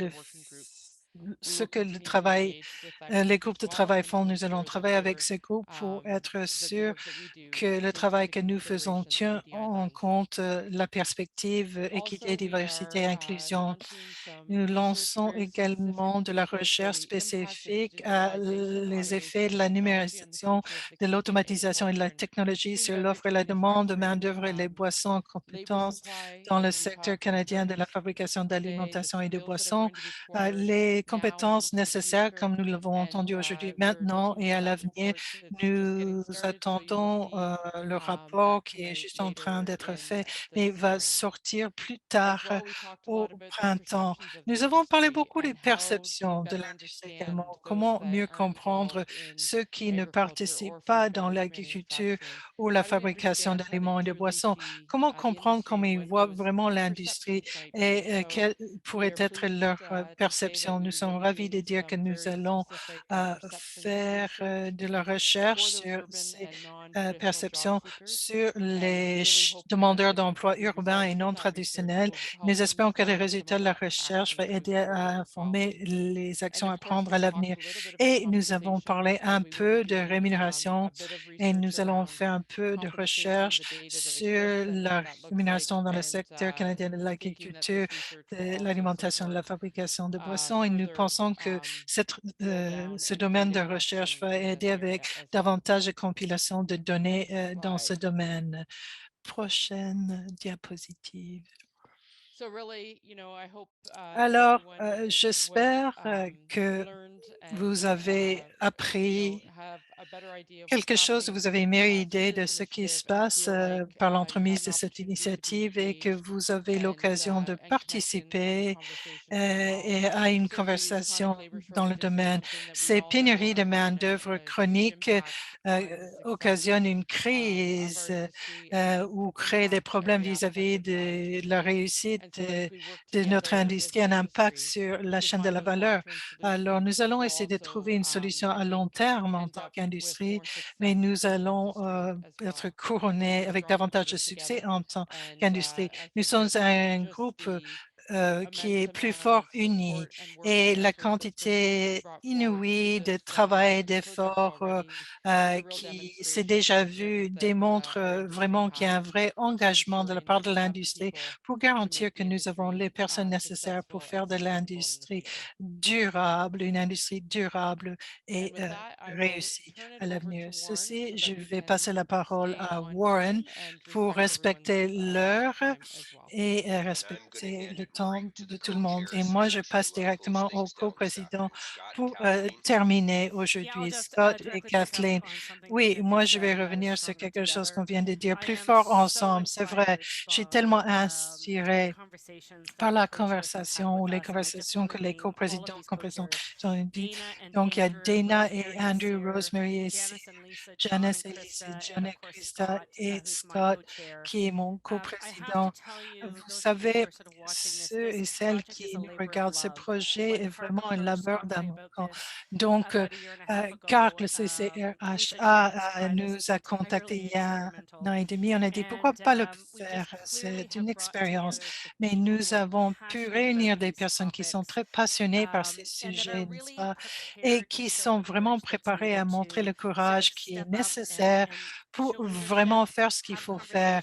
S2: ce que les groupes de travail font. Nous allons travailler avec ces groupes pour être sûrs que le travail que nous faisons tient en compte la perspective équité, diversité et inclusion. Nous lançons également de la recherche spécifique à les effets de la numérisation, de l'automatisation et de la technologie sur l'offre et la demande de main-d'œuvre et les boissons en compétences dans le secteur canadien de la fabrication d'alimentation et de boissons. Les compétences nécessaires, comme nous l'avons entendu aujourd'hui, maintenant et à l'avenir, nous attendons le rapport qui est juste en train d'être fait, mais va sortir plus tard au printemps. Nous avons parlé beaucoup des perceptions de l'industrie également. Comment mieux comprendre ceux qui ne participent pas dans l'agriculture ou la fabrication d'aliments et de boissons? Comment comprendre comment ils voient vraiment l'industrie et quelle pourrait être leur perception? Nous sommes ravis de dire que nous allons faire de la recherche sur ces perceptions sur les demandeurs d'emploi urbains et non traditionnels. Nous espérons que les résultats de la recherche vont aider à informer les actions à prendre à l'avenir. Et nous avons parlé un peu de rémunération et nous allons faire un peu de recherche sur la rémunération dans le secteur canadien de l'agriculture, de l'alimentation, de la fabrication de boissons. Et nous pensons que ce domaine de recherche va aider avec davantage de compilation de données dans ce domaine. Prochaine diapositive. Alors, j'espère que vous avez appris quelque chose, vous avez une meilleure idée de ce qui se passe par l'entremise de cette initiative et que vous avez l'occasion de participer et à une conversation dans le domaine. Ces pénuries de main-d'œuvre chroniques occasionnent une crise ou créent des problèmes vis-à-vis de la réussite de notre industrie, un impact sur la chaîne de la valeur. Alors, nous allons essayer de trouver une solution à long terme en tant qu'industrie, mais nous allons être couronnés avec davantage de succès en tant qu'industrie. Nous sommes un groupe qui est plus fort uni et la quantité inouïe de travail, d'efforts qui s'est déjà vu démontre vraiment qu'il y a un vrai engagement de la part de l'industrie pour garantir que nous avons les personnes nécessaires pour faire de l'industrie durable, une industrie durable et réussie à l'avenir. Ceci, je vais passer la parole à Warren pour respecter l'heure et respecter le temps de tout le monde. Et moi, je passe directement au co-président pour terminer aujourd'hui. Scott et Kathleen, oui, moi, je vais revenir sur quelque chose qu'on vient de dire plus fort ensemble. C'est vrai, je suis tellement inspirée par la conversation ou les conversations que les coprésidents ont dit. Donc, il y a Dana et Andrew, Rosemary et Janice et Lisa, John et Krista et Scott, qui est mon coprésident. Vous savez, ceux et celles qui nous regardent, ce projet est vraiment un labeur d'amour. Donc, car le CCRHA nous a contactés il y a un an et demi, on a dit pourquoi pas le faire, c'est une expérience. Mais nous avons pu réunir des personnes qui sont très passionnées par ces sujets, n'est-ce pas, et qui sont vraiment préparées à montrer le courage qui est nécessaire pour vraiment faire ce qu'il faut faire.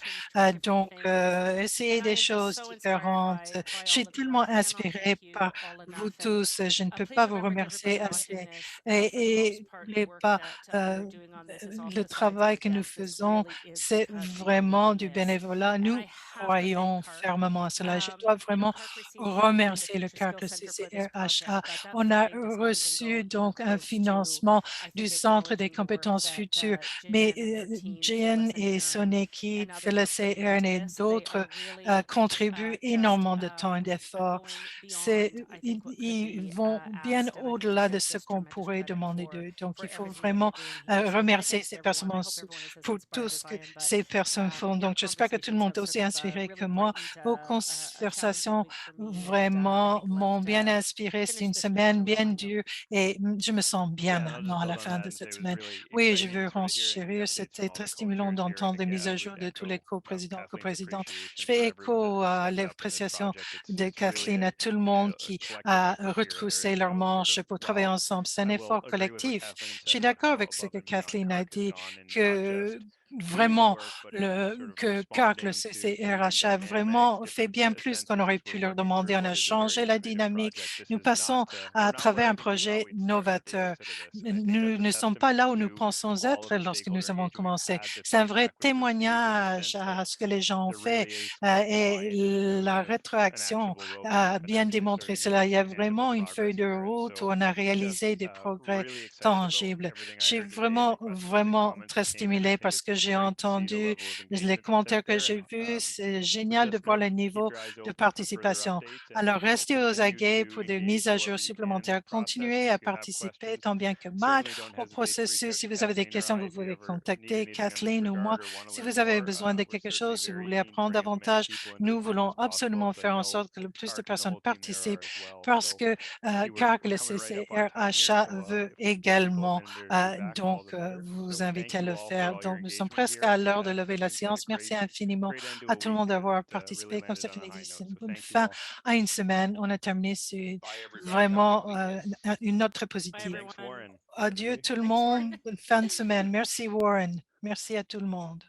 S2: Donc, essayer des choses différentes. Je suis tellement inspirée par vous tous. Je ne peux pas vous remercier assez. Et n'oubliez pas, le travail que nous faisons, c'est vraiment du bénévolat. Nous croyons fermement à cela. Je dois vraiment remercier le CARC, le CCRHA. On a reçu donc un financement du Centre des compétences futures, mais Jen et son équipe, Phyllis et Aaron et d'autres contribuent énormément de temps et d'efforts. Ils vont bien au-delà de ce qu'on pourrait demander d'eux. Donc, il faut vraiment remercier ces personnes pour tout ce que ces personnes font. Donc, j'espère que tout le monde est aussi inspiré que moi. Vos conversations vraiment m'ont bien inspiré. C'est une semaine bien dure et je me sens bien maintenant à la fin de cette semaine. Oui, je veux renchérir. C'était très stimulant d'entendre les mises à jour de tous les coprésidents, coprésidentes. Je fais écho à l'appréciation de Kathleen, à tout le monde qui a retroussé leurs manches pour travailler ensemble. C'est un effort collectif. Je suis d'accord avec ce que Kathleen a dit, que vraiment que CARC, le CCRH a vraiment fait bien plus qu'on aurait pu leur demander. On a changé la dynamique. Nous passons à travers un projet novateur. Nous ne sommes pas là où nous pensons être lorsque nous avons commencé. C'est un vrai témoignage à ce que les gens ont fait et la rétroaction a bien démontré cela. Il y a vraiment une feuille de route où on a réalisé des progrès tangibles. Je suis vraiment, vraiment très stimulée parce que j'ai entendu les commentaires que j'ai vus. C'est génial de voir le niveau de participation. Alors, restez aux aguets pour des mises à jour supplémentaires. Continuez à participer tant bien que mal au processus. Si vous avez des questions, vous pouvez contacter Kathleen ou moi. Si vous avez besoin de quelque chose, si vous voulez apprendre davantage, nous voulons absolument faire en sorte que le plus de personnes participent parce que car le CCRHA veut également vous inviter à le faire. Donc, nous sommes presque à l'heure de lever la séance. Merci infiniment à tout le monde d'avoir participé. Comme ça finit, c'est une bonne fin à une semaine. On a terminé sur vraiment une note très positive. Adieu tout le monde. Bonne fin de semaine. Merci Warren. Merci à tout le monde.